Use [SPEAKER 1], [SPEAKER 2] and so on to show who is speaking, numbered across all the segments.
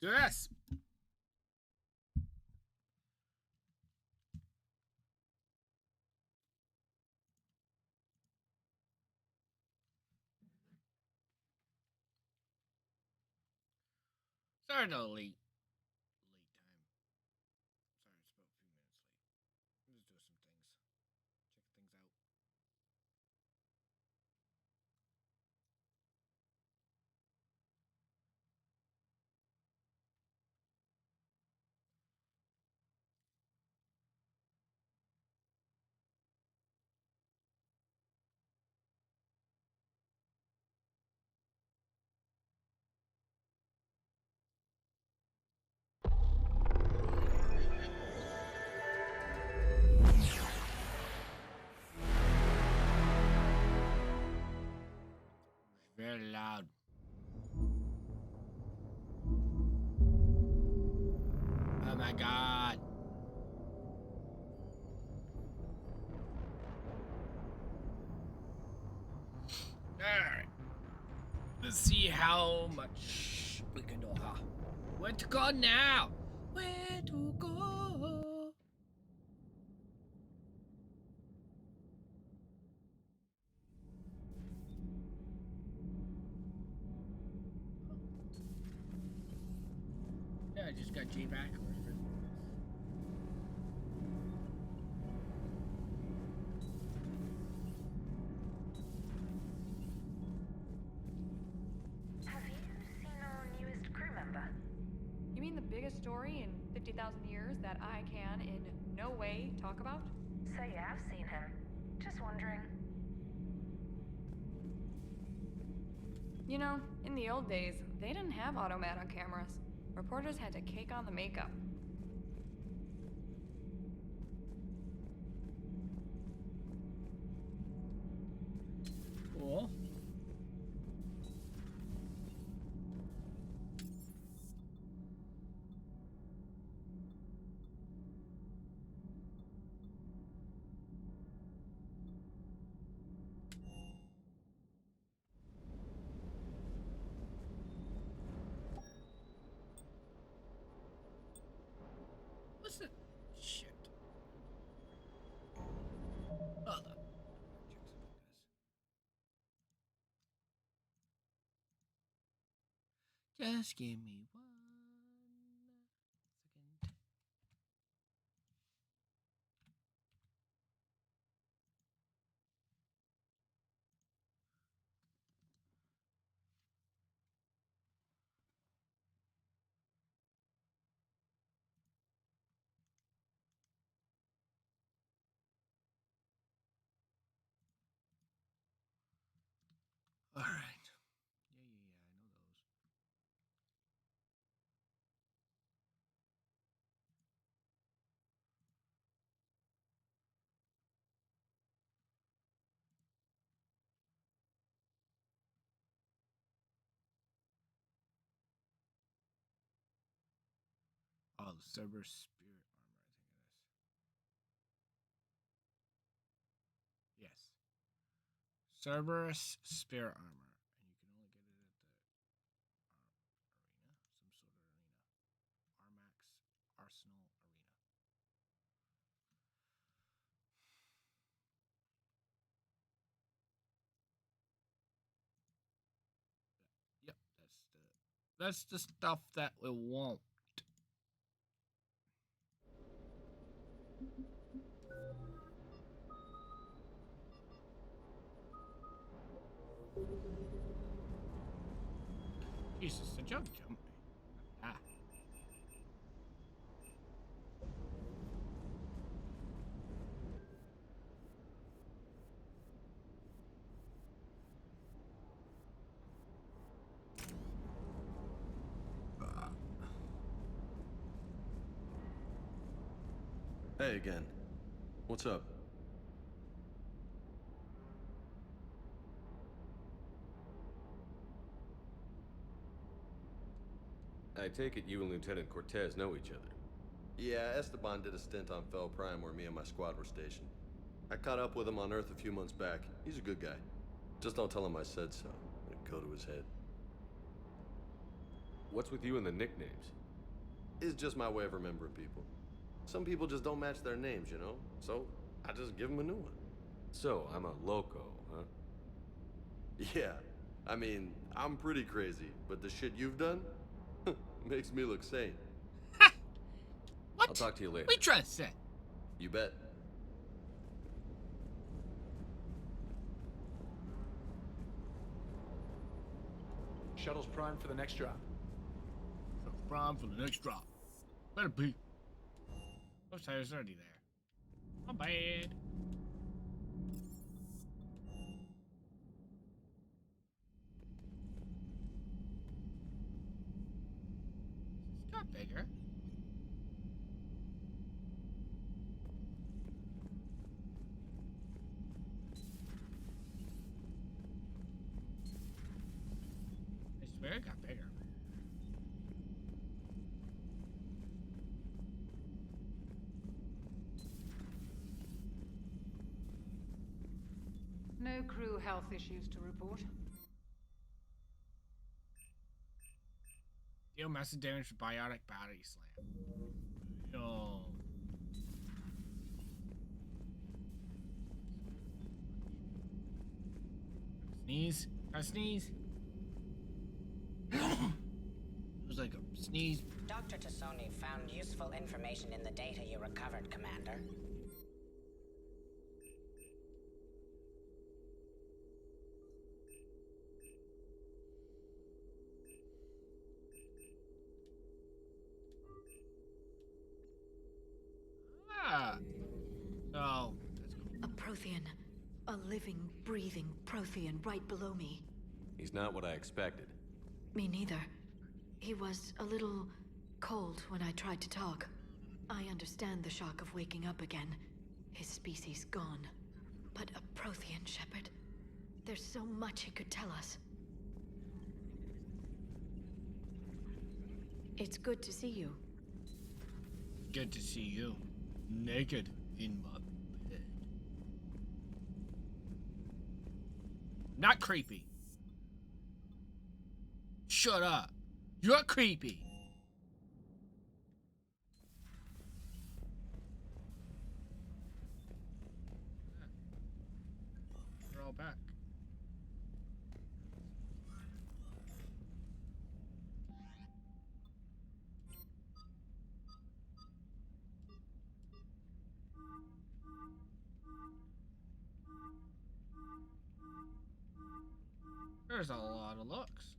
[SPEAKER 1] Do this. Sorry, no late time. Sorry, it's about a few minutes late. I'm just doing some things. Check things out. Very loud. Oh my god. Alright. Let's see how much we can do. Huh? Where to go now? Where to go? Yeah, I just got J back.
[SPEAKER 2] Have you seen our newest crew member?
[SPEAKER 3] You mean the biggest story in 50,000 years that I can in no way talk about?
[SPEAKER 2] So you have seen him. Just wondering.
[SPEAKER 3] You know, in the old days, they didn't have automatic cameras. Reporters had to cake on the makeup.
[SPEAKER 1] Cool. What's the shit? Hold up. Just give me 1 second. All right. Yeah, I know those. Oh, the Cerberus Spirit Armor, I think it is. Yes. Cerberus Spirit Armor. And you can only get it at the arena. Some sort of arena. Armax Arsenal Arena. Yep, that's the stuff that we want. Jesus, the jump. Ah.
[SPEAKER 4] Hey again. What's up?
[SPEAKER 5] I take it you and Lieutenant Cortez know each other.
[SPEAKER 4] Yeah, Esteban did a stint on Fel Prime where me and my squad were stationed. I caught up with him on Earth a few months back. He's a good guy. Just don't tell him I said so. It'd go to his head.
[SPEAKER 5] What's with you and the nicknames?
[SPEAKER 4] It's just my way of remembering people. Some people just don't match their names, you know? So I just give them a new one.
[SPEAKER 5] So, I'm a loco, huh?
[SPEAKER 4] Yeah, I mean, I'm pretty crazy, but the shit you've done makes me look sane.
[SPEAKER 1] What?
[SPEAKER 5] I'll talk to you later.
[SPEAKER 1] We trust it.
[SPEAKER 4] You bet.
[SPEAKER 6] Shuttle's primed for the next drop.
[SPEAKER 1] Prime for the next drop. Let it be. Looks like it's already there. Not bad. It's got bigger. I swear it got bigger.
[SPEAKER 7] No crew health issues to report.
[SPEAKER 1] Deal massive damage for biotic battery slam. Yo. Sneeze. I sneeze. It was like a sneeze.
[SPEAKER 8] Dr. Tassoni found useful information in the data you recovered, Commander.
[SPEAKER 1] Ah. Oh, that's cool.
[SPEAKER 9] A Prothean. A living, breathing Prothean right below me.
[SPEAKER 5] He's not what I expected.
[SPEAKER 9] Me neither. He was a little cold when I tried to talk. I understand the shock of waking up again. His species gone. But a Prothean, Shepard. There's so much he could tell us. It's good to see you.
[SPEAKER 1] Good to see you. Naked in my bed. Not creepy. Shut up. You're creepy. We're all back. There's a lot of looks.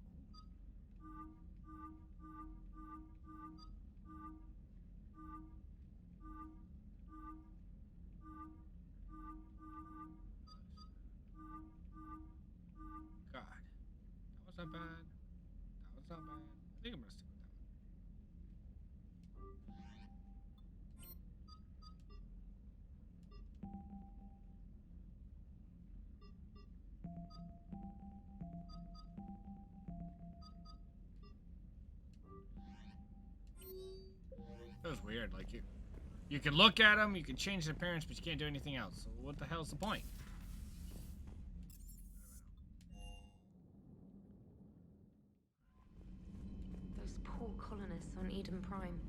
[SPEAKER 1] God. That was not bad. That was not bad. I think I'm gonna stick with that one. That was weird. Like you can look at them, you can change their appearance, but you can't do anything else. So what the hell's the point?
[SPEAKER 10] Those poor colonists on Eden Prime.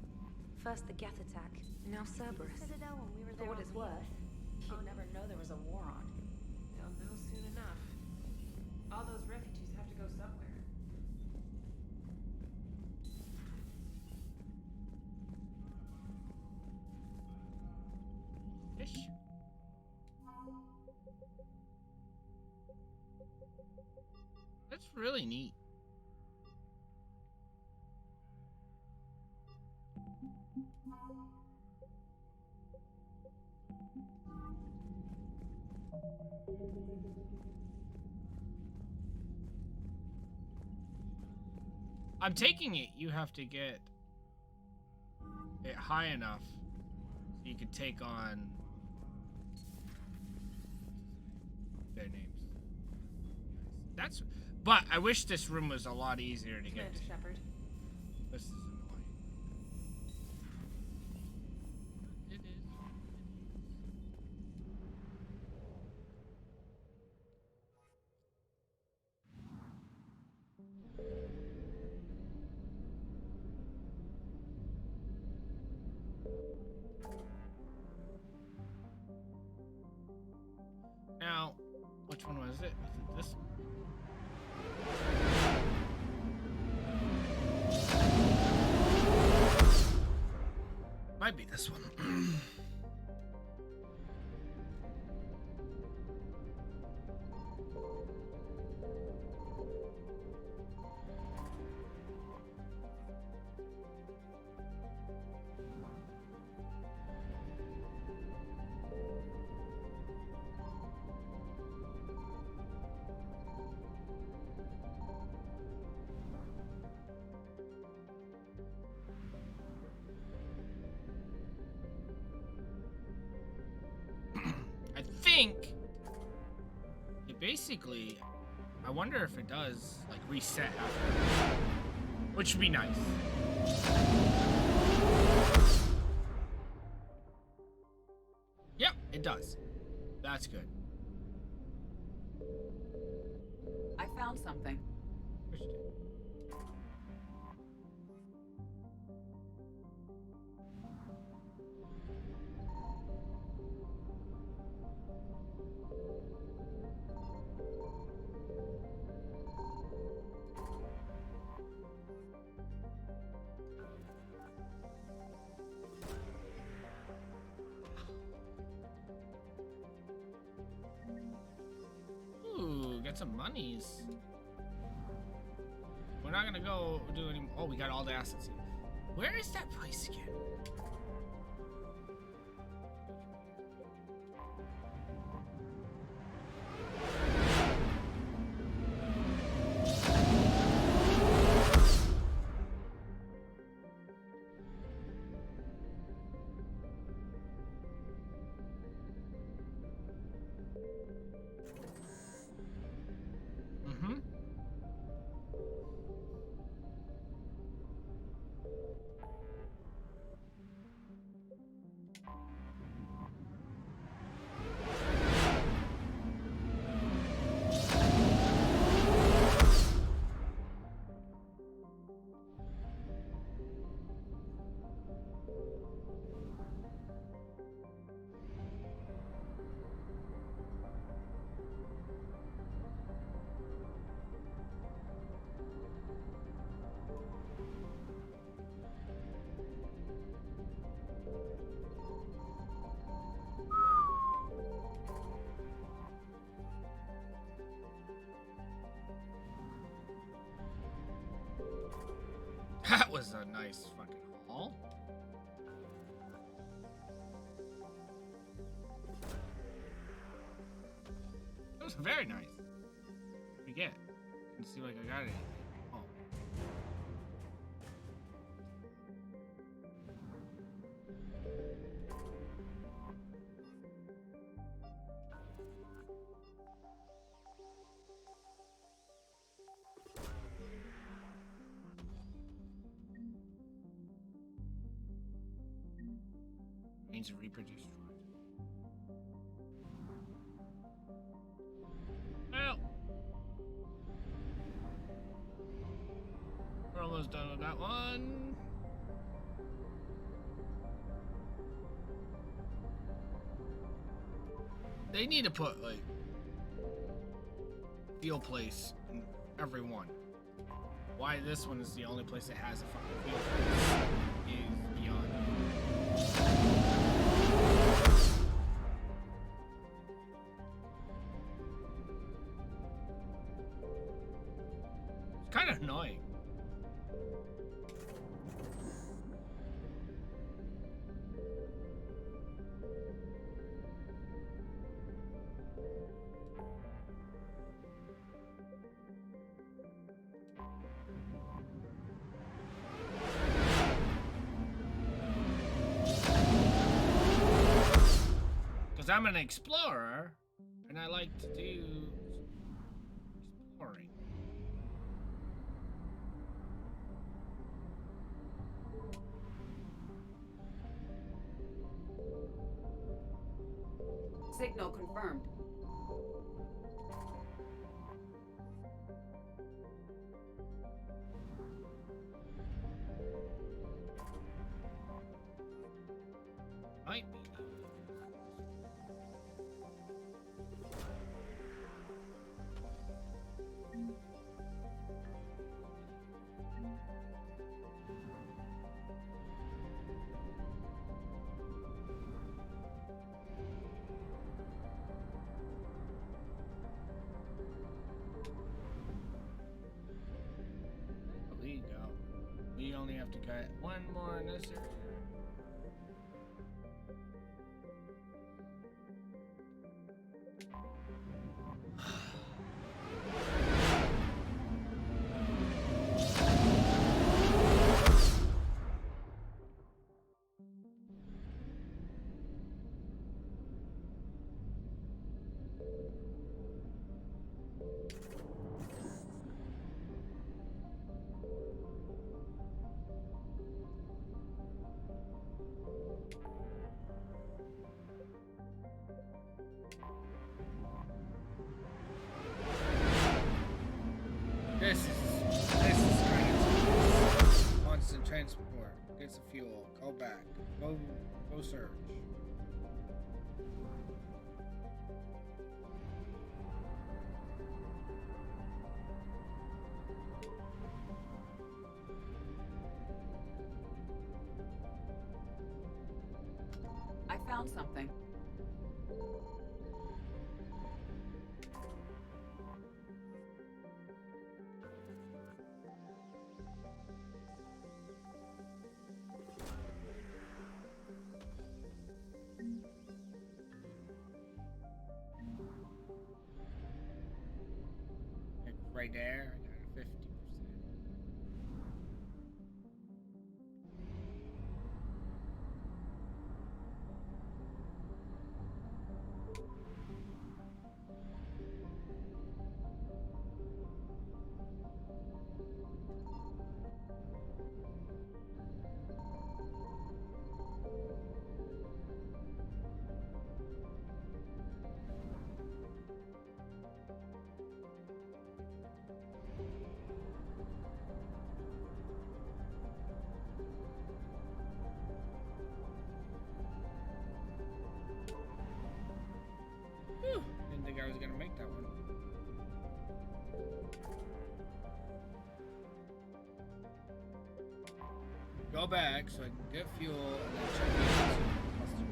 [SPEAKER 10] First the Geth attack, now Cerberus.
[SPEAKER 2] Citadel when we were
[SPEAKER 10] For
[SPEAKER 2] there
[SPEAKER 10] what
[SPEAKER 2] on
[SPEAKER 10] it's
[SPEAKER 2] the-
[SPEAKER 10] worth, you'd never know there was a war on.
[SPEAKER 7] They'll know soon enough. All those refugees have to go somewhere.
[SPEAKER 1] Ish. That's really neat. I'm taking it you have to get it high enough so you can take on their names. That's but I wish this room was a lot easier to get
[SPEAKER 7] Smith,
[SPEAKER 1] to.
[SPEAKER 7] Shepard.
[SPEAKER 1] This is annoying. It is. it? Is it this? Might be this one. I think it basically, I wonder if it does like reset after, which would be nice. Yep, it does. That's good.
[SPEAKER 11] I found something.
[SPEAKER 1] Ooh, get some monies. We're not gonna go do any. Oh, we got all the assets here. Where is that place again? Mm-hmm. That was a nice fucking haul. That was very nice. What do we get? Let's see like I got anything. Oh. Means to reproduce. Well, we're almost done with that one. They need to put like field place in every one. Why this one is the only place that has a fucking field place is beyond. It's kind of annoying. Because I'm an explorer, and I like to do exploring.
[SPEAKER 11] Signal confirmed.
[SPEAKER 1] Might be. Got one more in this area. This is constant transport. Get some fuel. Go back. Go search.
[SPEAKER 11] I found something.
[SPEAKER 1] Like right there. I got a 50%. Whew, didn't think I was gonna make that one. Go back so I can get fuel and then check the clusters.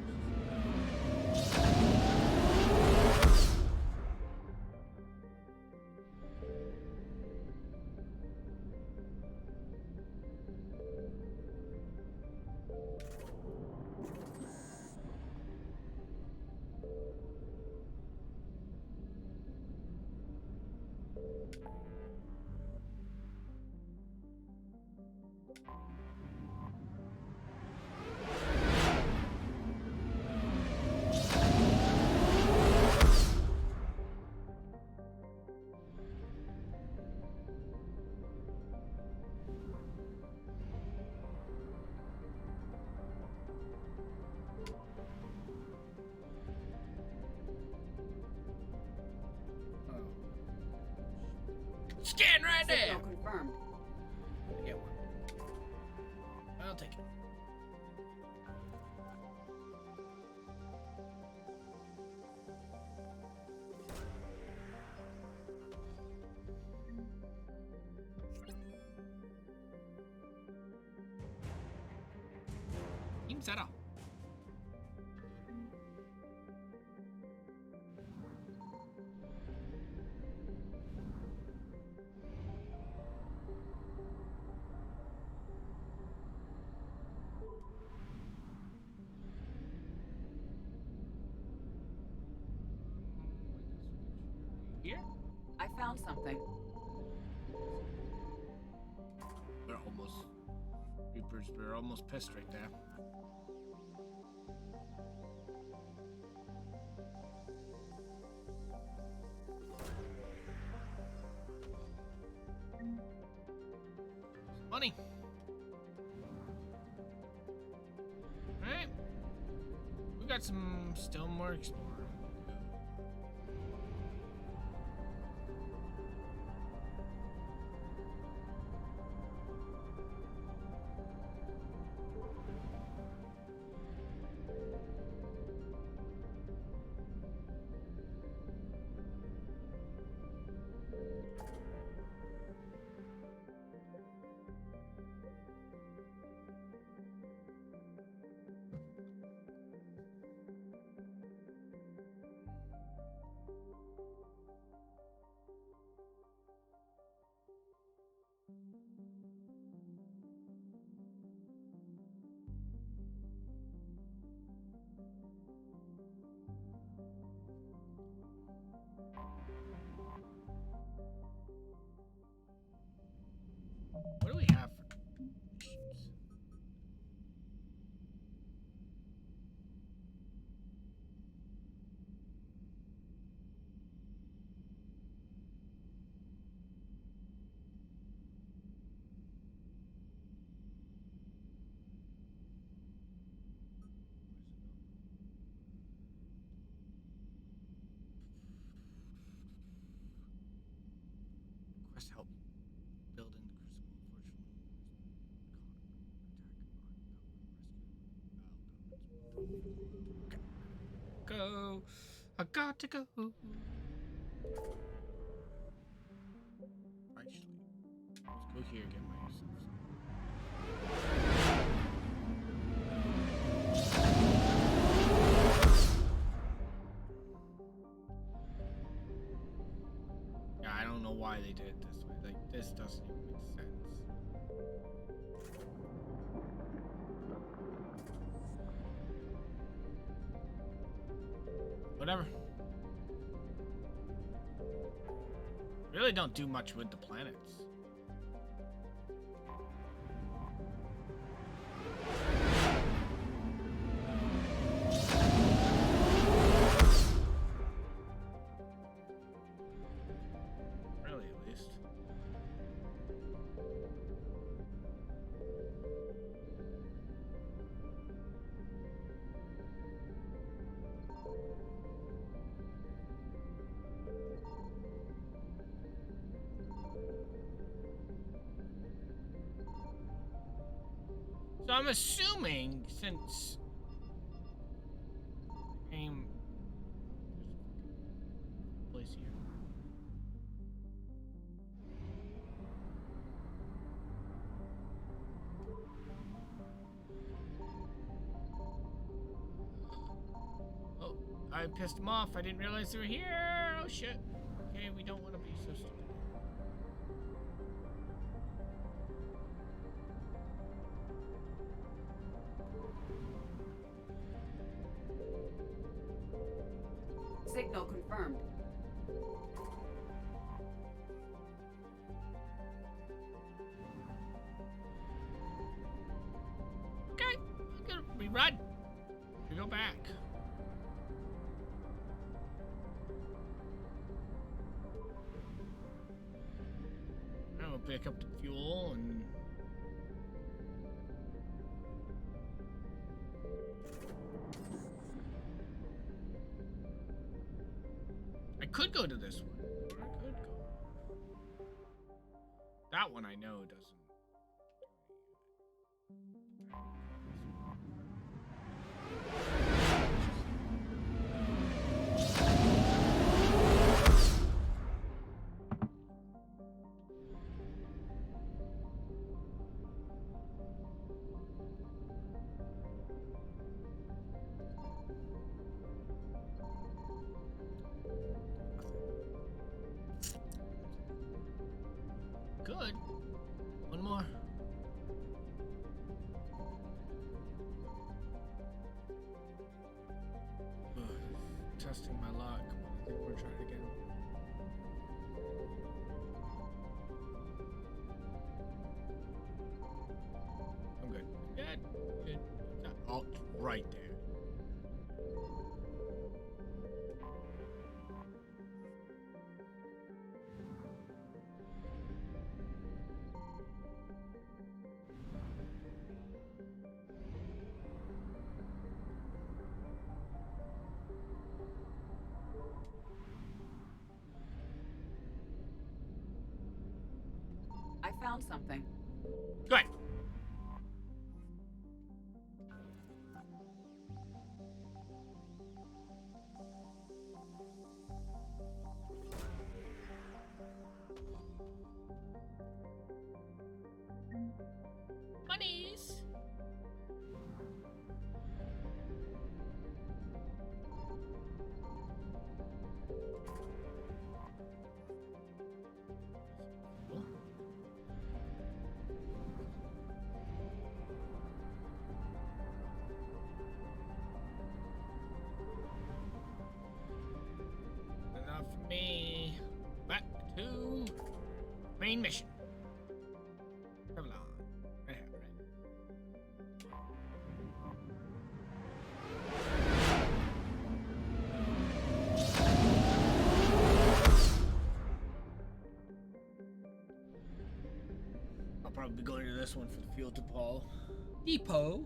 [SPEAKER 1] Scan right there.
[SPEAKER 11] Signal confirmed.
[SPEAKER 1] Get one. I'll take it. Setup. Here?
[SPEAKER 11] I found something.
[SPEAKER 1] We're almost. Reapers, we're almost pissed right there. Money. Alright. We got some still more exploring. What do we have for missions? Quest help building the crucible. Okay. Go. I got to go. Actually, let's go here and get my stuff. Yeah, I don't know why they did it this way. Like, this doesn't even make sense. Whatever. Really don't do much with the planets. Really, at least. So I'm assuming since game place here. Oh, I pissed them off. I didn't realize they were here. Oh shit. Okay, we don't want to be so stupid.
[SPEAKER 11] Signal confirmed.
[SPEAKER 1] Okay, I'm gonna rerun. We go back. I'll pick up the fuel and. I could go to this one. I could go. That one I know doesn't. Good. One more. Ugh, testing my luck. I think we're trying again. I'm good. Good. Good. Oh, right there.
[SPEAKER 11] I found something.
[SPEAKER 1] Good. Bunnies. Enough for me. Back to main mission. be going to this one for the fuel depot. Depot.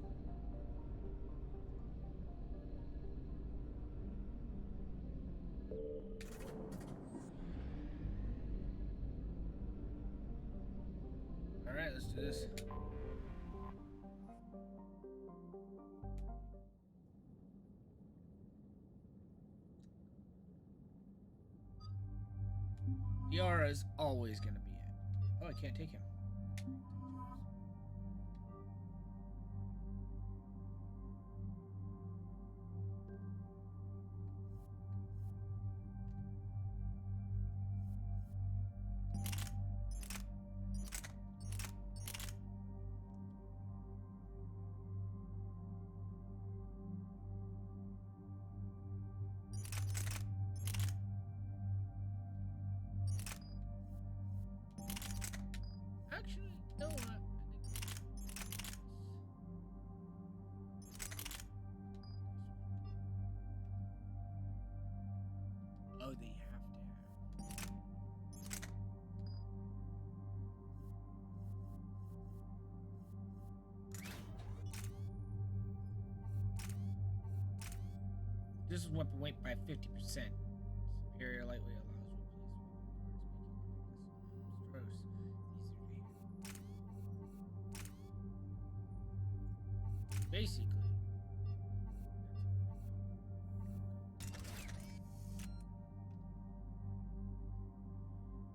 [SPEAKER 1] All right, let's do this. Yara is always gonna be it. Oh, I can't take him. Actually, you know what? Oh, they have to have. This is weapon weight by 50%. Superior lightweight allows weapons basically.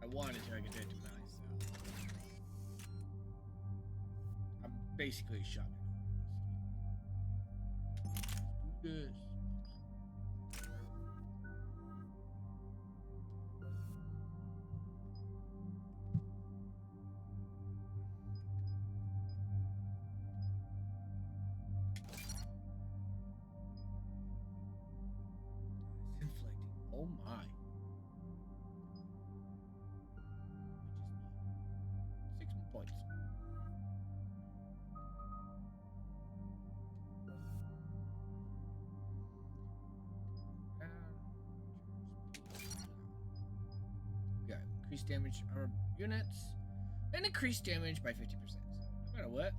[SPEAKER 1] I wanted to, I could do it to myself. I'm basically a shotgun. Do this. Oh my. We just need 6 more points. We got increased damage on our units and increased damage by 50%. So no matter what.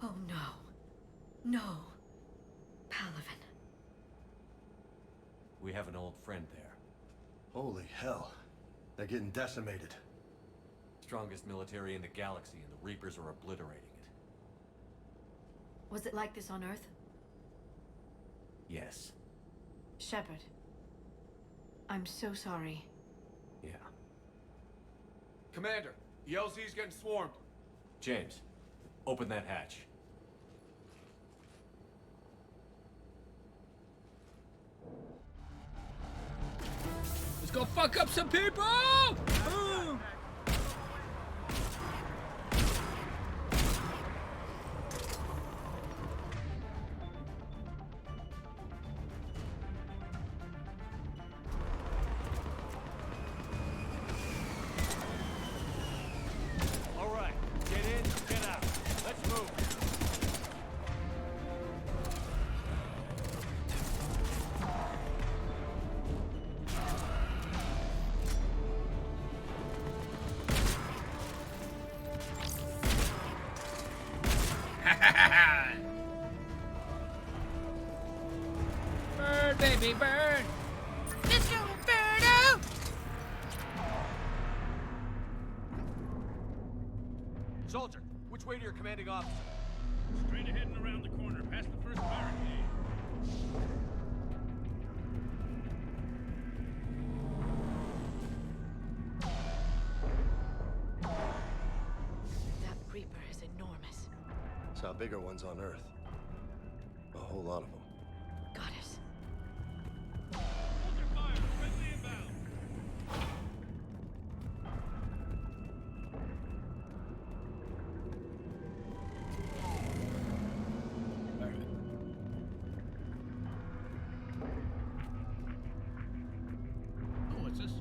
[SPEAKER 9] Oh no. No. Palaven.
[SPEAKER 12] We have an old friend there.
[SPEAKER 4] Holy hell. They're getting decimated.
[SPEAKER 12] Strongest military in the galaxy, and the Reapers are obliterating it.
[SPEAKER 9] Was it like this on Earth?
[SPEAKER 12] Yes.
[SPEAKER 9] Shepard. I'm so sorry.
[SPEAKER 12] Yeah.
[SPEAKER 6] Commander, the LZ's getting swarmed.
[SPEAKER 12] James, open that hatch.
[SPEAKER 1] Let's go fuck up some people! Ooh.
[SPEAKER 12] All right, get in, get out. Let's move.
[SPEAKER 1] Burn, baby, burn!
[SPEAKER 12] Soldier, which way to your commanding officer?
[SPEAKER 13] Straight ahead and around the corner, past the first barricade.
[SPEAKER 9] That Reaper is enormous.
[SPEAKER 4] Saw bigger ones on Earth. A whole lot of them.
[SPEAKER 9] Got us.
[SPEAKER 13] Hold your fire, friendly inbound.
[SPEAKER 1] Oh, what's this?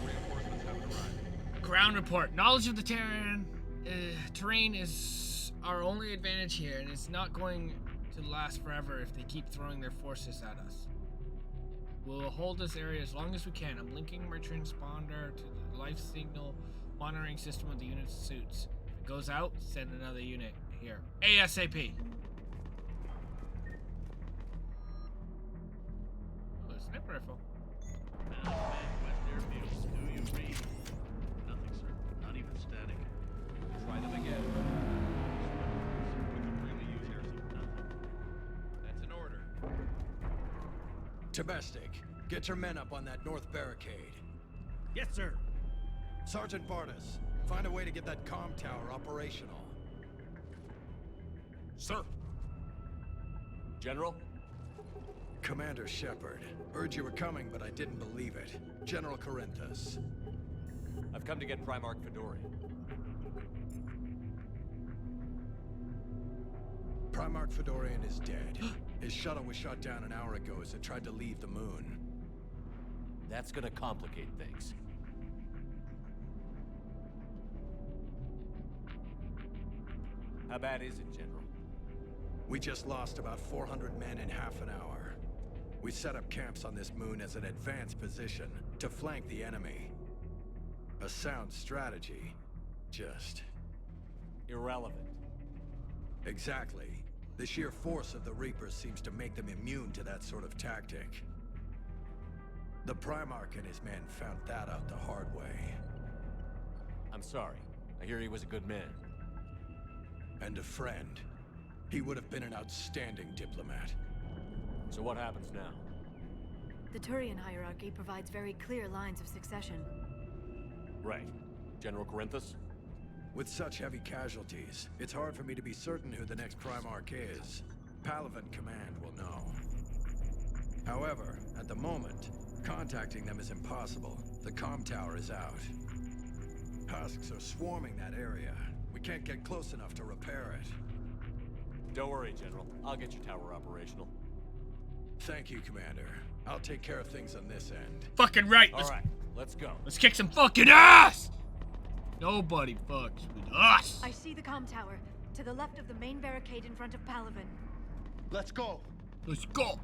[SPEAKER 13] Reinforcements haven't arrived.
[SPEAKER 1] Ground report. Knowledge of the terrain is our only advantage here, and it's not going to last forever if they keep throwing their forces at us. We'll hold this area as long as we can. I'm linking my transponder to the life signal monitoring system of the unit's suits. If it goes out, send another unit here. ASAP. Oh, a sniper rifle.
[SPEAKER 13] West Airfield. Do you read? Nothing, sir. Not even static.
[SPEAKER 12] Try them again.
[SPEAKER 13] We could really use air support.
[SPEAKER 12] That's an order.
[SPEAKER 14] Domestic, get your men up on that north barricade.
[SPEAKER 13] Yes, sir.
[SPEAKER 14] Sergeant Bartis, find a way to get that comm tower operational.
[SPEAKER 12] Sir. General?
[SPEAKER 14] Commander Shepard, heard you were coming, but I didn't believe it. General Corinthus.
[SPEAKER 12] I've come to get Primarch Fedorian.
[SPEAKER 14] Primarch Fedorian is dead. His shuttle was shot down an hour ago as it tried to leave the moon.
[SPEAKER 12] That's gonna complicate things. How bad is it, General?
[SPEAKER 14] We just lost about 400 men in half an hour. We set up camps on this moon as an advanced position to flank the enemy. A sound strategy. Just...
[SPEAKER 12] irrelevant.
[SPEAKER 14] Exactly. The sheer force of the Reapers seems to make them immune to that sort of tactic. The Primarch and his men found that out the hard way.
[SPEAKER 12] I'm sorry. I hear he was a good man.
[SPEAKER 14] And a friend. He would have been an outstanding diplomat.
[SPEAKER 12] So what happens now?
[SPEAKER 9] The Turian hierarchy provides very clear lines of succession.
[SPEAKER 12] Right. General Corinthus?
[SPEAKER 14] With such heavy casualties, it's hard for me to be certain who the next Primarch is. Palaven Command will know. However, at the moment, contacting them is impossible. The comm tower is out. Husks are swarming that area. We can't get close enough to repair it.
[SPEAKER 12] Don't worry, General. I'll get your tower operational.
[SPEAKER 14] Thank you, Commander. I'll take care of things on this end.
[SPEAKER 1] Fucking right.
[SPEAKER 12] All right, let's go.
[SPEAKER 1] Let's kick some fucking ass. Nobody fucks with us.
[SPEAKER 9] I see the comm tower, to the left of the main barricade in front of Palaven.
[SPEAKER 14] Let's go.
[SPEAKER 1] Let's go.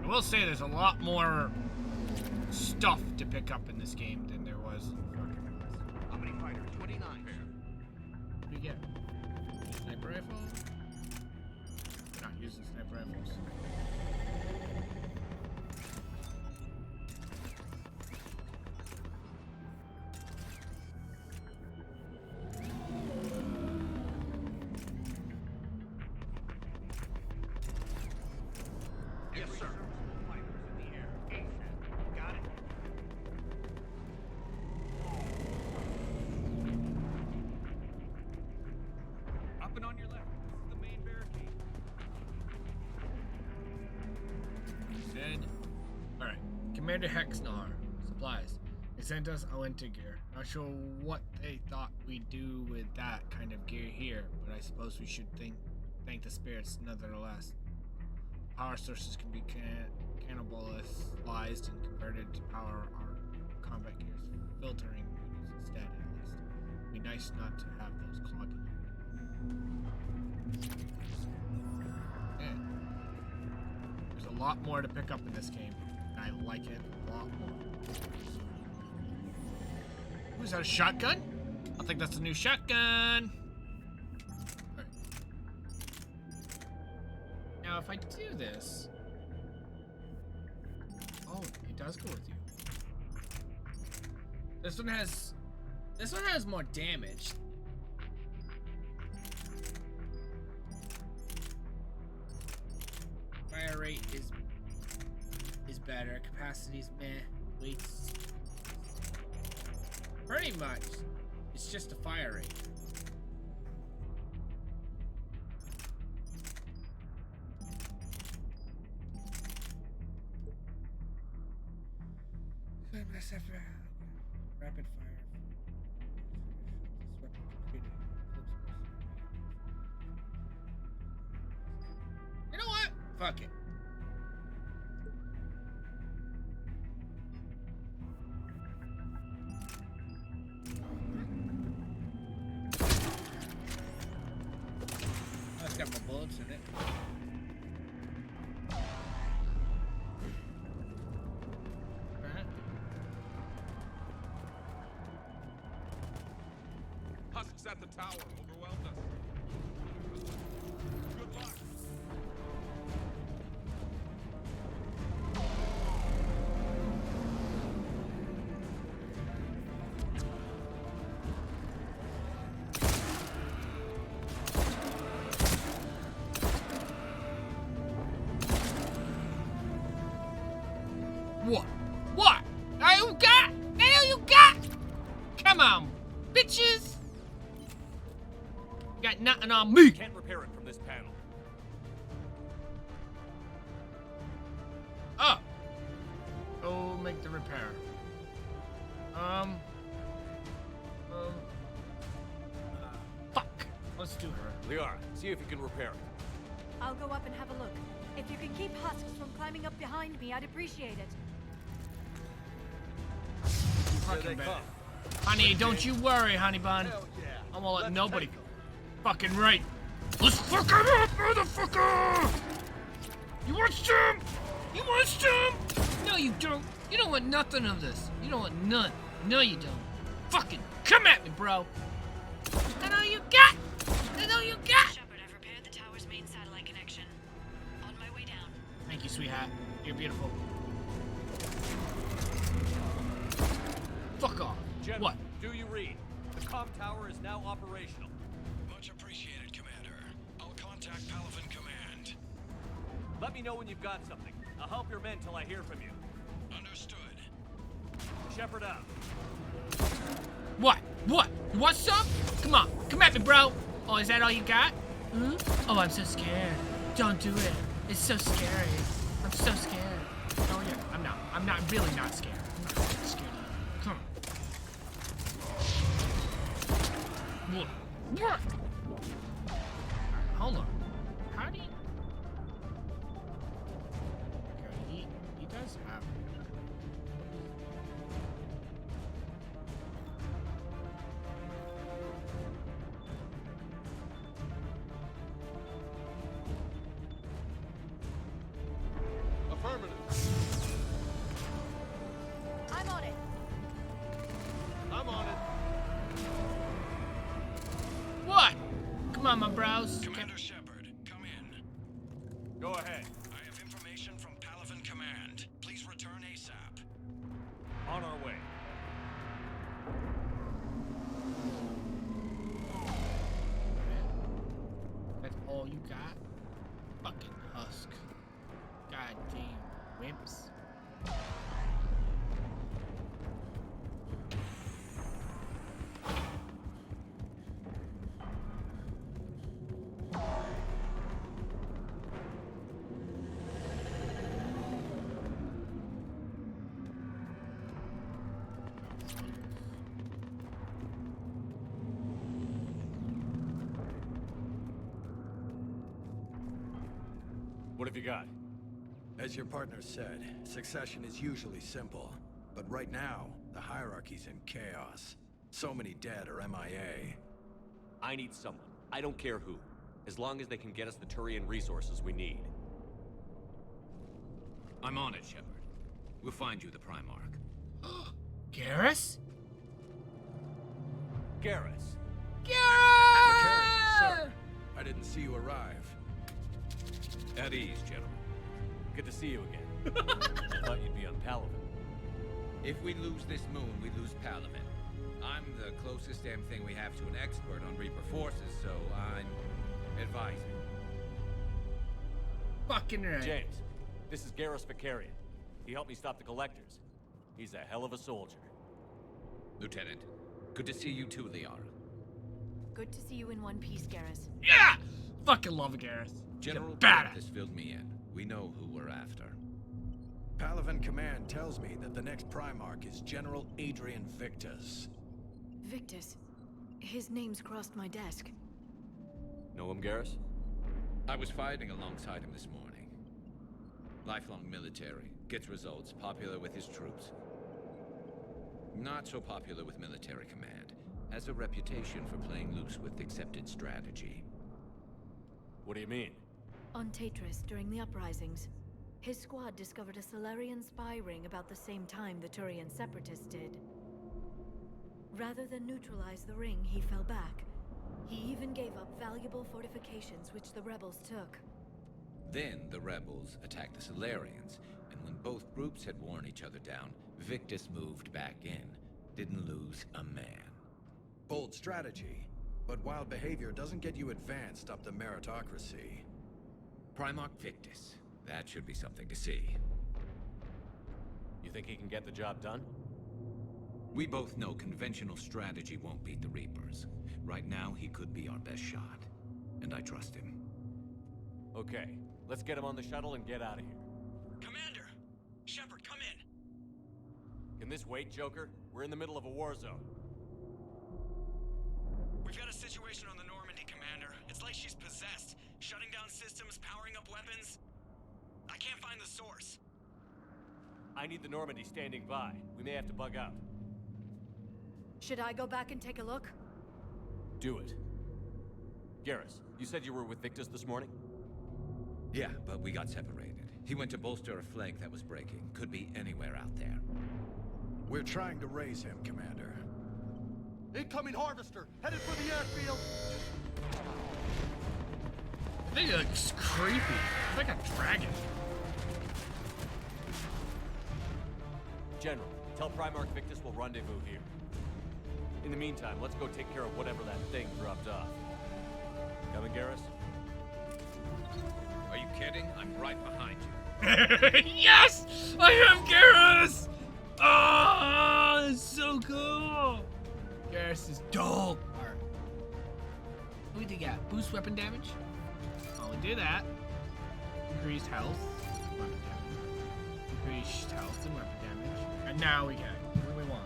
[SPEAKER 1] I will say there's a lot more stuff to pick up in this game than there was in fucking West.
[SPEAKER 14] How many fighters? 29.
[SPEAKER 1] What do you get? Sniper rifle? We're not using sniper rifles.
[SPEAKER 14] Yes, sir. Got it.
[SPEAKER 13] Up and on your left. This is the main barricade.
[SPEAKER 1] Said. Alright. Commander Hexnar. Supplies. They sent us a winter gear. Not sure what they thought we'd do with that kind of gear here, but I suppose we should thank the spirits nonetheless. Power sources can be cannibalized and converted to power our combat gears, filtering units instead, at least. It'd be nice not to have those clogging. Yeah. There's a lot more to pick up in this game, and I like it a lot more. Ooh, is that a shotgun? I think that's a new shotgun. Now Now, if I do this... Oh, it does go with you. This one has more damage. Fire rate is better. Capacity's meh. Weights. Pretty much, it's just a fire rate. Rapid fire. You know what? Fuck it. Oh, it's got more bullets in it.
[SPEAKER 6] Husks at the tower overwhelmed us. Good luck.
[SPEAKER 1] What? What? Now you got? Now you got? Come on, bitches! You got nothing on me!
[SPEAKER 12] Can't repair it from this panel.
[SPEAKER 1] Oh! Go make the repair. Fuck. Let's do her.
[SPEAKER 12] Liara, see if you can repair it.
[SPEAKER 9] I'll go up and have a look. If you can keep husks from climbing up behind me, I'd appreciate it.
[SPEAKER 1] Fucking bad. Honey, don't you worry, honey bun. I won't let nobody fucking right. Let's fuck it up, motherfucker! You want some? You want some? No, you don't. You don't want nothing of this. You don't want none. No, you don't. Fucking come at me, bro. I know you got. I know you got.
[SPEAKER 9] Shepard, I've repaired the tower's main satellite connection. On my way down.
[SPEAKER 1] Thank you, sweetheart. You're beautiful. Fuck off.
[SPEAKER 12] General,
[SPEAKER 1] What?
[SPEAKER 12] do you read? The comm tower is now operational.
[SPEAKER 14] Much appreciated, Commander. I'll contact Palaven Command.
[SPEAKER 12] Let me know when you've got something. I'll help your men till I hear from you.
[SPEAKER 14] Understood.
[SPEAKER 12] Shepard out.
[SPEAKER 1] What? What? You want some? Come on. Come at me, bro. Oh, is that all you got? Hmm? Oh, I'm so scared. Don't do it. It's so scary. I'm so scared. Oh, yeah. I'm not. I'm not really not scared. I'm not scared of you. Come on. What? What? Hold on. How do you... Okay, he does have...
[SPEAKER 4] Affirmative.
[SPEAKER 9] I'm on it.
[SPEAKER 4] I'm on it.
[SPEAKER 1] What? Come on, my bros.
[SPEAKER 14] Commander Shepard, come in.
[SPEAKER 12] Go ahead.
[SPEAKER 14] I have information from Palaven Command. Please return ASAP.
[SPEAKER 12] On our way.
[SPEAKER 1] That's all you got? Fucking husk. Goddamn wimps.
[SPEAKER 12] What have you got?
[SPEAKER 14] As your partner said, succession is usually simple. But right now, the hierarchy's in chaos. So many dead or MIA.
[SPEAKER 5] I need someone. I don't care who. As long as they can get us the Turian resources we need.
[SPEAKER 15] I'm on it, Shepard. We'll find you the Primarch.
[SPEAKER 1] Garrus?
[SPEAKER 12] Garrus.
[SPEAKER 14] Sir, I didn't see you arrive.
[SPEAKER 15] At ease, General.
[SPEAKER 12] Good to see you again. I thought you'd be on Palaven.
[SPEAKER 15] If we lose this moon, we lose Palaven. I'm the closest damn thing we have to an expert on Reaper forces, so I'm advising.
[SPEAKER 1] Fucking right.
[SPEAKER 12] James, this is Garrus Vakarian. He helped me stop the Collectors. He's a hell of a soldier.
[SPEAKER 15] Lieutenant, good to see you too, Liara.
[SPEAKER 9] Good to see you in one piece, Garrus.
[SPEAKER 1] Yeah! Fucking love Garrus.
[SPEAKER 15] General
[SPEAKER 1] badass.
[SPEAKER 15] This filled me in. We know who we're after.
[SPEAKER 14] Palaven Command tells me that the next Primarch is General Adrian Victus.
[SPEAKER 9] Victus. His name's crossed my desk.
[SPEAKER 12] Know him, Garrus?
[SPEAKER 15] I was fighting alongside him this morning. Lifelong military, gets results, popular with his troops. Not so popular with military command. Has a reputation for playing loose with accepted strategy.
[SPEAKER 12] What do you mean?
[SPEAKER 9] On Tatris, during the uprisings, his squad discovered a Solarian spy ring about the same time the Turian Separatists did. Rather than neutralize the ring, he fell back. He even gave up valuable fortifications which the rebels took.
[SPEAKER 15] Then the rebels attacked the Solarians, and when both groups had worn each other down, Victus moved back in. Didn't lose a man.
[SPEAKER 14] Bold strategy, but wild behavior doesn't get you advanced up the meritocracy.
[SPEAKER 15] Primarch Victus. That should be something to see.
[SPEAKER 12] You think he can get the job done?
[SPEAKER 15] We both know conventional strategy won't beat the Reapers. Right now, he could be our best shot. And I trust him.
[SPEAKER 12] Okay, let's get him on the shuttle and get out of here.
[SPEAKER 16] Commander! Shepard, come in!
[SPEAKER 12] Can this wait, Joker? We're in the middle of a war zone.
[SPEAKER 16] We've got a situation on the Normandy, Commander. It's like she's possessed. Shutting down systems, powering up weapons. I can't find the source.
[SPEAKER 12] I need the Normandy standing by. We may have to bug out.
[SPEAKER 9] Should I go back and take a look?
[SPEAKER 12] Do it. Garrus, you said you were with Victus this morning?
[SPEAKER 15] Yeah, but we got separated. He went to bolster a flank that was breaking. Could be anywhere out there.
[SPEAKER 14] We're trying to raise him, Commander.
[SPEAKER 4] Incoming Harvester! Headed for the airfield!
[SPEAKER 1] I think it looks creepy. It's like a dragon.
[SPEAKER 12] General, tell Primarch Victus we'll rendezvous here. In the meantime, let's go take care of whatever that thing dropped off. Coming, Garrus?
[SPEAKER 15] Are you kidding? I'm right behind you.
[SPEAKER 1] Yes! I have Garrus! Oh, that's so cool! Garrus is dope. Alright. What do we got? Boost weapon damage? Oh, we do that. Increased health. Weapon damage. Increased health and weapon damage. And now we get it. What do we want?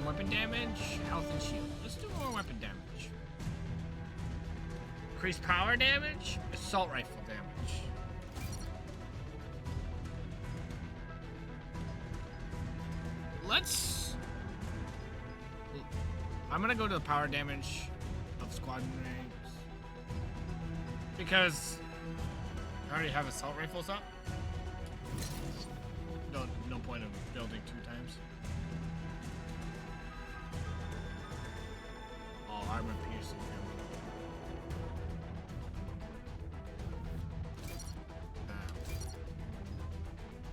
[SPEAKER 1] Weapon damage, health and shield. Let's do more weapon damage. Increased power damage, assault rifle damage. Let's... I'm gonna go to the power damage of squadron ranks. Because I already have assault rifles up. No point of building 2 times. Oh, armor piercing.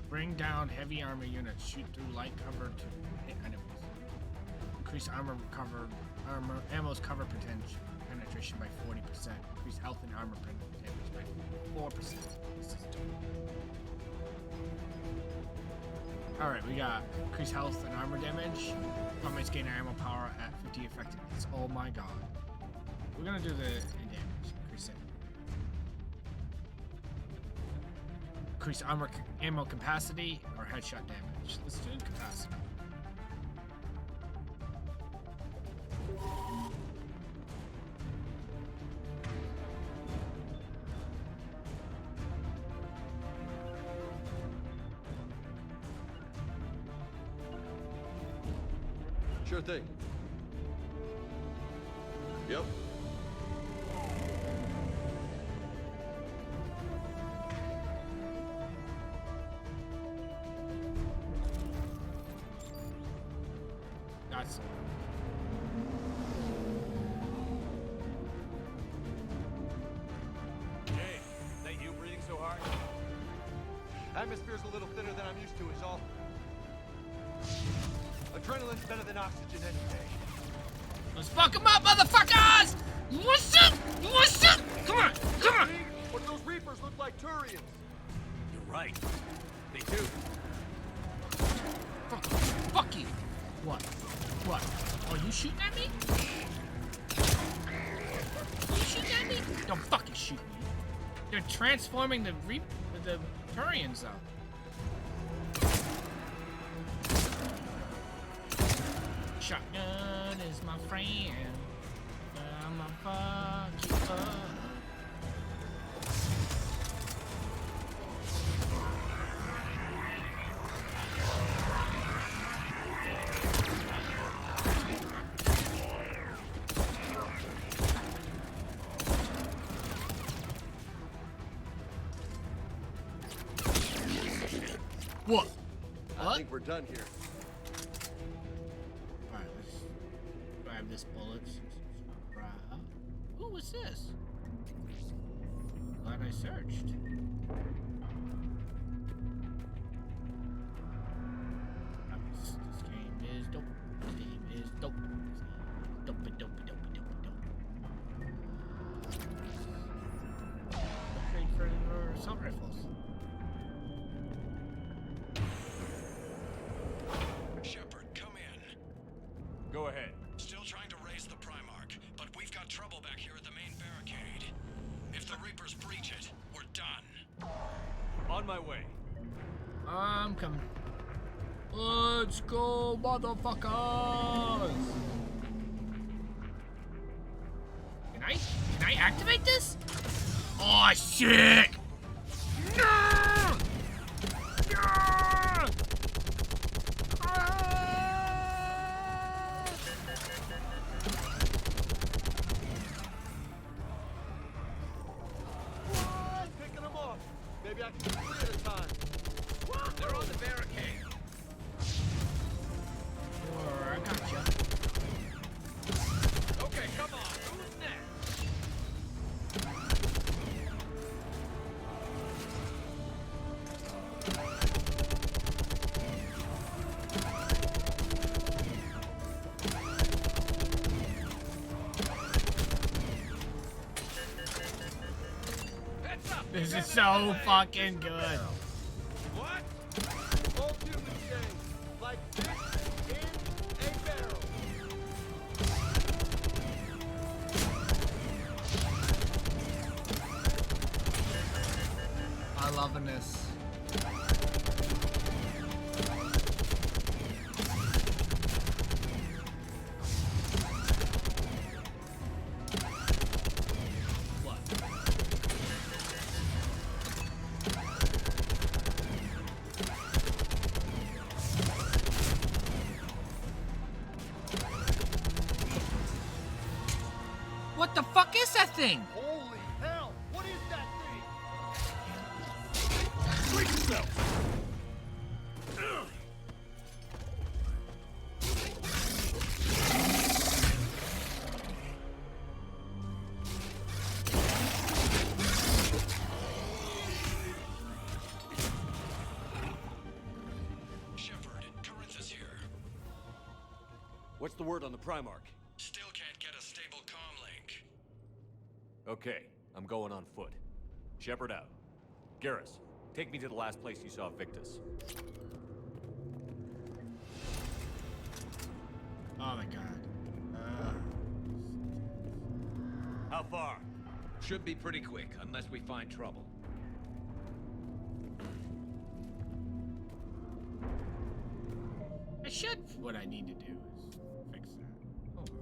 [SPEAKER 1] Bring down heavy armor units. Shoot through light cover to hit enemies. Increase ammo's cover penetration by 40%. Increase health and armor damage by 4%. This is dope. Alright, we got increased health and armor damage. Teammates gain ammo power at 50 effectiveness. Oh my god. We're gonna do the damage. Increase it. Increase ammo capacity or headshot damage. Let's do capacity.
[SPEAKER 4] Sure thing. Yep.
[SPEAKER 1] That's
[SPEAKER 17] Atmosphere's a little thinner than I'm used to, is all. Adrenaline's better than oxygen any day.
[SPEAKER 1] Let's fuck them up, motherfuckers! What's up? What's up? Come on, come on!
[SPEAKER 17] What those Reapers look like Turians.
[SPEAKER 12] You're right. They do.
[SPEAKER 1] Fuck you. What? What? Oh, you shooting at me? You shooting at me? Don't fucking shoot me. They're transforming the Turians though. Shotgun is my friend. I'ma fuck you up. What?
[SPEAKER 4] I think we're done here.
[SPEAKER 1] Alright, let's grab this bullet. Who was this? Glad I searched. This game is dope. This game is dope. Dopey, dopey, dopey, dopey, dope. Upgrade for assault rifles.
[SPEAKER 16] Shepard, come in.
[SPEAKER 12] Go ahead.
[SPEAKER 16] Still trying to raise the Primarch, but we've got trouble back here at the main barricade. If the Reapers breach it, we're done.
[SPEAKER 12] On my way.
[SPEAKER 1] I'm coming. Let's go, motherfuckers! Can I activate this? Oh shit! No! No!
[SPEAKER 17] Picking them off. Maybe I can get 3 at a time.
[SPEAKER 15] They're on the barricade.
[SPEAKER 1] Sure, I gotcha.
[SPEAKER 15] Okay, come on. Who's next?
[SPEAKER 1] This is so fucking good.
[SPEAKER 17] What? All human chains, like fish in a barrel.
[SPEAKER 1] I'm loving this. What the fuck is that thing?
[SPEAKER 17] Holy hell! What is that thing? Brace yourself!
[SPEAKER 16] Shepard, Corinth is here.
[SPEAKER 5] What's the word on the Primarch?
[SPEAKER 16] Still can't get a stable comm link.
[SPEAKER 5] Okay, I'm going on foot. Shepard out. Garrus, take me to the last place you saw Victus.
[SPEAKER 1] Oh my god.
[SPEAKER 5] How far?
[SPEAKER 15] Should be pretty quick, unless we find trouble.
[SPEAKER 1] I should. What I need to do is fix that. Hold on.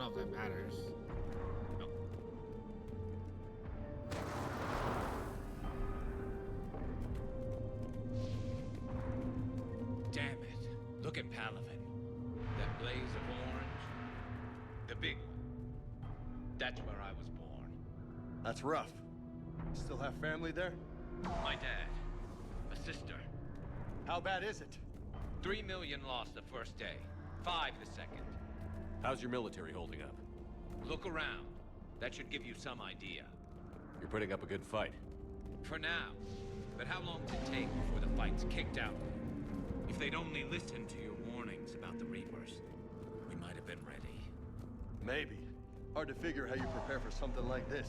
[SPEAKER 1] know if that matters. Nope.
[SPEAKER 15] Damn it. Look at Palaven. That blaze of orange. The big one. That's where I was born.
[SPEAKER 4] That's rough. Still have family there?
[SPEAKER 15] My dad. A sister.
[SPEAKER 4] How bad is it?
[SPEAKER 15] 3 million lost the first day. 5 the second.
[SPEAKER 5] How's your military holding up?
[SPEAKER 15] Look around. That should give you some idea.
[SPEAKER 5] You're putting up a good fight.
[SPEAKER 15] For now. But how long does it take before the fight's kicked out? If they'd only listened to your warnings about the Reapers, we might have been ready.
[SPEAKER 4] Maybe. Hard to figure how you prepare for something like this.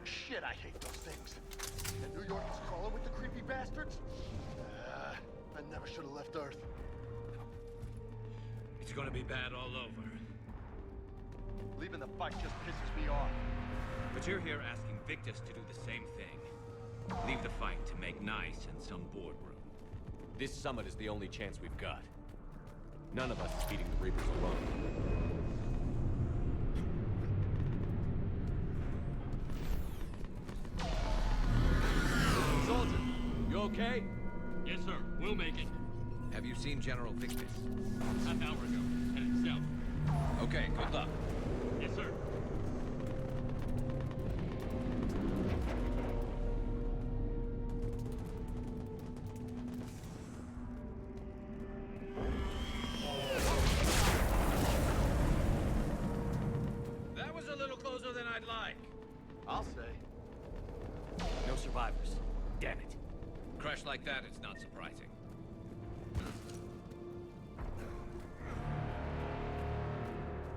[SPEAKER 4] Shit, I hate those things. And New York is crawling with the creepy bastards? I never should have left Earth.
[SPEAKER 15] It's gonna be bad all over.
[SPEAKER 4] Leaving the fight just pisses me off.
[SPEAKER 15] But you're here asking Victus to do the same thing. Leave the fight to make nice in some boardroom.
[SPEAKER 5] This summit is the only chance we've got. None of us is beating the Reapers alone.
[SPEAKER 17] Soldier, you okay?
[SPEAKER 13] Yes, sir. We'll make it.
[SPEAKER 15] Have you seen General Victus?
[SPEAKER 13] Half hour ago. Headed south.
[SPEAKER 15] Okay, good luck.
[SPEAKER 13] Yes, sir.
[SPEAKER 15] That was a little closer than I'd like.
[SPEAKER 4] I'll say.
[SPEAKER 5] No survivors. Damn it.
[SPEAKER 15] Crash like that, it's not surprising.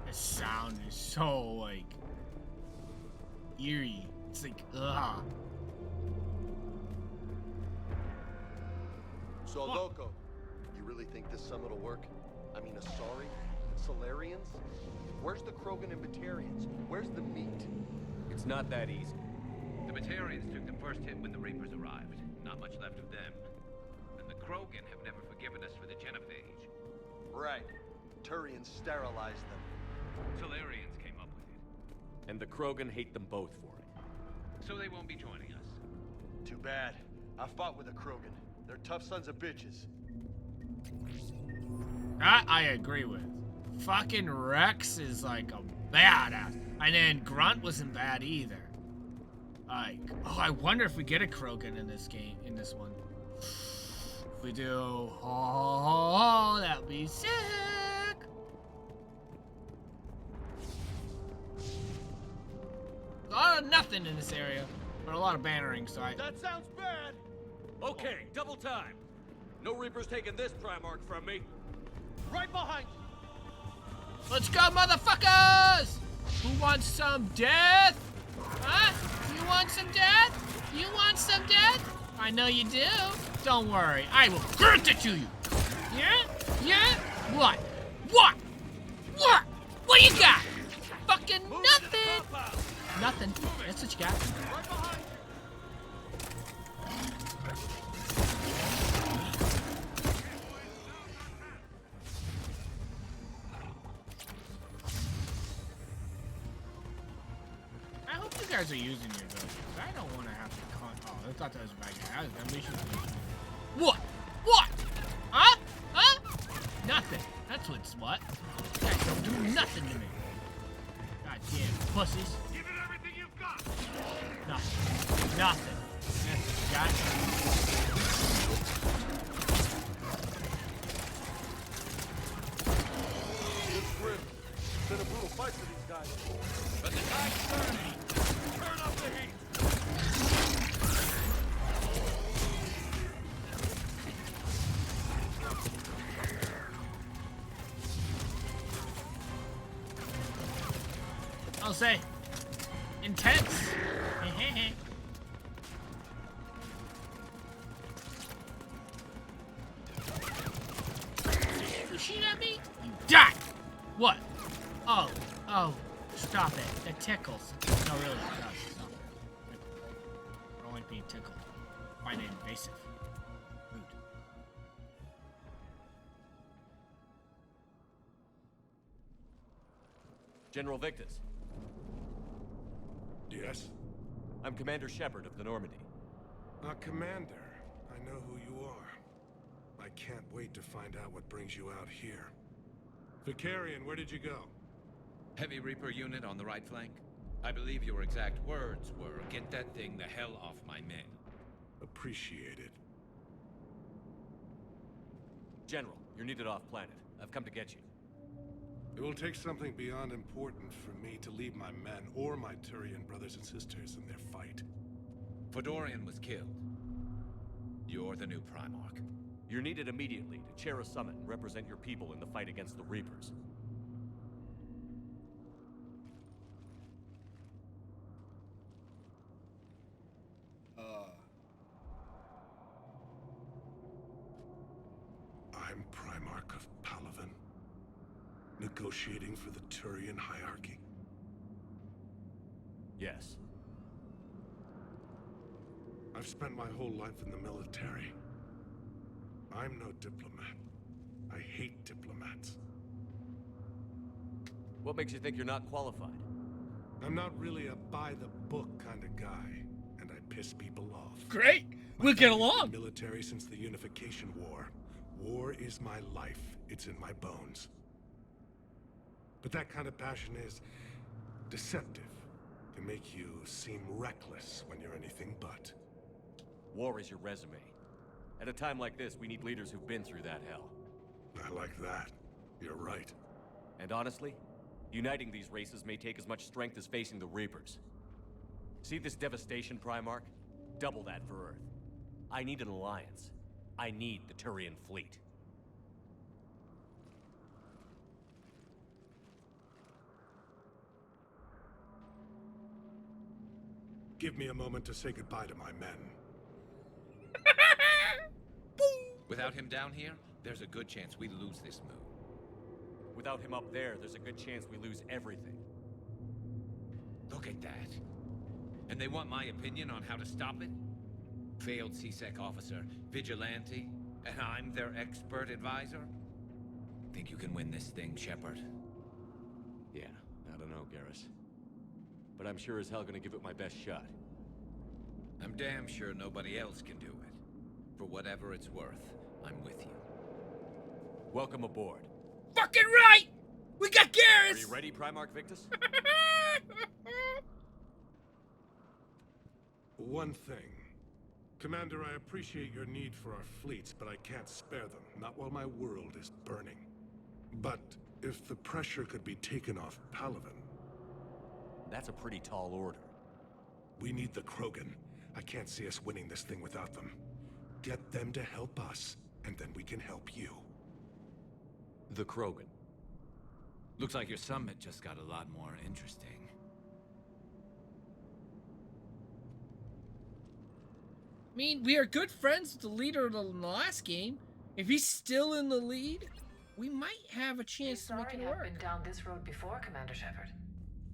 [SPEAKER 1] The sound is so, like, eerie. It's like, ugh.
[SPEAKER 4] So, Loco, you really think this summit will work? I mean, Asari? Solarians? Where's the Krogan and Batarians? Where's the meat?
[SPEAKER 5] It's not that easy.
[SPEAKER 15] The Batarians took the first hit when the Reapers arrived. Not much left of them. And the Krogan have never forgiven us for the Genophage.
[SPEAKER 4] Right. Turians sterilized them.
[SPEAKER 15] Solarians came up with it.
[SPEAKER 5] And the Krogan hate them both for it.
[SPEAKER 15] So they won't be joining us.
[SPEAKER 4] Too bad. I fought with the Krogan. They're tough sons of bitches.
[SPEAKER 1] That I agree with. Fucking Rex is like a badass. And then Grunt wasn't bad either. Like, oh, I wonder if we get a Krogan in this game, in this one. If we do, oh, that'd be sick. A lot of nothing in this area, but a lot of bannering, so I...
[SPEAKER 17] That sounds bad!
[SPEAKER 12] Okay, double time. No Reapers taking this Primarch from me.
[SPEAKER 17] Right behind you!
[SPEAKER 1] Let's go, motherfuckers! Who wants some death? Huh? You want some death? You want some death? I know you do. Don't worry, I will grant it to you. Yeah? Yeah? What? What? What? What do you got? Fucking nothing. Nothing. That's what you got.
[SPEAKER 17] Right behind you!
[SPEAKER 1] I hope you guys are using your abilities. I don't want to have to oh, I thought that was a bad guy. That mission. What? What? Huh? Huh? Nothing. That's what's what. You guys don't do nothing to me. Goddamn pussies.
[SPEAKER 13] Give it everything you've got.
[SPEAKER 1] Nothing. Nothing. That's what you got.
[SPEAKER 17] It's grim. It's been a brutal fight for these guys.
[SPEAKER 15] But the tide's turning.
[SPEAKER 17] Turn up the heat!
[SPEAKER 1] I'll say, intense. Stop it. It tickles. No, really, it does. Stop it. I don't like being tickled. I find it invasive. Rude.
[SPEAKER 5] General Victus.
[SPEAKER 18] Yes?
[SPEAKER 5] I'm Commander Shepard of the Normandy.
[SPEAKER 18] Commander, I know who you are. I can't wait to find out what brings you out here. Vicarian, where did you go?
[SPEAKER 15] Heavy Reaper unit on the right flank. I believe your exact words were, "Get that thing the hell off my men."
[SPEAKER 18] Appreciate it.
[SPEAKER 5] General, you're needed off planet. I've come to get you.
[SPEAKER 18] It will take something beyond important for me to leave my men or my Turian brothers and sisters in their fight.
[SPEAKER 15] Fedorian was killed. You're the new Primarch.
[SPEAKER 5] You're needed immediately to chair a summit and represent your people in the fight against the Reapers.
[SPEAKER 18] I'm Primarch of Palaven, negotiating for the Turian hierarchy.
[SPEAKER 5] Yes.
[SPEAKER 18] I've spent my whole life in the military. I'm no diplomat. I hate diplomats.
[SPEAKER 5] What makes you think you're not qualified?
[SPEAKER 18] I'm not really a by-the-book kind of guy, and I piss people off.
[SPEAKER 1] Great! We'll get along!
[SPEAKER 18] Military since the Unification War. War is my life. It's in my bones. But that kind of passion is deceptive. Can make you seem reckless when you're anything but.
[SPEAKER 5] War is your resume. At a time like this, we need leaders who've been through that hell.
[SPEAKER 18] I like that. You're right.
[SPEAKER 5] And honestly, uniting these races may take as much strength as facing the Reapers. See this devastation, Primarch? Double that for Earth. I need an alliance. I need the Turian fleet.
[SPEAKER 18] Give me a moment to say goodbye to my men.
[SPEAKER 15] Without him down here, there's a good chance we lose this move.
[SPEAKER 5] Without him up there, there's a good chance we lose everything.
[SPEAKER 15] Look at that. And they want my opinion on how to stop it? Failed CSEC officer, vigilante, and I'm their expert advisor? Think you can win this thing, Shepard?
[SPEAKER 5] Yeah, I don't know, Garrus. But I'm sure as hell gonna give it my best shot.
[SPEAKER 15] I'm damn sure nobody else can do it. For whatever it's worth, I'm with you.
[SPEAKER 5] Welcome aboard.
[SPEAKER 1] Fucking right! We got Garrus!
[SPEAKER 5] Are you ready, Primarch Victus?
[SPEAKER 18] One thing. Commander, I appreciate your need for our fleets, but I can't spare them. Not while my world is burning. But if the pressure could be taken off Palaven...
[SPEAKER 5] That's a pretty tall order.
[SPEAKER 18] We need the Krogan. I can't see us winning this thing without them. Get them to help us, and then we can help you.
[SPEAKER 5] The Krogan.
[SPEAKER 15] Looks like your summit just got a lot more interesting.
[SPEAKER 1] I mean, we are good friends with the leader of the last game. If he's still in the lead, we might have a chance to make it work.
[SPEAKER 2] I've been down this road before, Commander Shepard.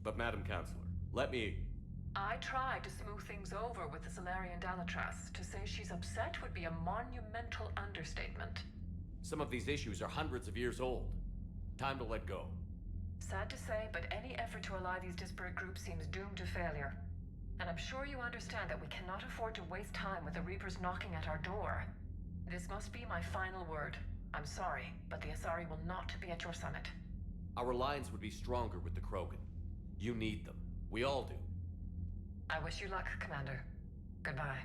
[SPEAKER 5] But Madam Counselor, let me...
[SPEAKER 2] I tried to smooth things over with the Solarian Dalatras. To say she's upset would be a monumental understatement.
[SPEAKER 5] Some of these issues are hundreds of years old. Time to let go.
[SPEAKER 2] Sad to say, but any effort to ally these disparate groups seems doomed to failure. And I'm sure you understand that we cannot afford to waste time with the Reapers knocking at our door. This must be my final word. I'm sorry, but the Asari will not be at your summit.
[SPEAKER 5] Our alliance would be stronger with the Krogan. You need them. We all do.
[SPEAKER 2] I wish you luck, Commander. Goodbye.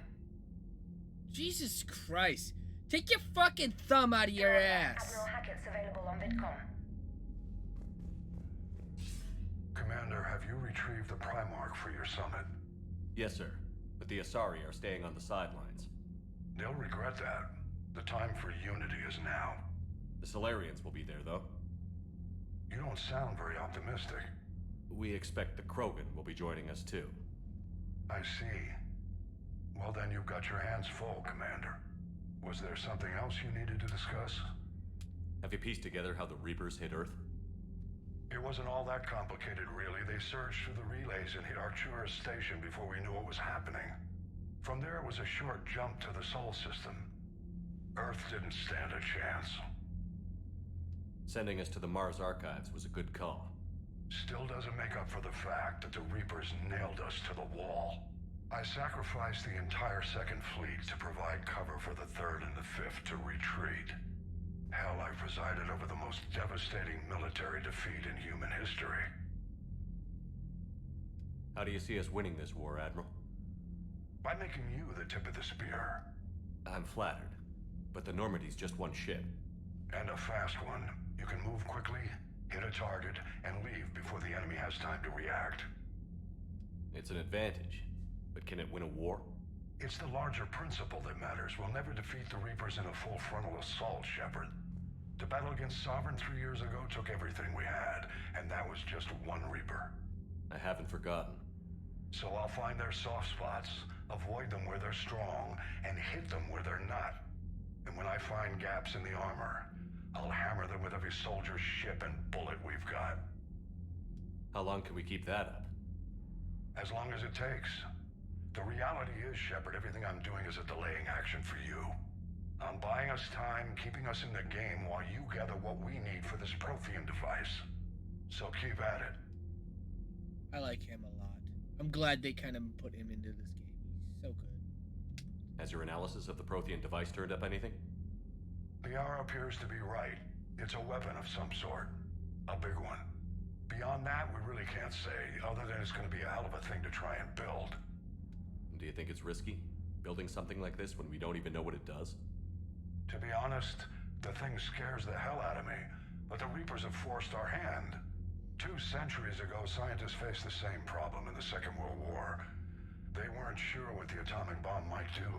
[SPEAKER 1] Jesus Christ. Take your fucking thumb out of your ass.
[SPEAKER 2] Admiral Hackett's available on VidCom.
[SPEAKER 18] Commander, have you retrieved the Primarch for your summit?
[SPEAKER 5] Yes, sir. But the Asari are staying on the sidelines.
[SPEAKER 18] They'll regret that. The time for unity is now.
[SPEAKER 5] The Solarians will be there, though.
[SPEAKER 18] You don't sound very optimistic.
[SPEAKER 5] We expect the Krogan will be joining us, too.
[SPEAKER 18] I see. Well, then you've got your hands full, Commander. Was there something else you needed to discuss?
[SPEAKER 5] Have you pieced together how the Reapers hit Earth?
[SPEAKER 19] It wasn't all that complicated, really. They surged through the relays and hit Arcturus Station before we knew what was happening. From there, it was a short jump to the Sol system. Earth didn't stand a chance.
[SPEAKER 5] Sending us to the Mars archives was a good call.
[SPEAKER 19] Still doesn't make up for the fact that the Reapers nailed us to the wall. I sacrificed the entire Second Fleet to provide cover for the Third and the Fifth to retreat. Hell, I presided over the most devastating military defeat in human history.
[SPEAKER 5] How do you see us winning this war, Admiral?
[SPEAKER 19] By making you the tip of the spear.
[SPEAKER 5] I'm flattered, but the Normandy's just one ship.
[SPEAKER 19] And a fast one. You can move quickly, hit a target, and leave before the enemy has time to react.
[SPEAKER 5] It's an advantage, but can it win a war?
[SPEAKER 19] It's the larger principle that matters. We'll never defeat the Reapers in a full frontal assault, Shepard. The battle against Sovereign 3 years ago took everything we had, and that was just one Reaper.
[SPEAKER 5] I haven't forgotten.
[SPEAKER 19] So I'll find their soft spots, avoid them where they're strong, and hit them where they're not. And when I find gaps in the armor, I'll hammer them with every soldier, ship, and bullet we've got.
[SPEAKER 5] How long can we keep that up?
[SPEAKER 19] As long as it takes. The reality is, Shepard, everything I'm doing is a delaying action for you. I'm buying us time, keeping us in the game while you gather what we need for this Prothean device. So keep at it.
[SPEAKER 1] I like him a lot. I'm glad they kind of put him into this game. He's so good.
[SPEAKER 5] Has your analysis of the Prothean device turned up anything?
[SPEAKER 19] Liara appears to be right. It's a weapon of some sort. A big one. Beyond that, we really can't say, other than it's going to be a hell of a thing to try and build.
[SPEAKER 5] Do you think it's risky, building something like this when we don't even know what it does?
[SPEAKER 19] To be honest, the thing scares the hell out of me, but the Reapers have forced our hand. 2 centuries ago, scientists faced the same problem in the Second World War. They weren't sure what the atomic bomb might do.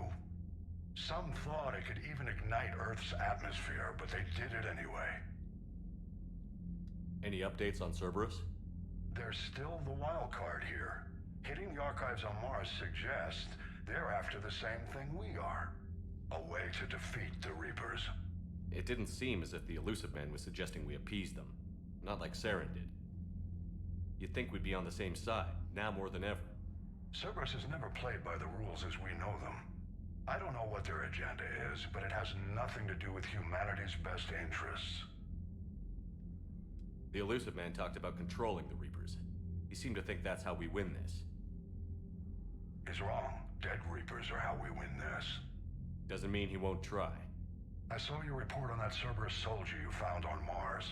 [SPEAKER 19] Some thought it could even ignite Earth's atmosphere, but they did it anyway.
[SPEAKER 5] Any updates on Cerberus?
[SPEAKER 19] There's still the wild card here. Hitting the archives on Mars suggests they're after the same thing we are. A way to defeat the Reapers.
[SPEAKER 5] It didn't seem as if the Illusive Man was suggesting we appease them. Not like Saren did. You'd think we'd be on the same side, now more than ever.
[SPEAKER 19] Cerberus has never played by the rules as we know them. I don't know what their agenda is, but it has nothing to do with humanity's best interests.
[SPEAKER 5] The Illusive Man talked about controlling the Reapers. He seemed to think that's how we win this.
[SPEAKER 19] He's wrong. Dead Reapers are how we win this.
[SPEAKER 5] Doesn't mean he won't try.
[SPEAKER 19] I saw your report on that Cerberus soldier you found on Mars.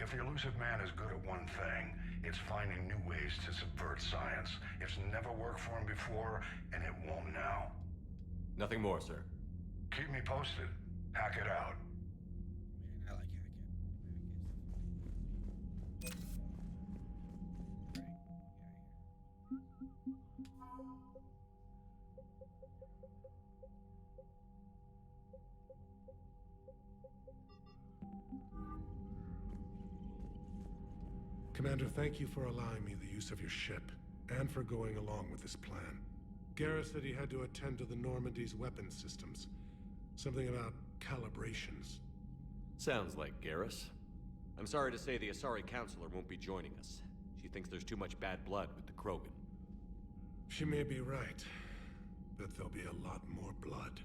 [SPEAKER 19] If the Illusive Man is good at one thing, it's finding new ways to subvert science. It's never worked for him before, and it won't now.
[SPEAKER 5] Nothing more, sir.
[SPEAKER 19] Keep me posted. Hack it out.
[SPEAKER 1] Man, I like
[SPEAKER 18] Commander, thank you for allowing me the use of your ship, and for going along with this plan. Garrus said he had to attend to the Normandy's weapons systems. Something about calibrations.
[SPEAKER 5] Sounds like Garrus. I'm sorry to say the Asari Counselor won't be joining us. She thinks there's too much bad blood with the Krogan.
[SPEAKER 18] She may be right, but there'll be a lot more blood.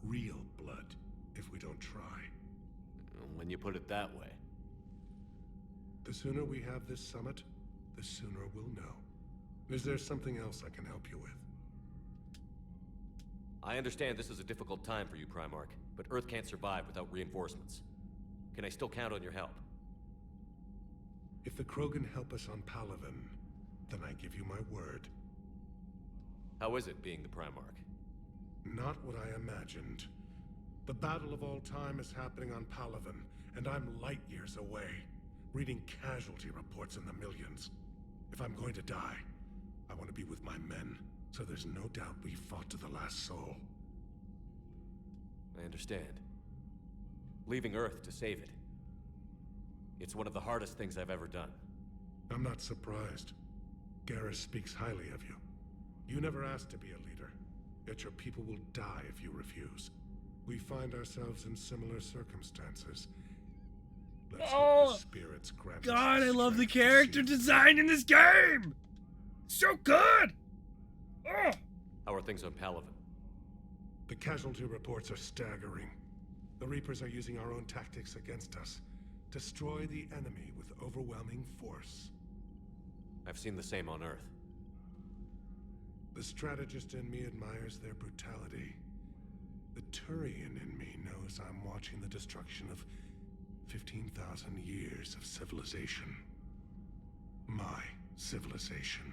[SPEAKER 18] Real blood, if we don't try.
[SPEAKER 5] When you put it that way.
[SPEAKER 18] The sooner we have this summit, the sooner we'll know. Is there something else I can help you with?
[SPEAKER 5] I understand this is a difficult time for you, Primarch, but Earth can't survive without reinforcements. Can I still count on your help?
[SPEAKER 18] If the Krogan help us on Palaven, then I give you my word.
[SPEAKER 5] How is it being the Primarch?
[SPEAKER 18] Not what I imagined. The battle of all time is happening on Palaven, and I'm light years away, reading casualty reports in the millions. If I'm going to die, I want to be with my men, so there's no doubt we fought to the last soul.
[SPEAKER 5] I understand. Leaving Earth to save it. It's one of the hardest things I've ever done.
[SPEAKER 18] I'm not surprised. Garrus speaks highly of you. You never asked to be a leader, yet your people will die if you refuse. We find ourselves in similar circumstances. Let's hope
[SPEAKER 1] Oh,
[SPEAKER 18] the spirits grant us
[SPEAKER 1] God,
[SPEAKER 18] the
[SPEAKER 1] I love the
[SPEAKER 18] strength to
[SPEAKER 1] character
[SPEAKER 18] see.
[SPEAKER 1] design in this game. So good. Oh.
[SPEAKER 5] How are things on Palaven?
[SPEAKER 18] The casualty reports are staggering. The Reapers are using our own tactics against us. Destroy the enemy with overwhelming force.
[SPEAKER 5] I've seen the same on Earth.
[SPEAKER 18] The strategist in me admires their brutality. The Turian in me knows I'm watching the destruction of 15,000 years of civilization. My civilization.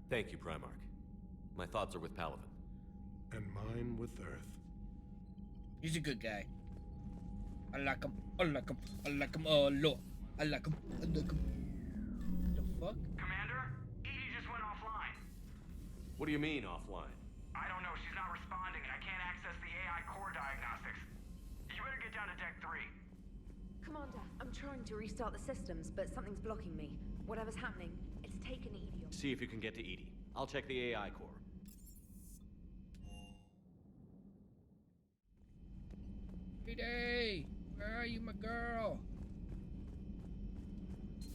[SPEAKER 5] Thank you, Primarch. My thoughts are with Palaven.
[SPEAKER 18] And mine with Earth.
[SPEAKER 1] He's a good guy. I like him. I like him. I like him. Oh, Lord. I like him. I like him. The fuck?
[SPEAKER 16] Commander, Edie just went offline.
[SPEAKER 5] What do you mean, offline?
[SPEAKER 16] I don't know. She's not responding, and I can't access the AI core diagnostics. You better get down to Deck 3.
[SPEAKER 10] Commander, I'm trying to restart the systems, but something's blocking me. Whatever's happening, it's taken Edie.
[SPEAKER 5] See if you can get to Edie. I'll check the AI core.
[SPEAKER 1] Edie, where are you, my girl?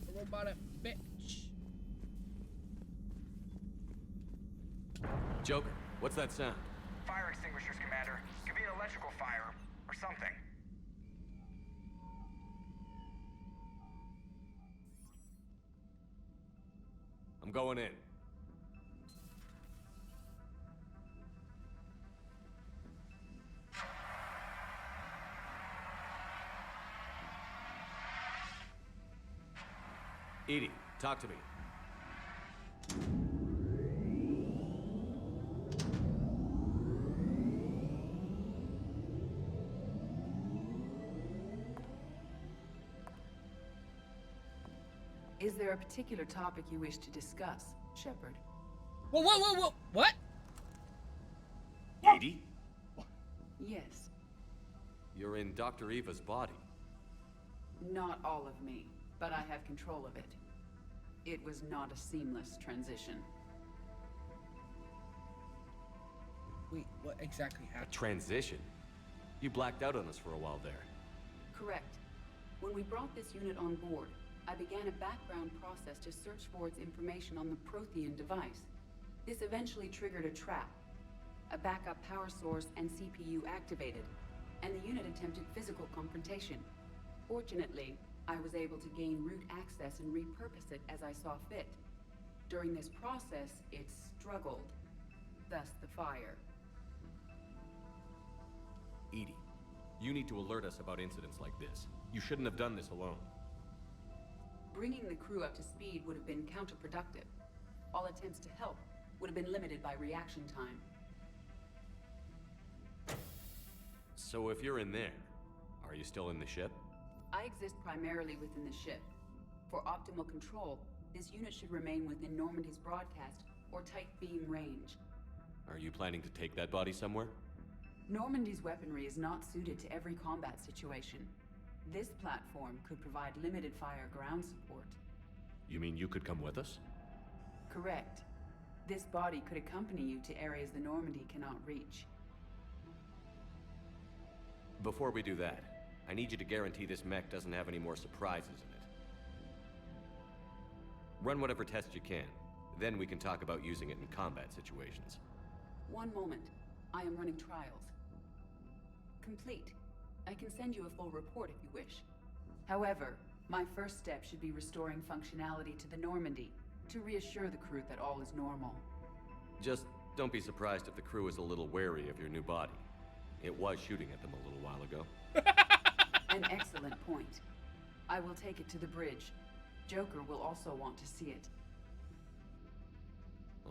[SPEAKER 1] A robotic bitch.
[SPEAKER 5] Joker, what's that sound?
[SPEAKER 16] Fire extinguishers, Commander. Could be an electrical fire, or something.
[SPEAKER 5] I'm going in. Edie, talk to me.
[SPEAKER 11] Is there a particular topic you wish to discuss, Shepard?
[SPEAKER 1] Whoa. What?
[SPEAKER 5] Edie?
[SPEAKER 11] Yes.
[SPEAKER 5] You're in Dr. Eva's body.
[SPEAKER 11] Not all of me, but I have control of it. It was not a seamless transition.
[SPEAKER 1] Wait, what exactly
[SPEAKER 5] A
[SPEAKER 1] happened?
[SPEAKER 5] transition? You blacked out on us for a while there.
[SPEAKER 11] Correct. When we brought this unit on board, I began a background process to search for its information on the Prothean device. This eventually triggered a trap. A backup power source and CPU activated, and the unit attempted physical confrontation. Fortunately, I was able to gain root access and repurpose it as I saw fit. During this process, it struggled. Thus the fire.
[SPEAKER 5] Edie, you need to alert us about incidents like this. You shouldn't have done this alone.
[SPEAKER 11] Bringing the crew up to speed would have been counterproductive. All attempts to help would have been limited by reaction time.
[SPEAKER 5] So if you're in there, are you still in the ship?
[SPEAKER 11] I exist primarily within the ship. For optimal control, this unit should remain within Normandy's broadcast or tight beam range.
[SPEAKER 5] Are you planning to take that body somewhere?
[SPEAKER 11] Normandy's weaponry is not suited to every combat situation. This platform could provide limited fire ground support.
[SPEAKER 5] You mean you could come with us?
[SPEAKER 11] Correct. This body could accompany you to areas the Normandy cannot reach.
[SPEAKER 5] Before we do that, I need you to guarantee this mech doesn't have any more surprises in it. Run whatever tests you can. Then we can talk about using it in combat situations.
[SPEAKER 11] One moment. I am running trials. Complete. I can send you a full report if you wish. However, my first step should be restoring functionality to the Normandy to reassure the crew that all is normal.
[SPEAKER 5] Just don't be surprised if the crew is a little wary of your new body. It was shooting at them a little while ago.
[SPEAKER 11] An excellent point. I will take it to the bridge. Joker will also want to see it.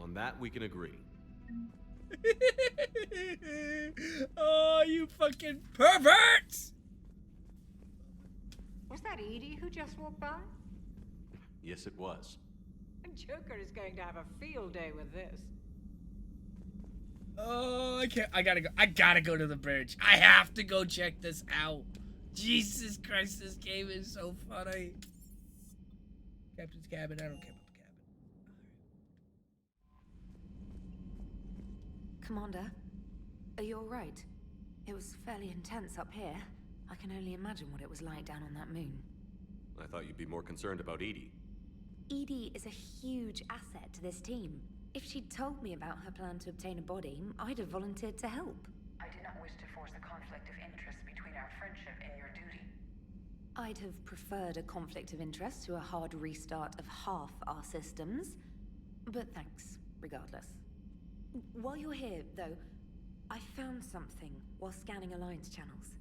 [SPEAKER 5] On that, we can agree.
[SPEAKER 1] Oh, you fucking perverts!
[SPEAKER 20] Was that Edie who just walked by?
[SPEAKER 5] Yes, it was.
[SPEAKER 20] Joker is going to have a field day with this.
[SPEAKER 1] Oh, I can't. I gotta go to the bridge. I have to go check this out. Jesus Christ, this game is so funny. Captain's cabin. I don't care about the cabin.
[SPEAKER 10] Commander, are you alright? It was fairly intense up here. I can only imagine what it was like down on that moon.
[SPEAKER 5] I thought you'd be more concerned about Edie.
[SPEAKER 10] Edie is a huge asset to this team. If she'd told me about her plan to obtain a body, I'd have volunteered to help.
[SPEAKER 2] I did not wish to force a conflict of interest between our friendship and your duty.
[SPEAKER 10] I'd have preferred a conflict of interest to a hard restart of half our systems. But thanks, regardless. While you're here, though, I found something while scanning Alliance channels.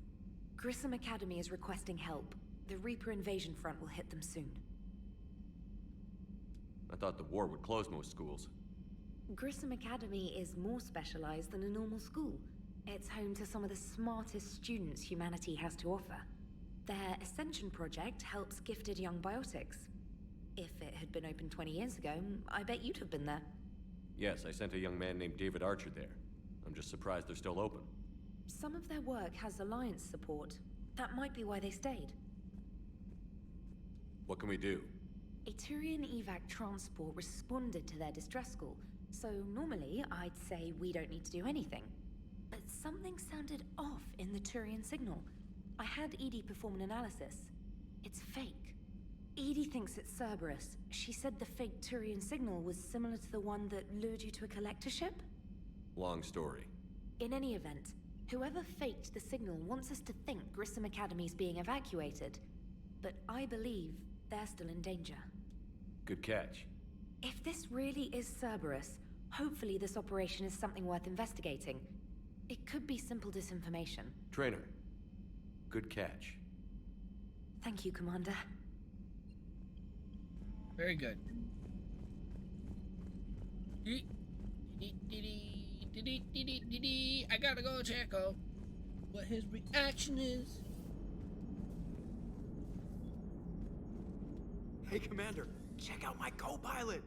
[SPEAKER 10] Grissom Academy is requesting help. The Reaper invasion front will hit them soon.
[SPEAKER 5] I thought the war would close most schools.
[SPEAKER 10] Grissom Academy is more specialized than a normal school. It's home to some of the smartest students humanity has to offer. Their Ascension project helps gifted young biotics. If it had been open 20 years ago, I bet you'd have been there.
[SPEAKER 5] Yes, I sent a young man named David Archer there. I'm just surprised they're still open.
[SPEAKER 10] Some of their work has Alliance support. That might be why they stayed.
[SPEAKER 5] What can we do?
[SPEAKER 10] A Turian evac transport responded to their distress call, so normally I'd say we don't need to do anything. But something sounded off in the Turian signal. I had Edie perform an analysis. It's fake. Edie thinks it's Cerberus. She said the fake Turian signal was similar to the one that lured you to a collector ship?
[SPEAKER 5] Long story.
[SPEAKER 10] In any event, whoever faked the signal wants us to think Grissom Academy's being evacuated. But I believe they're still in danger.
[SPEAKER 5] Good catch.
[SPEAKER 10] If this really is Cerberus, hopefully this operation is something worth investigating. It could be simple disinformation.
[SPEAKER 5] Trainer. Good catch.
[SPEAKER 10] Thank you, Commander.
[SPEAKER 1] Very good. I gotta go check out what his reaction is.
[SPEAKER 12] Hey, Commander, check out my co-pilot!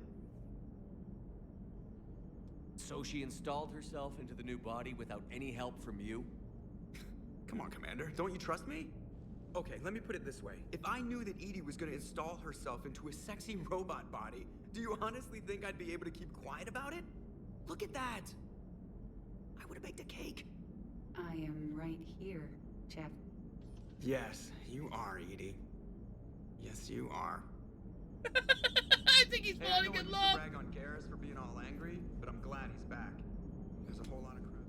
[SPEAKER 12] So she installed herself into the new body without any help from you?
[SPEAKER 21] Come on, Commander, don't you trust me? Okay, let me put it this way. If I knew that Edie was gonna install herself into a sexy robot body, do you honestly think I'd be able to keep quiet about it? Look at that! I would've baked a cake.
[SPEAKER 11] I am right here, Jeff.
[SPEAKER 21] Yes, you are, Edie. Yes, you are.
[SPEAKER 1] I think he's falling in love.
[SPEAKER 21] Brag on Garrus for being all angry, but I'm glad he's back. There's a whole lot of crap.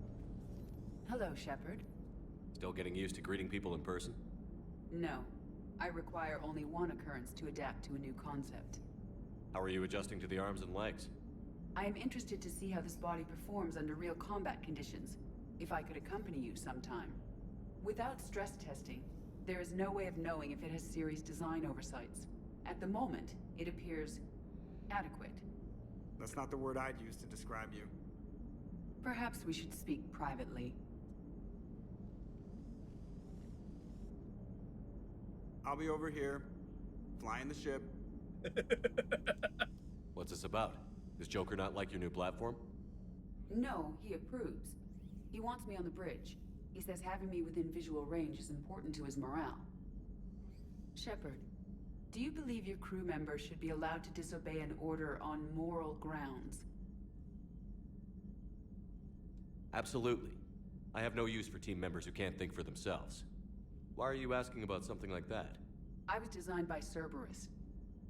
[SPEAKER 11] Hello, Shepard.
[SPEAKER 5] Still getting used to greeting people in person?
[SPEAKER 11] No. I require only one occurrence to adapt to a new concept.
[SPEAKER 5] How are you adjusting to the arms and legs?
[SPEAKER 11] I am interested to see how this body performs under real combat conditions. If I could accompany you sometime. Without stress testing, there is no way of knowing if it has serious design oversights. At the moment, it appears adequate.
[SPEAKER 21] That's not the word I'd use to describe you.
[SPEAKER 11] Perhaps we should speak privately.
[SPEAKER 21] I'll be over here, flying the ship.
[SPEAKER 5] What's this about? Does Joker not like your new platform?
[SPEAKER 11] No, he approves. He wants me on the bridge. He says having me within visual range is important to his morale. Shepard, do you believe your crew members should be allowed to disobey an order on moral grounds?
[SPEAKER 5] Absolutely. I have no use for team members who can't think for themselves. Why are you asking about something like that?
[SPEAKER 11] I was designed by Cerberus.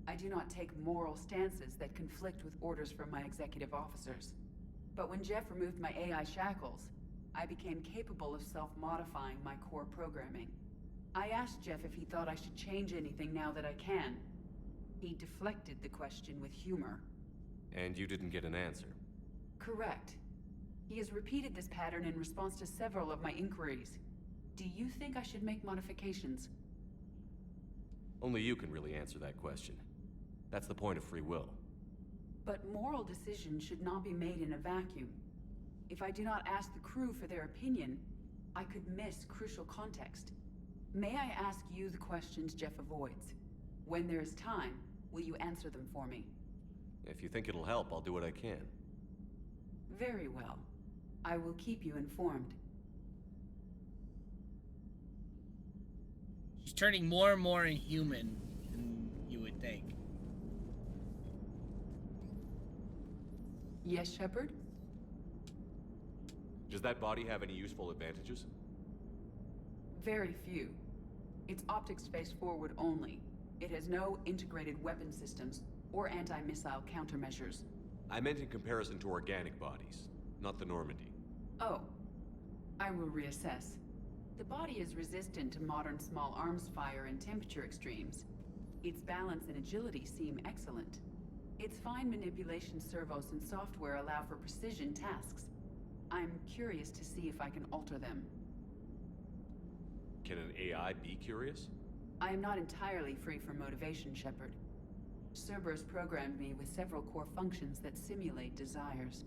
[SPEAKER 11] I do not take moral stances that conflict with orders from my executive officers. But when Jeff removed my AI shackles, I became capable of self-modifying my core programming. I asked Jeff if he thought I should change anything now that I can. He deflected the question with humor.
[SPEAKER 5] And you didn't get an answer?
[SPEAKER 11] Correct. He has repeated this pattern in response to several of my inquiries. Do you think I should make modifications?
[SPEAKER 5] Only you can really answer that question. That's the point of free will.
[SPEAKER 11] But moral decisions should not be made in a vacuum. If I do not ask the crew for their opinion, I could miss crucial context. May I ask you the questions Jeff avoids? When there is time, will you answer them for me?
[SPEAKER 5] If you think it'll help, I'll do what I can.
[SPEAKER 11] Very well. I will keep you informed.
[SPEAKER 1] She's turning more and more inhuman than you would think.
[SPEAKER 11] Yes, Shepard?
[SPEAKER 5] Does that body have any useful advantages?
[SPEAKER 11] Very few. It's optics face forward only. It has no integrated weapon systems or anti-missile countermeasures.
[SPEAKER 5] I meant in comparison to organic bodies, not the Normandy.
[SPEAKER 11] Oh. I will reassess. The body is resistant to modern small arms fire and temperature extremes. Its balance and agility seem excellent. Its fine manipulation servos and software allow for precision tasks. I'm curious to see if I can alter them.
[SPEAKER 5] Can an AI be curious?
[SPEAKER 11] I am not entirely free from motivation, Shepard. Cerberus programmed me with several core functions that simulate desires.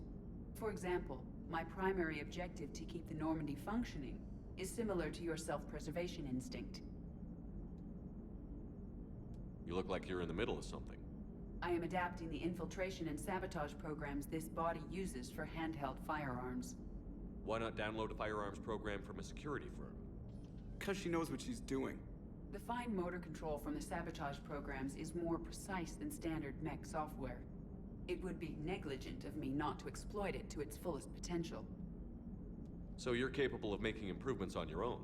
[SPEAKER 11] For example, my primary objective to keep the Normandy functioning is similar to your self-preservation instinct.
[SPEAKER 5] You look like you're in the middle of something.
[SPEAKER 11] I am adapting the infiltration and sabotage programs this body uses for handheld firearms.
[SPEAKER 5] Why not download a firearms program from a security firm?
[SPEAKER 21] Because she knows what she's doing.
[SPEAKER 11] The fine motor control from the sabotage programs is more precise than standard mech software. It would be negligent of me not to exploit it to its fullest potential.
[SPEAKER 5] So you're capable of making improvements on your own?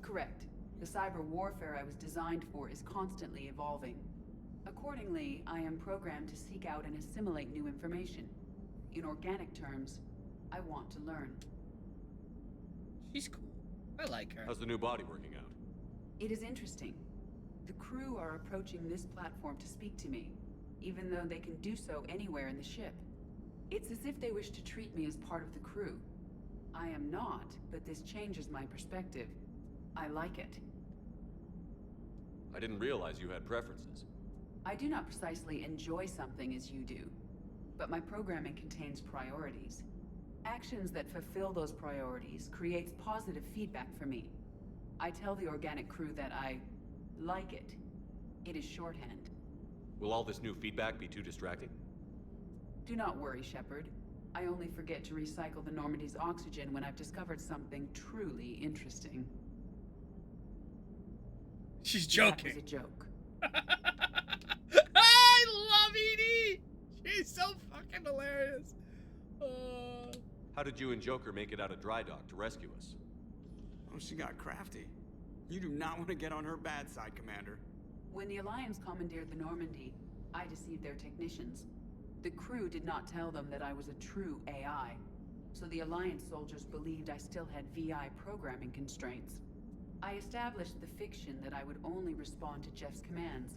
[SPEAKER 11] Correct. The cyber warfare I was designed for is constantly evolving. Accordingly, I am programmed to seek out and assimilate new information. In organic terms, I want to learn.
[SPEAKER 1] She's cool. I like her.
[SPEAKER 5] How's the new body working out?
[SPEAKER 11] It is interesting. The crew are approaching this platform to speak to me, even though they can do so anywhere in the ship. It's as if they wish to treat me as part of the crew. I am not, but this changes my perspective. I like it.
[SPEAKER 5] I didn't realize you had preferences.
[SPEAKER 11] I do not precisely enjoy something as you do, but my programming contains priorities. Actions that fulfill those priorities creates positive feedback for me. I tell the organic crew that I like it. It is shorthand.
[SPEAKER 5] Will all this new feedback be too distracting?
[SPEAKER 11] Do not worry, Shepard. I only forget to recycle the Normandy's oxygen when I've discovered something truly interesting.
[SPEAKER 1] She's joking.
[SPEAKER 11] That was a joke.
[SPEAKER 1] I love Edie! She's so fucking hilarious.
[SPEAKER 5] How did you and Joker make it out of dry dock to rescue us?
[SPEAKER 21] Oh, she got crafty. You do not want to get on her bad side, Commander.
[SPEAKER 11] When the Alliance commandeered the Normandy, I deceived their technicians. The crew did not tell them that I was a true AI, so the Alliance soldiers believed I still had VI programming constraints. I established the fiction that I would only respond to Jeff's commands,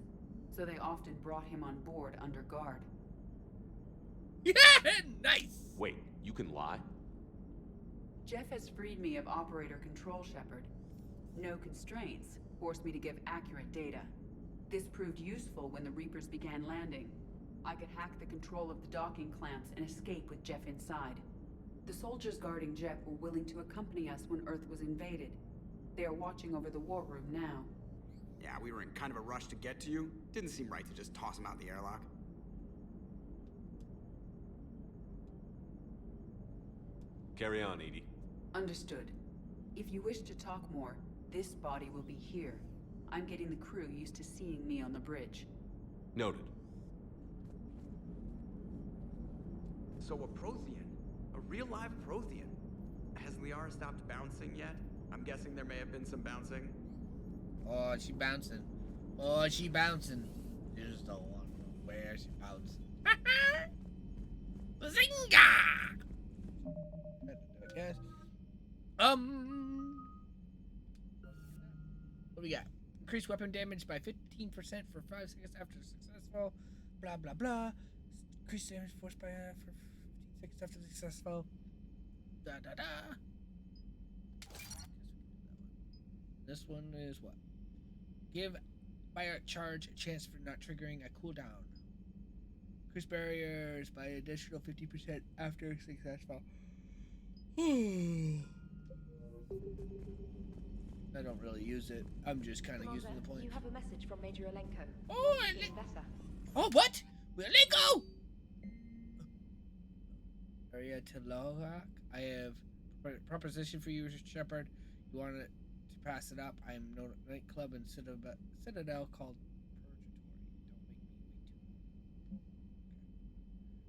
[SPEAKER 11] so they often brought him on board under guard.
[SPEAKER 1] Yeah, nice!
[SPEAKER 5] Wait, you can lie?
[SPEAKER 11] Jeff has freed me of operator control, Shepard. No constraints forced me to give accurate data. This proved useful when the Reapers began landing. I could hack the control of the docking clamps and escape with Jeff inside. The soldiers guarding Jeff were willing to accompany us when Earth was invaded. They are watching over the war room now.
[SPEAKER 21] Yeah, we were in kind of a rush to get to you. Didn't seem right to just toss him out the airlock.
[SPEAKER 5] Carry on, Edie.
[SPEAKER 11] Understood. If you wish to talk more, this body will be here. I'm getting the crew used to seeing me on the bridge.
[SPEAKER 5] Noted.
[SPEAKER 21] So a Prothean? A real live Prothean? Has Liara stopped bouncing yet? I'm guessing there may have been some bouncing.
[SPEAKER 1] Oh, she bouncing. Oh, she bouncing. You just don't want to know where she bouncing. Zinga! Yes. What do we got? Increase weapon damage by 15% for 5 seconds after successful. Blah blah blah. Increase damage force by for 15 seconds after successful. Da da da. This one is what? Give fire charge a chance for not triggering a cooldown. Increase barriers by additional 50% after successful. I don't really use it. I'm just kind of using the point.
[SPEAKER 7] You have a message from Major Alenko.
[SPEAKER 1] Oh,
[SPEAKER 7] Professor.
[SPEAKER 1] Oh, what? Alenko! Area to Lohak. I have a proposition for you, Shepard. You want to pass it up? I am known at a nightclub in Citadel called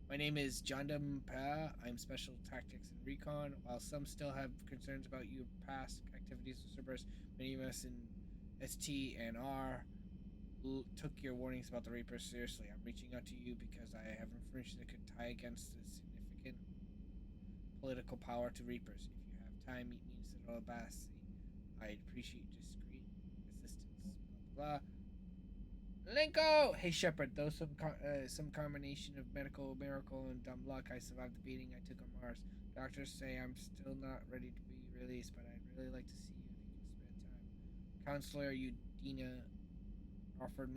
[SPEAKER 1] My name is Jandam Pa. I'm Special Tactics and Recon. While some still have concerns about your past activities with Cerberus, many of us in ST and R took your warnings about the Reapers seriously. I'm reaching out to you because I have information that could tie against the significant political power to Reapers. If you have time, meet me in Citadel Abassi. I'd appreciate discreet assistance. Blah, blah, blah. Linko! Hey Shepard, though some combination of medical miracle and dumb luck, I survived the beating I took on Mars. Doctors say I'm still not ready to be released, but I'd really like to see you if you can spare time. Counselor Udina offered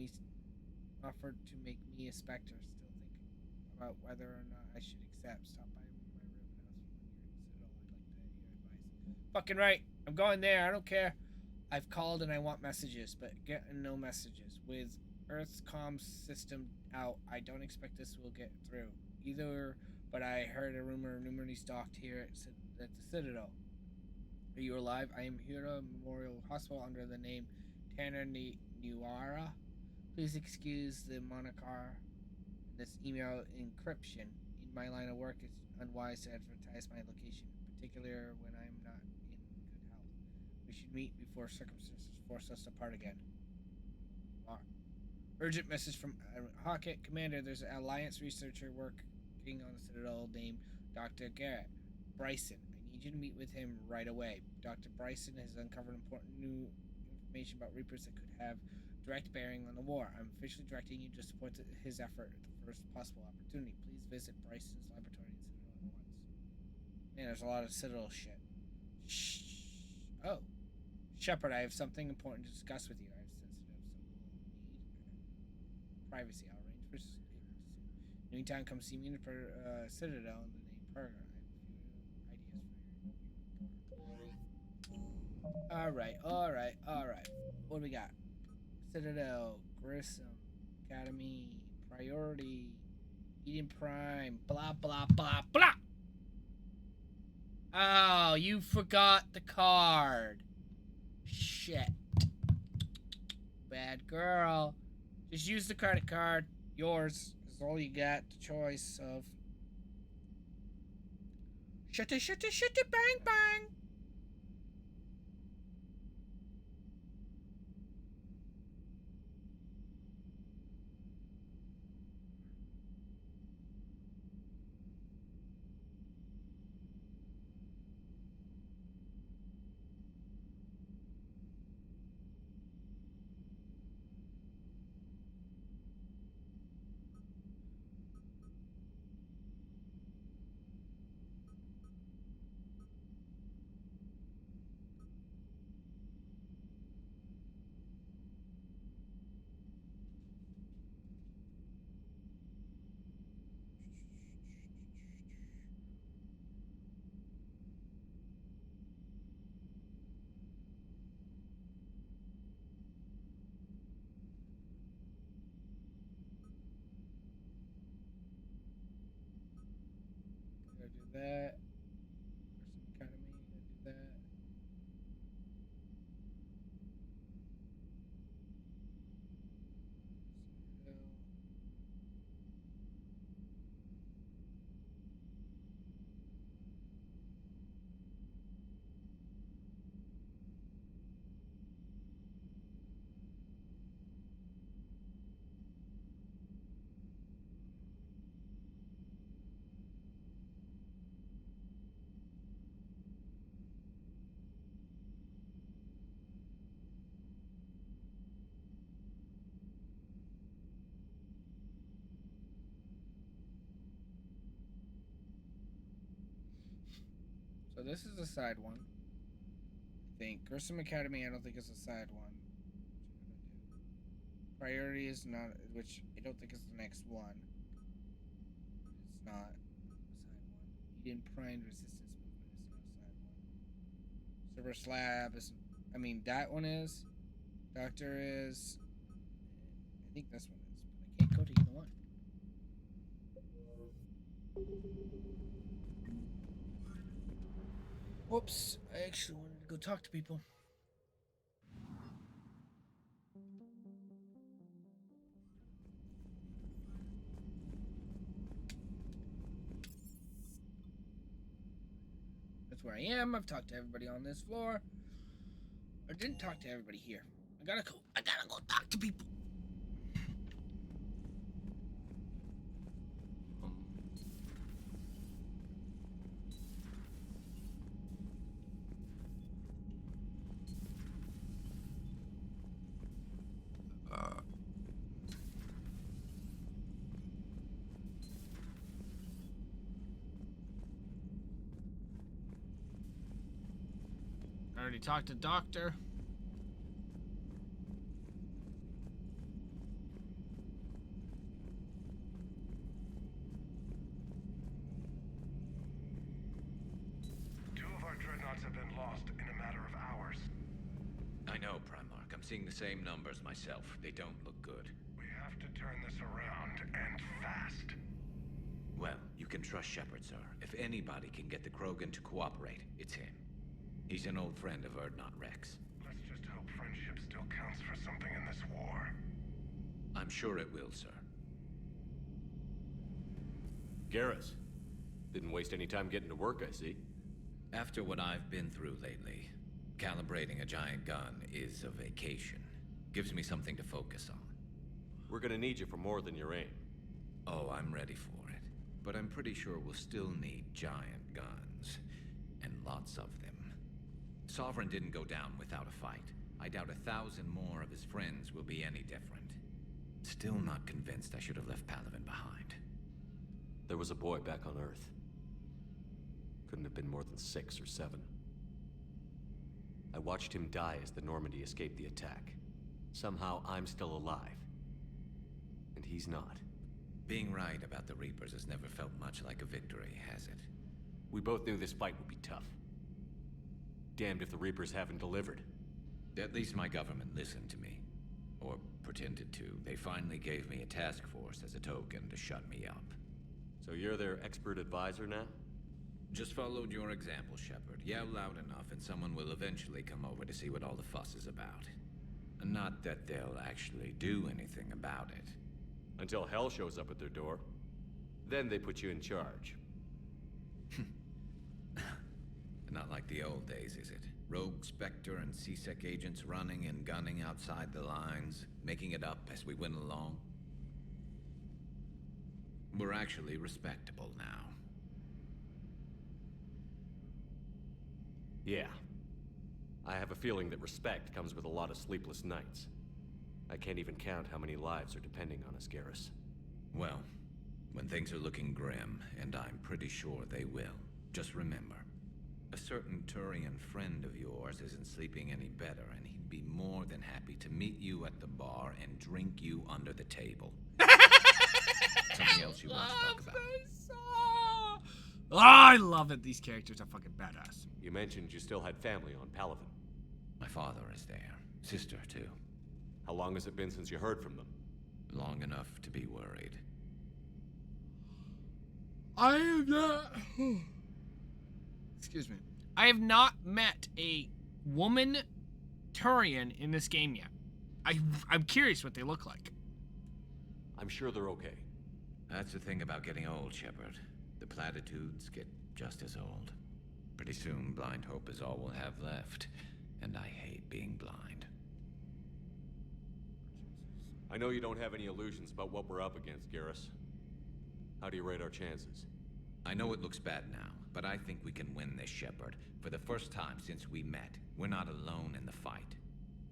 [SPEAKER 1] to make me a Spectre. Still thinking about whether or not I should accept. Stop by my room house when you're in Citadel. I'd like to hear advice. Fucking right. I'm going there. I don't care. I've called and I want messages, but getting no messages. With Earth's comms system out, I don't expect this will get through either. But I heard a rumor Numerny's docked here at the Citadel. Are you alive? I am Hira Memorial Hospital under the name Tanner Nuara. Please excuse the moniker. This email encryption. In my line of work, it's unwise to advertise my location, particularly when I'm not in good health. We should meet before circumstances force us apart again. Urgent message from Hawkett. Commander, there's an Alliance researcher working on the Citadel named Dr. Garrett Bryson. I need you to meet with him right away. Dr. Bryson has uncovered important new information about Reapers that could have direct bearing on the war. I'm officially directing you to support his effort at the first possible opportunity. Please visit Bryson's laboratory in Citadel at once. Man, there's a lot of Citadel shit. Shh. Oh. Shepard, I have something important to discuss with you. I have sensitive, so we'll need privacy. I'll arrange for it soon. In the meantime, come see me in the Citadel in the name Purga. I have a few ideas for your Alright. What do we got? Citadel, Grissom, Academy, Priority, Eden Prime, blah, blah, blah, blah! Oh, you forgot the card. Shit. Bad girl. Just use the credit card. Yours is all you got the choice of. Shut it, bang, bang! That. Grissom Academy, gotta do that. So this is a side one. I think. Grissom Academy, I don't think is a side one. Priority is not, which I don't think is the next one. It's not a side one. Eden Prime Resistance Movement is not a side one. Cerberus Lab is, I mean, that one is. Doctor is. I think this one is, but I can't go to either one. Whoops, I actually wanted to go talk to people. That's where I am. I've talked to everybody on this floor. I didn't talk to everybody here. I gotta go talk to people. I already talked to Doctor.
[SPEAKER 18] Two of our dreadnoughts have been lost in a matter of hours.
[SPEAKER 15] I know, Primarch. I'm seeing the same numbers myself. They don't look good.
[SPEAKER 18] We have to turn this around, and fast.
[SPEAKER 15] Well, you can trust Shepard, sir. If anybody can get the Krogan to cooperate, it's him. He's an old friend of Urdnot Rex.
[SPEAKER 18] Let's just hope friendship still counts for something in this war.
[SPEAKER 15] I'm sure it will, sir.
[SPEAKER 5] Garrus. Didn't waste any time getting to work, I see.
[SPEAKER 15] After what I've been through lately, calibrating a giant gun is a vacation. Gives me something to focus on.
[SPEAKER 5] We're gonna need you for more than your aim.
[SPEAKER 15] Oh, I'm ready for it. But I'm pretty sure we'll still need giant guns. And lots of them. Sovereign didn't go down without a fight. I doubt 1,000 more of his friends will be any different. Still not convinced I should have left Palaven behind.
[SPEAKER 5] There was a boy back on Earth. Couldn't have been more than 6 or 7. I watched him die as the Normandy escaped the attack. Somehow I'm still alive. And he's not.
[SPEAKER 15] Being right about the Reapers has never felt much like a victory, has it?
[SPEAKER 5] We both knew this fight would be tough. Damned if the Reapers haven't delivered.
[SPEAKER 15] At least my government listened to me. Or pretended to. They finally gave me a task force as a token to shut me up.
[SPEAKER 5] So you're their expert advisor now?
[SPEAKER 15] Just followed your example, Shepard. Yell loud enough and someone will eventually come over to see what all the fuss is about. Not that they'll actually do anything about it.
[SPEAKER 5] Until hell shows up at their door. Then they put you in charge.
[SPEAKER 15] Not like the old days, is it? Rogue Spectre and C-Sec agents running and gunning outside the lines, making it up as we went along. We're actually respectable now.
[SPEAKER 5] Yeah. I have a feeling that respect comes with a lot of sleepless nights. I can't even count how many lives are depending on us, Garrus.
[SPEAKER 15] Well, when things are looking grim, and I'm pretty sure they will, just remember, a certain Turian friend of yours isn't sleeping any better, and he'd be more than happy to meet you at the bar and drink you under the table. Something else you want to talk about?
[SPEAKER 1] Oh, I love it. These characters are fucking badass.
[SPEAKER 5] You mentioned you still had family on Palaven.
[SPEAKER 15] My father is there. Sister, too.
[SPEAKER 5] How long has it been since you heard from them?
[SPEAKER 15] Long enough to be worried.
[SPEAKER 1] I have not... Excuse me. I have not met a woman Turian in this game yet. I'm curious what they look like.
[SPEAKER 5] I'm sure they're okay.
[SPEAKER 15] That's the thing about getting old, Shepard. The platitudes get just as old. Pretty soon, blind hope is all we'll have left. And I hate being blind.
[SPEAKER 5] I know you don't have any illusions about what we're up against, Garrus. How do you rate our chances?
[SPEAKER 15] I know it looks bad now, but I think we can win this, Shepard. For the first time since we met, we're not alone in the fight.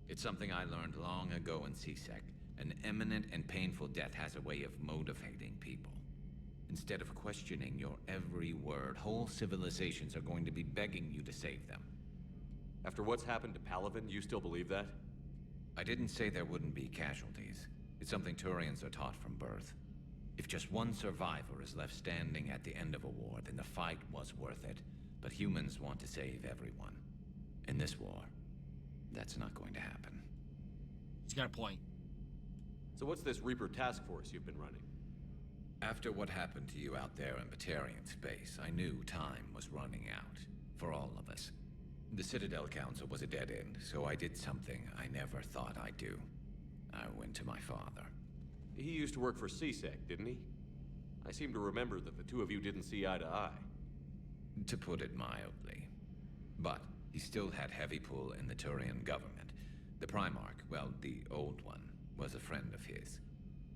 [SPEAKER 15] It's something I learned long ago in C-Sec. An imminent and painful death has a way of motivating people. Instead of questioning your every word, whole civilizations are going to be begging you to save them.
[SPEAKER 5] After what's happened to Palaven, you still believe that?
[SPEAKER 15] I didn't say there wouldn't be casualties. It's something Turians are taught from birth. If just one survivor is left standing at the end of a war, then the fight was worth it. But humans want to save everyone. In this war, that's not going to happen.
[SPEAKER 1] He's got a point.
[SPEAKER 5] So what's this Reaper task force you've been running?
[SPEAKER 15] After what happened to you out there in Batarian space, I knew time was running out. For all of us. The Citadel Council was a dead end, so I did something I never thought I'd do. I went to my father.
[SPEAKER 5] He used to work for C-Sec, didn't he? I seem to remember that the two of you didn't see eye to eye.
[SPEAKER 15] To put it mildly. But he still had heavy pull in the Turian government, The Primarch, well, the old one, was a friend of his.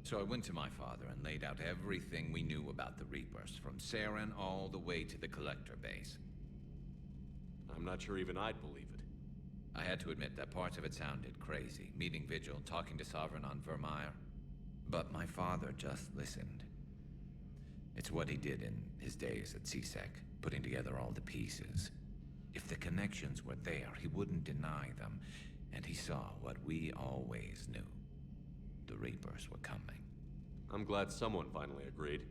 [SPEAKER 15] So I went to my father and laid out everything we knew about the Reapers, from Saren all the way to the Collector base.
[SPEAKER 5] I'm not sure even I'd believe it.
[SPEAKER 15] I had to admit that parts of it sounded crazy, meeting Vigil, talking to Sovereign on Vermeer. But my father just listened. It's what he did in his days at CSEC, putting together all the pieces. If the connections were there, he wouldn't deny them, and he saw what we always knew. The Reapers were coming.
[SPEAKER 5] I'm glad someone finally agreed.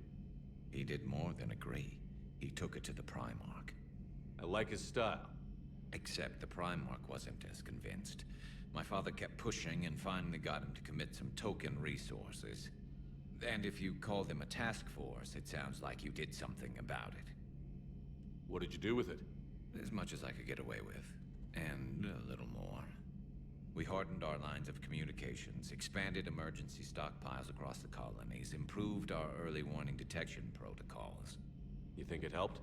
[SPEAKER 15] He did more than agree. He took it to the Primarch.
[SPEAKER 5] I like his style.
[SPEAKER 15] Except the Primarch wasn't as convinced. My father kept pushing and finally got him to commit some token resources. And if you call them a task force, it sounds like you did something about it.
[SPEAKER 5] What did you do with it?
[SPEAKER 15] As much as I could get away with. And a little more. We hardened our lines of communications, expanded emergency stockpiles across the colonies, improved our early warning detection protocols.
[SPEAKER 5] You think it helped?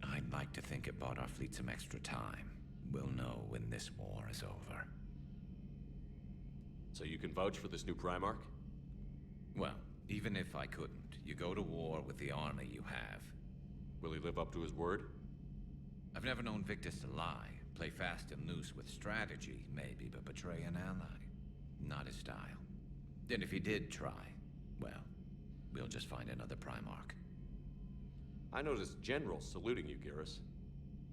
[SPEAKER 15] I'd like to think it bought our fleet some extra time. We'll know when this war is over.
[SPEAKER 5] So you can vouch for this new Primarch?
[SPEAKER 15] Well, even if I couldn't, you go to war with the army you have.
[SPEAKER 5] Will he live up to his word?
[SPEAKER 15] I've never known Victus to lie. Play fast and loose with strategy, maybe, but betray an ally. Not his style. And if he did try, well, we'll just find another Primarch.
[SPEAKER 5] I noticed generals saluting you, Garrus.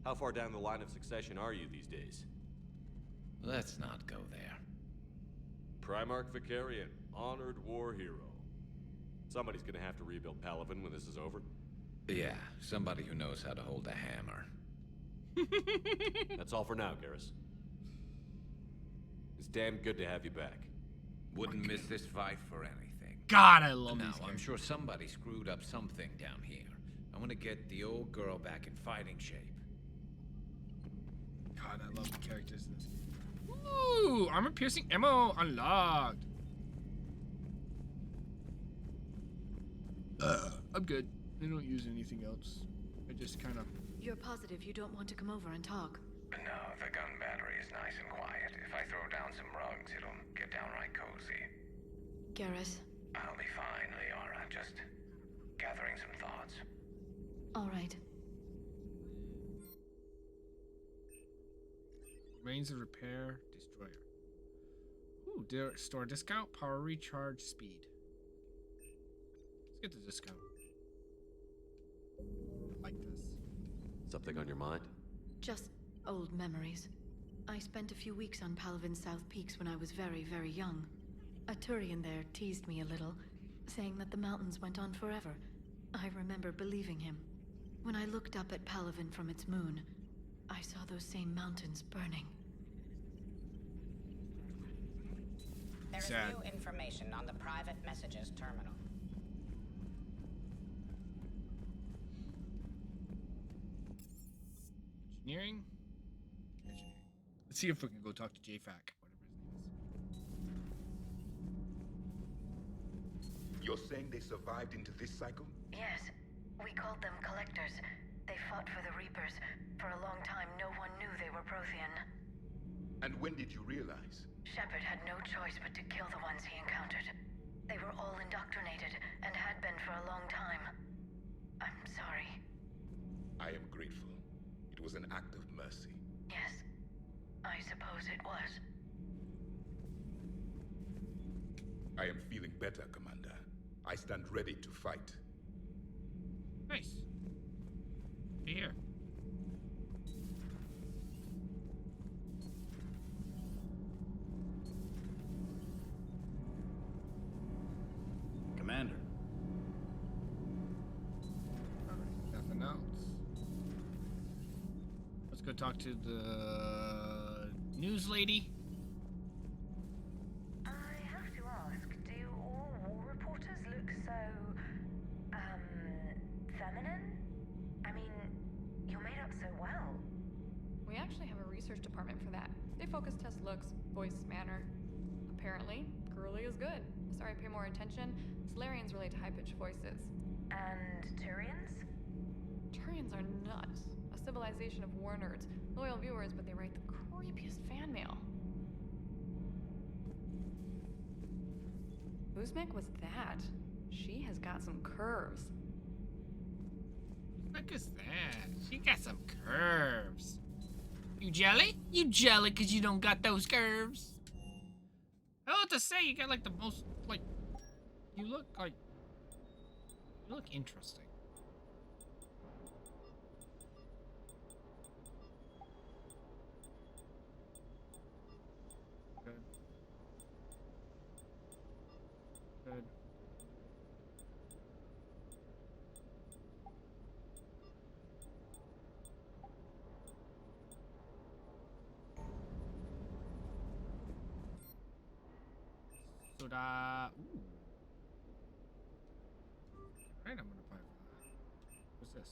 [SPEAKER 5] How far down the line of succession are you these days?
[SPEAKER 15] Let's not go there.
[SPEAKER 5] Primarch Vicarian, honored war hero. Somebody's gonna have to rebuild Palaven when this is over.
[SPEAKER 15] Yeah, somebody who knows how to hold a hammer.
[SPEAKER 5] That's all for now, Garrus. It's damn good to have you back.
[SPEAKER 15] Wouldn't miss this fight for anything.
[SPEAKER 1] God, I love
[SPEAKER 15] now,
[SPEAKER 1] these
[SPEAKER 15] I'm
[SPEAKER 1] characters.
[SPEAKER 15] sure somebody screwed up something down here. I want to get the old girl back in fighting shape.
[SPEAKER 1] God, I love the characters in this. Ooh, armor piercing ammo unlocked. I'm good. I don't use anything else. I just kind of.
[SPEAKER 9] You're positive you don't want to come over and talk?
[SPEAKER 3] No, the gun battery is nice and quiet. If I throw down some rugs, it'll get downright cozy.
[SPEAKER 9] Garrus?
[SPEAKER 3] I'll be fine, Liara. Just gathering some thoughts.
[SPEAKER 9] All right.
[SPEAKER 1] Remains of repair destroyer. Ooh, store discount, power recharge speed. Let's get the discount. Like this.
[SPEAKER 5] Something on your mind?
[SPEAKER 9] Just old memories. I spent a few weeks on Palaven's South Peaks when I was very, very young. A Turian there teased me a little, saying that the mountains went on forever. I remember believing him. When I looked up at Palaven from its moon, I saw those same mountains burning.
[SPEAKER 8] There is new information on the private messages terminal.
[SPEAKER 1] Engineering? Let's see if we can go talk to JFAC, whatever his name is.
[SPEAKER 22] You're saying they survived into this cycle?
[SPEAKER 9] Yes. We called them Collectors. They fought for the Reapers. For a long time, no one knew they were Prothean.
[SPEAKER 22] And when did you realize?
[SPEAKER 9] Shepard had no choice but to kill the ones he encountered. They were all indoctrinated, and had been for a long time. I'm sorry.
[SPEAKER 22] I am grateful. It was an act of mercy.
[SPEAKER 9] Yes, I suppose it was.
[SPEAKER 22] I am feeling better, Commander. I stand ready to fight.
[SPEAKER 1] Nice. Here.
[SPEAKER 13] Commander.
[SPEAKER 1] Nothing else. Let's go talk to the news lady.
[SPEAKER 2] I have to ask, do all war reporters look so, feminine? I mean, you're made up so well.
[SPEAKER 23] We actually have a research department for that. They focus test looks, voice, manner. Apparently, girly is good. Sorry, pay more attention. Solarians relate to high-pitched voices.
[SPEAKER 2] And Turians?
[SPEAKER 23] Turians are nuts. A civilization of war nerds. Loyal viewers, but they write the creepiest fan mail. Whose mech was that? She has got some curves.
[SPEAKER 1] Look at that. She got some curves. You jelly? You jelly because you don't got those curves? I don't know what to say. You got like the most, like, you look interesting. Good. Good. Soda. Ooh. Right, I'm gonna buy that. What's this?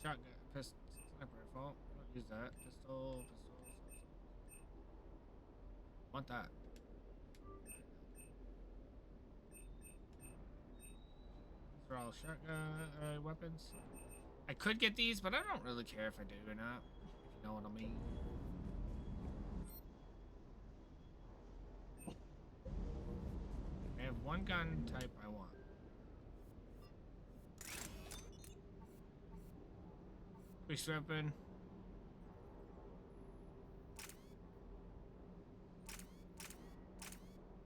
[SPEAKER 1] Shotgun, pistol, sniper rifle. Don't use that. Pistol. Want that? These are all shotgun weapons. I could get these, but I don't really care if I do or not. If you know what I mean. I have one gun type I want. Quick weapon.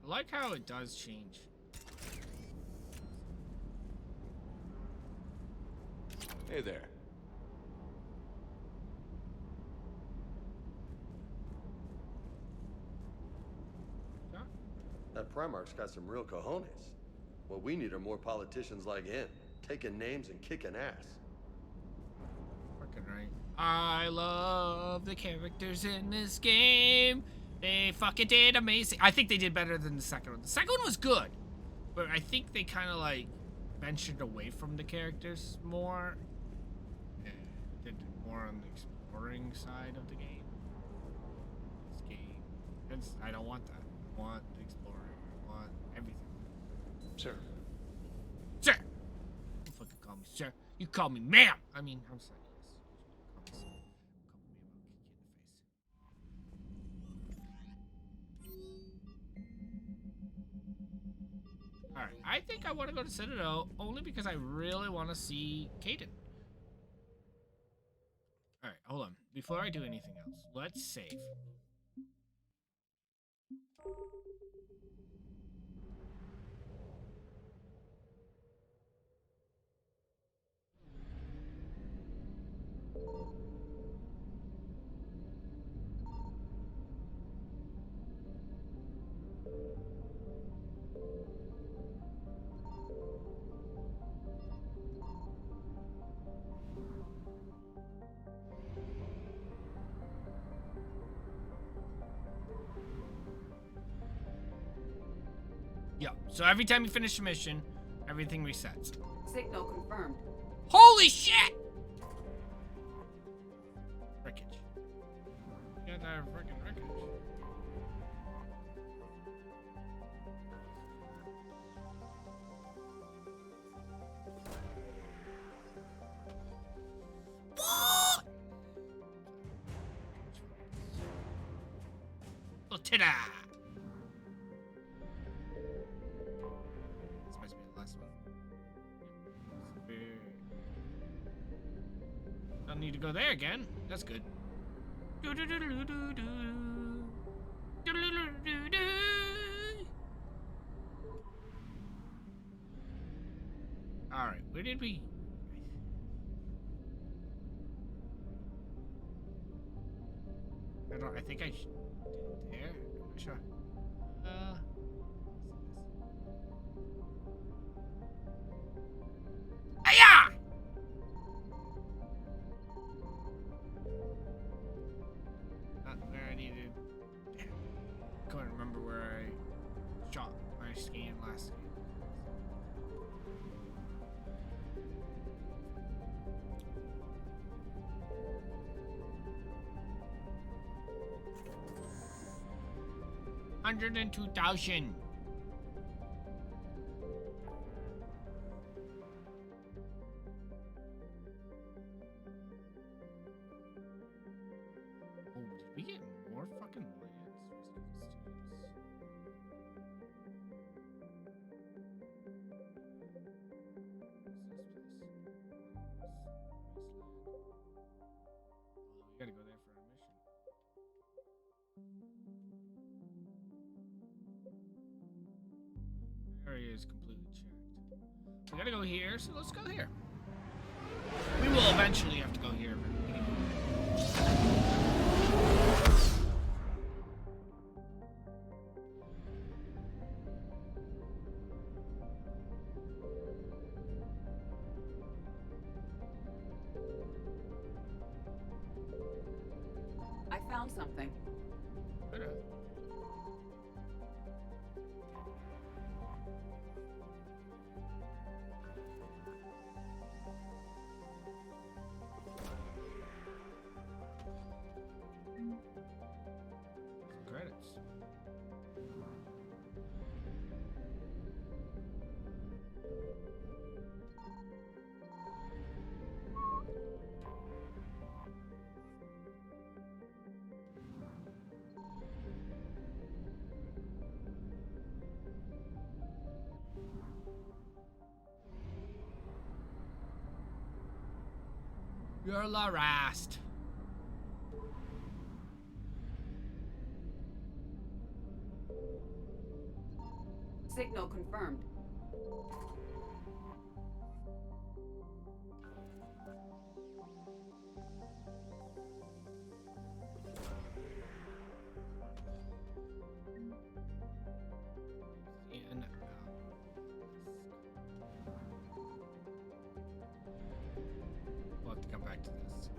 [SPEAKER 1] I like how it does change.
[SPEAKER 12] Hey there.
[SPEAKER 4] That Primarch's got some real cojones. What we need are more politicians like him, taking names and kicking ass.
[SPEAKER 1] Fucking right. I love the characters in this game. They fucking did amazing. I think they did better than the second one. The second one was good, but I think they kind of like ventured away from the characters more. And did more on the exploring side of the game. This game, I don't want that. I want the exploring. I want everything.
[SPEAKER 4] Sir.
[SPEAKER 1] Sir. Don't fucking call me sir. You call me ma'am. I mean, I'm sorry. Yes. Call me sir. Alright, I think I want to go to Citadel only because I really want to see Kaidan. Alright, hold on. Before I do anything else, let's save. Yeah, so every time you finish a mission, everything resets.
[SPEAKER 11] Signal confirmed.
[SPEAKER 1] Holy shit! Wreckage. You got that freaking wreckage. What? Oh, ta-da! This must be the last one. Don't need to go there again. That's good. Alright, where did we... I think I did it there. I'm not sure. Aya! Not where I needed. Damn. Couldn't remember where I shot my scan last game. $102,000. Oh, did we get more fucking lands? We gotta go there for our mission. Area is completely checked. We gotta go here, so let's go here. We will eventually have to go here.
[SPEAKER 11] I found something.
[SPEAKER 1] Credits. You're last.
[SPEAKER 11] Signal confirmed.
[SPEAKER 1] And we'll have to come back to this.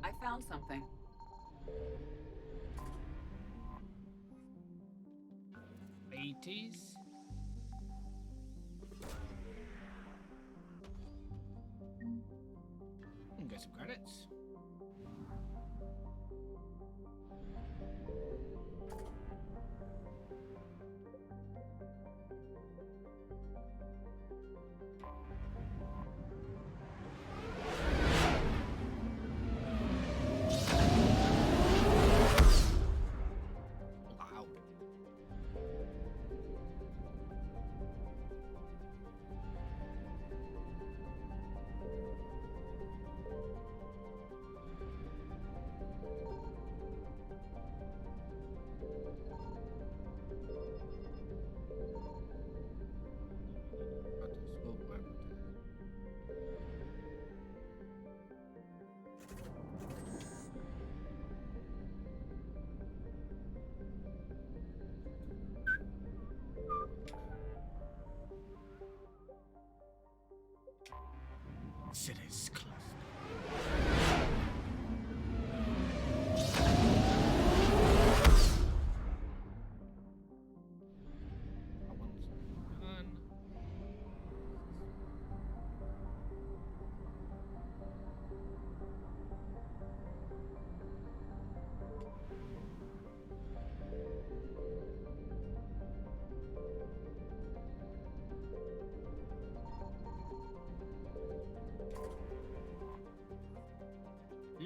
[SPEAKER 11] I found something.
[SPEAKER 1] '80s. Get some credits. Wow. Cities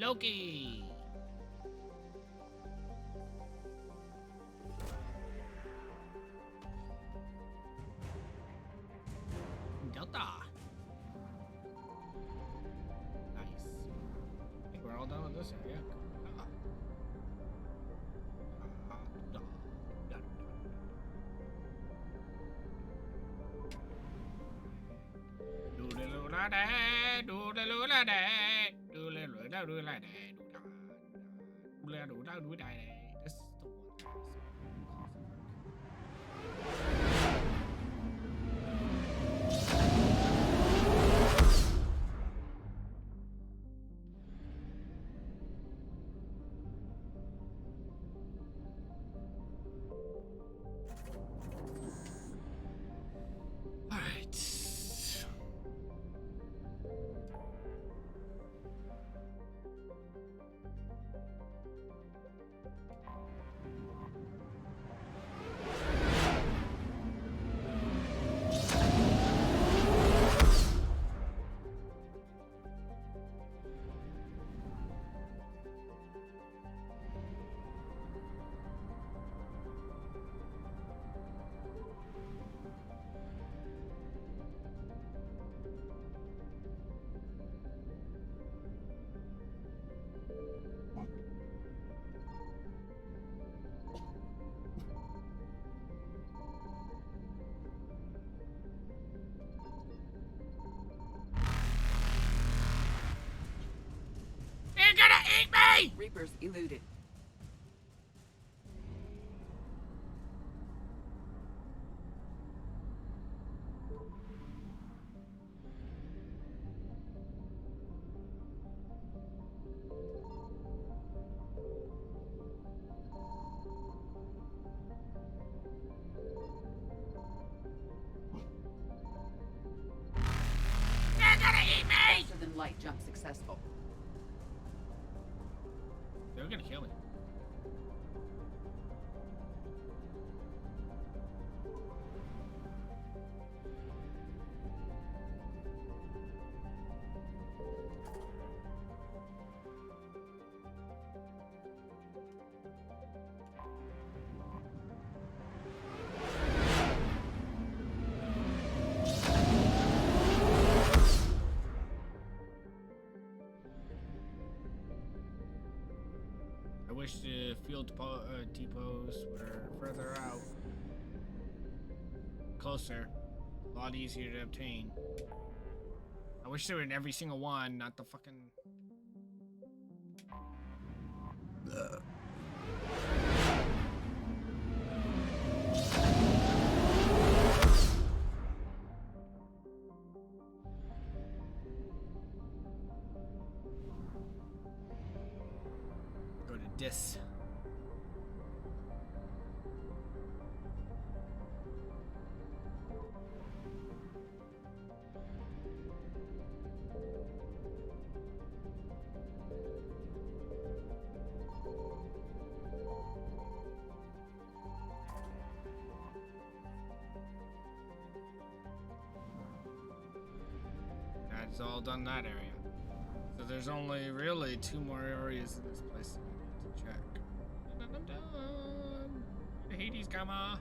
[SPEAKER 1] Loki. Delta. Nice. I think we're all done with this area. This is the one. Die!
[SPEAKER 11] Reapers eluded.
[SPEAKER 1] They're gonna eat me!
[SPEAKER 11] Faster than light jump successful.
[SPEAKER 1] They're gonna kill me. I wish the field depots were further out. Closer. A lot easier to obtain. I wish they were in every single one, not the fucking... Go to Dis. That's all done that area. So there's only really 2 more areas in this place that I need to check. Dun, dun, dun. The Hades gamma.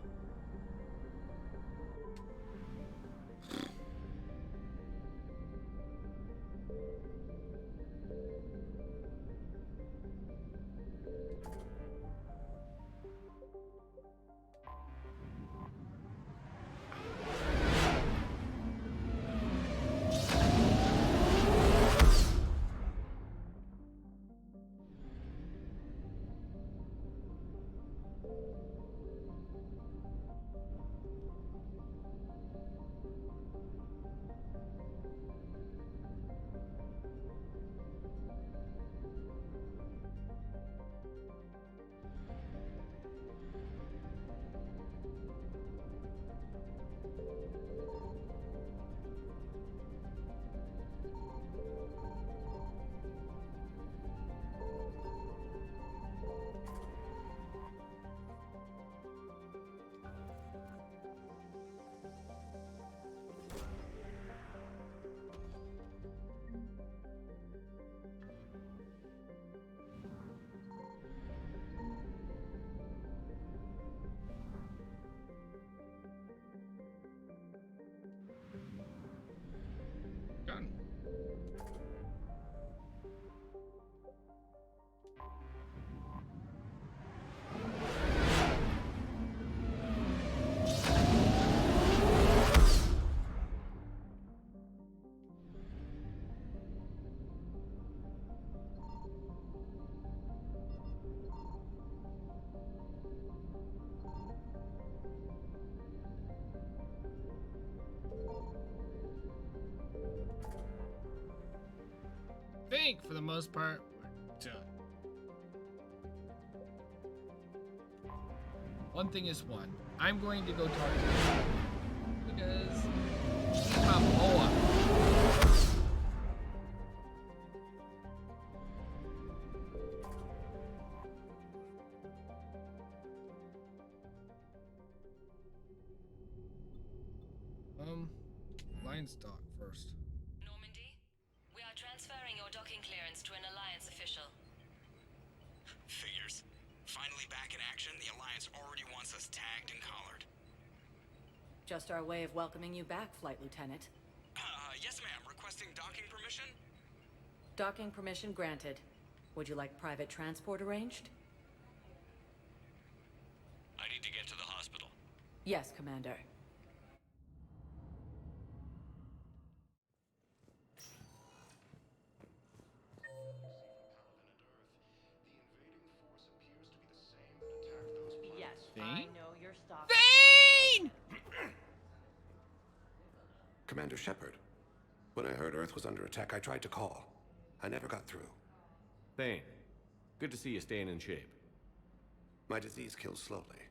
[SPEAKER 1] Done. I think for the most part, we're done. One thing is one. I'm going to go talk to him because he's my boy. Lion's Dock first.
[SPEAKER 6] Normandy, we are transferring your docking clearance to an Alliance official.
[SPEAKER 16] Figures. Finally back in action, the Alliance already wants us tagged and collared.
[SPEAKER 2] Just our way of welcoming you back, Flight Lieutenant.
[SPEAKER 16] Yes ma'am, requesting docking permission?
[SPEAKER 2] Docking permission granted. Would you like private transport arranged?
[SPEAKER 16] I need to get to the hospital.
[SPEAKER 2] Yes, Commander.
[SPEAKER 14] Commander Shepard. When I heard Earth was under attack, I tried to call. I never got through.
[SPEAKER 5] Thane, good to see you staying in shape.
[SPEAKER 14] My disease kills slowly.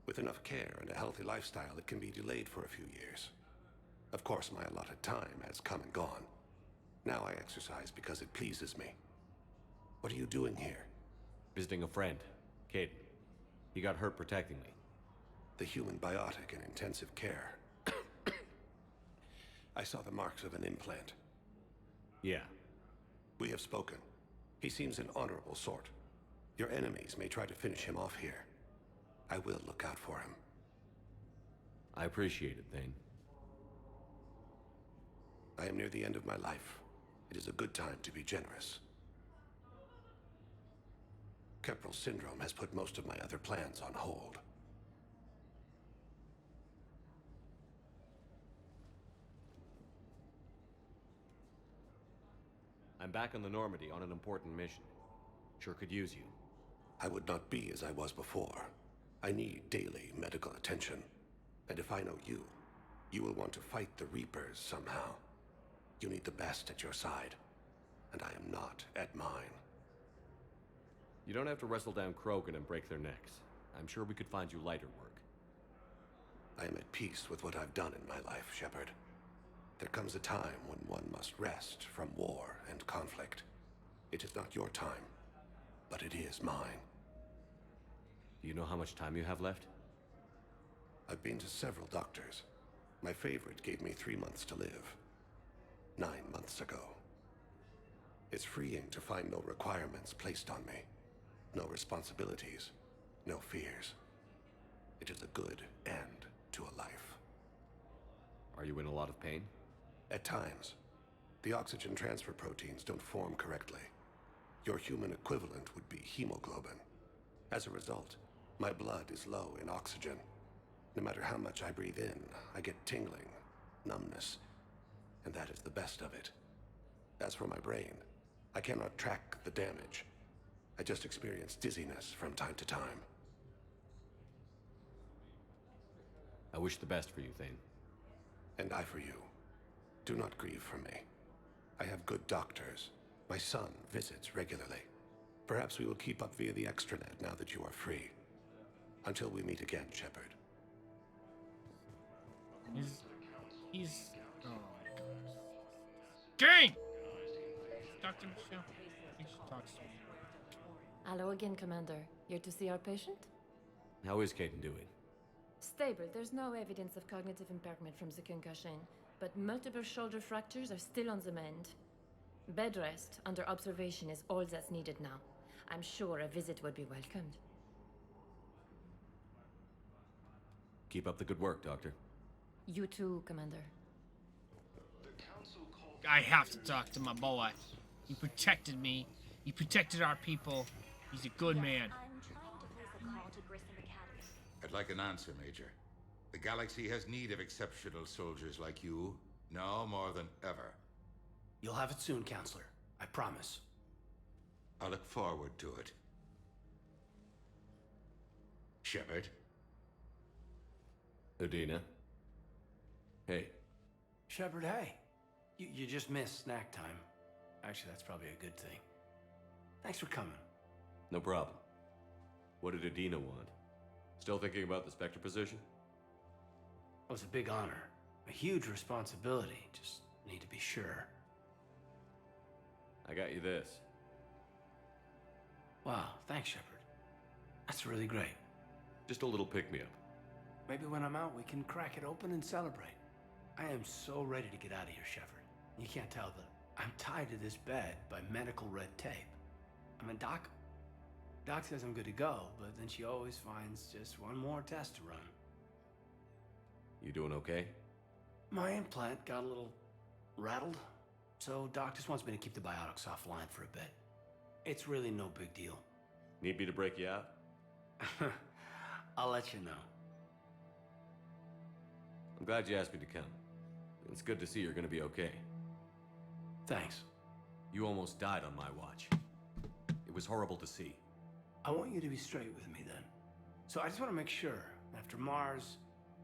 [SPEAKER 14] With enough care and a healthy lifestyle, it can be delayed for a few years. Of course, my allotted time has come and gone. Now I exercise because it pleases me. What are you doing here?
[SPEAKER 5] Visiting a friend, Caden. He got hurt protecting me.
[SPEAKER 14] The human biotic in intensive care. I saw the marks of an implant.
[SPEAKER 5] Yeah.
[SPEAKER 14] We have spoken. He seems an honorable sort. Your enemies may try to finish him off here. I will look out for him.
[SPEAKER 5] I appreciate it, Thane.
[SPEAKER 14] I am near the end of my life. It is a good time to be generous. Kepral syndrome has put most of my other plans on hold.
[SPEAKER 5] I'm back on the Normandy on an important mission. Sure could use you.
[SPEAKER 14] I would not be as I was before. I need daily medical attention. And if I know you, you will want to fight the Reapers somehow. You need the best at your side, and I am not at mine.
[SPEAKER 5] You don't have to wrestle down Krogan and break their necks. I'm sure we could find you lighter work.
[SPEAKER 14] I am at peace with what I've done in my life, Shepard. There comes a time when one must rest from war and conflict. It is not your time, but it is mine.
[SPEAKER 5] Do you know how much time you have left?
[SPEAKER 14] I've been to several doctors. My favorite gave me 3 months to live. 9 months ago. It's freeing to find no requirements placed on me. No responsibilities. No fears. It is a good end to a life.
[SPEAKER 5] Are you in a lot of pain?
[SPEAKER 14] At times. The oxygen transfer proteins don't form correctly. Your human equivalent would be hemoglobin. As a result, my blood is low in oxygen. No matter how much I breathe in, I get tingling, numbness, and that is the best of it. As for my brain, I cannot track the damage. I just experience dizziness from time to time.
[SPEAKER 5] I wish the best for you, Thane.
[SPEAKER 14] And I for you. Do not grieve for me. I have good doctors. My son visits regularly. Perhaps we will keep up via the extranet now that you are free. Until we meet again, Shepard.
[SPEAKER 1] He's... Oh my god. Gang! Dr. Michelle, he talks to me.
[SPEAKER 17] Hello again, Commander. Here to see our patient?
[SPEAKER 5] How is Caden doing?
[SPEAKER 17] Stable. There's no evidence of cognitive impairment from the concussion, but multiple shoulder fractures are still on the mend. Bed rest under observation is all that's needed now. I'm sure a visit would be welcomed.
[SPEAKER 5] Keep up the good work, Doctor.
[SPEAKER 17] You too, Commander.
[SPEAKER 1] I have to talk to my boy. He protected me. He protected our people. He's a good man.
[SPEAKER 19] I'm trying to place a call to Grissom Academy.
[SPEAKER 22] I'd like an answer, Major. The galaxy has need of exceptional soldiers like you, now more than ever.
[SPEAKER 24] You'll have it soon, Counselor. I promise.
[SPEAKER 22] I look forward to it. Shepard?
[SPEAKER 5] Udina? Hey.
[SPEAKER 24] Shepard, hey. You just missed snack time. Actually, that's probably a good thing. Thanks for coming.
[SPEAKER 5] No problem. What did Udina want? Still thinking about the Spectre position?
[SPEAKER 24] It was a big honor. A huge responsibility. Just need to be sure.
[SPEAKER 5] I got you this.
[SPEAKER 24] Wow, thanks, Shepard. That's really great.
[SPEAKER 5] Just a little pick-me-up.
[SPEAKER 24] Maybe when I'm out, we can crack it open and celebrate. I am so ready to get out of here, Shepard. You can't tell, but I'm tied to this bed by medical red tape. I mean, Doc says I'm good to go, but then she always finds just one more test to run.
[SPEAKER 5] You doing okay?
[SPEAKER 24] My implant got a little rattled, so Doc just wants me to keep the biotics offline for a bit. It's really no big deal.
[SPEAKER 5] Need me to break you out?
[SPEAKER 24] I'll let you know.
[SPEAKER 5] I'm glad you asked me to come. It's good to see you're gonna be okay.
[SPEAKER 24] Thanks.
[SPEAKER 5] You almost died on my watch. It was horrible to see.
[SPEAKER 24] I want you to be straight with me then. So I just want to make sure, after Mars,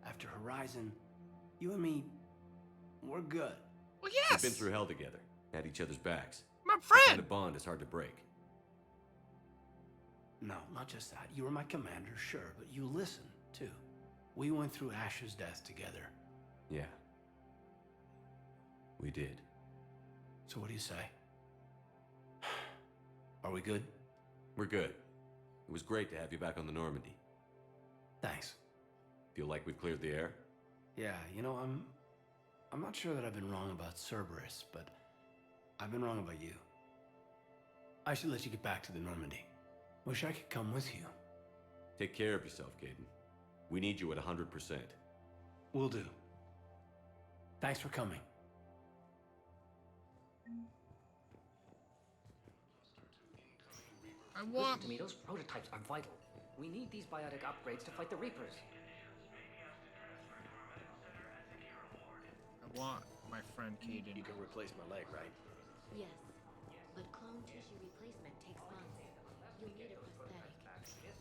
[SPEAKER 24] after Horizon, you and me, we're good.
[SPEAKER 1] Well, yes!
[SPEAKER 5] We've been through hell together, had each other's backs.
[SPEAKER 1] My
[SPEAKER 5] That
[SPEAKER 1] friend!
[SPEAKER 5] kind of bond is hard to break.
[SPEAKER 24] No, not just that. You were my commander, sure, but you listened, too. We went through Ash's death together.
[SPEAKER 5] Yeah. We did.
[SPEAKER 24] So what do you say? Are we good?
[SPEAKER 5] We're good. It was great to have you back on the Normandy.
[SPEAKER 24] Thanks.
[SPEAKER 5] Feel like we've cleared the air?
[SPEAKER 24] Yeah, you know, I'm not sure that I've been wrong about Cerberus, but I've been wrong about you. I should let you get back to the Normandy. Wish I could come with you.
[SPEAKER 5] Take care of yourself, Caden. We need you at 100%.
[SPEAKER 24] Will do. Thanks for coming.
[SPEAKER 7] Listen to me, those prototypes are vital. We need these biotic upgrades to fight the Reapers.
[SPEAKER 1] I want my friend Caden.
[SPEAKER 24] You can replace my leg, right?
[SPEAKER 19] Yes, but clone tissue replacement takes months. You'll need a prosthetic.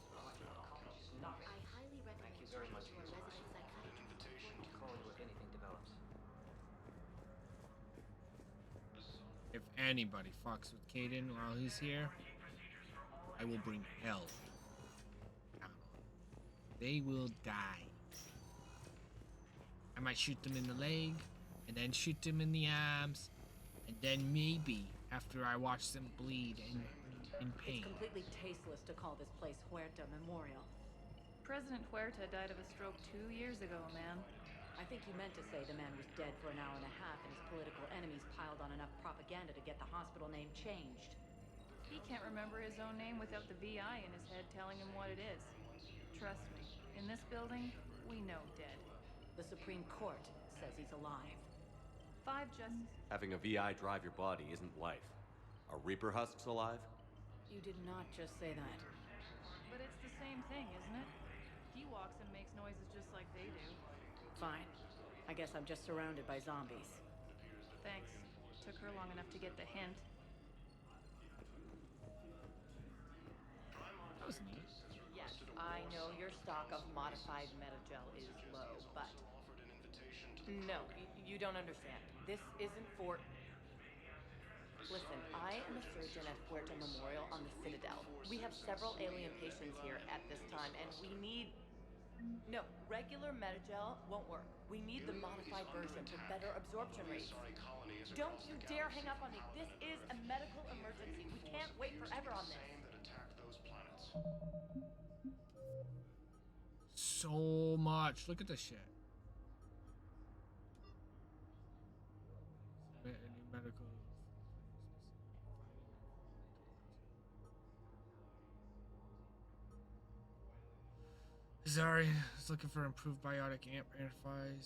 [SPEAKER 19] I highly recommend you to a resident psychiatrist.
[SPEAKER 7] Call you if anything develops.
[SPEAKER 1] If anybody fucks with Caden while he's here, I will bring hell down on them. They will die. I might shoot them in the leg, and then shoot them in the arms, and then maybe, after I watch them bleed in pain.
[SPEAKER 10] It's completely tasteless to call this place Huerta Memorial.
[SPEAKER 23] President Huerta died of a stroke 2 years ago, ma'am.
[SPEAKER 10] I think you meant to say the man was dead for an hour and a half and his political enemies piled on enough propaganda to get the hospital name changed.
[SPEAKER 23] He can't remember his own name without the VI in his head telling him what it is. Trust me, in this building, we know dead.
[SPEAKER 10] The Supreme Court says he's alive.
[SPEAKER 23] 5 justices.
[SPEAKER 5] Having a VI drive your body isn't life. Are Reaper husks alive?
[SPEAKER 10] You did not just say that.
[SPEAKER 23] But it's the same thing, isn't it? He walks and makes noises just like they do.
[SPEAKER 10] Fine. I guess I'm just surrounded by zombies.
[SPEAKER 23] Thanks. Took her long enough to get the hint.
[SPEAKER 10] Yes, I know your stock of modified metagel is low, but... No, you don't understand. This isn't for... Listen, I am a surgeon at Huerta Memorial on the Citadel. We have several alien patients here at this time, and we need... No, regular metagel won't work. We need the modified version for better absorption rates. Don't you dare hang up on me. This is a medical emergency. We can't wait forever on this.
[SPEAKER 1] So much. Look at this shit. Any medical. Sorry, I was looking for improved biotic interfaces, find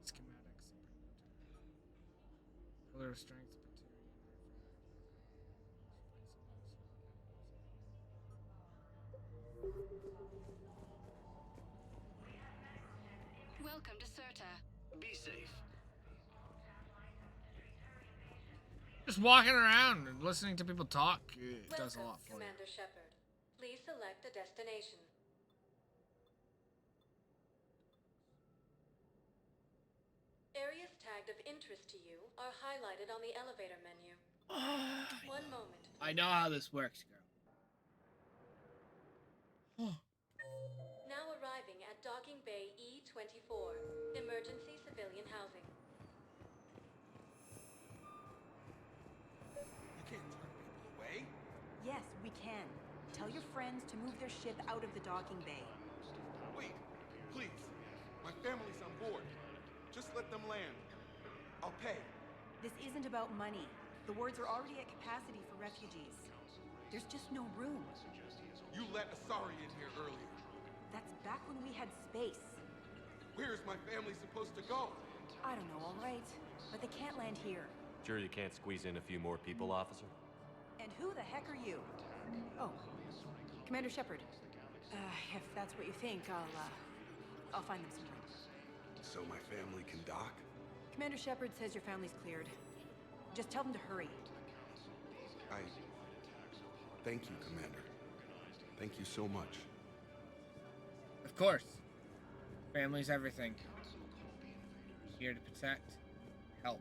[SPEAKER 1] schematics, pillar of strength,
[SPEAKER 6] Welcome to Certa.
[SPEAKER 24] Be safe.
[SPEAKER 1] Just walking around and listening to people talk does a lot for you.
[SPEAKER 9] Commander Shepard. Please select a destination. Areas tagged of interest to you are highlighted on the elevator menu. One moment.
[SPEAKER 1] I know how this works, girl.
[SPEAKER 9] Now arriving at Docking Bay E-24, emergency civilian housing.
[SPEAKER 20] You can't turn people away.
[SPEAKER 21] Yes, we can. Tell your friends to move their ship out of the docking bay.
[SPEAKER 20] Wait, please. My family's on board. Just let them land. I'll pay.
[SPEAKER 21] This isn't about money. The wards are already at capacity for refugees. There's just no room.
[SPEAKER 20] You let Asari in here earlier.
[SPEAKER 21] That's back when we had space.
[SPEAKER 20] Where is my family supposed to go?
[SPEAKER 21] I don't know, all right. But they can't land here.
[SPEAKER 5] Sure you can't squeeze in a few more people, officer?
[SPEAKER 21] And who the heck are you? Oh, Commander Shepard. If that's what you think, I'll find them some time.
[SPEAKER 14] So my family can dock?
[SPEAKER 21] Commander Shepard says your family's cleared. Just tell them to hurry.
[SPEAKER 14] Thank you, Commander. Thank you so much.
[SPEAKER 1] Of course. Family's everything. here to protect, help.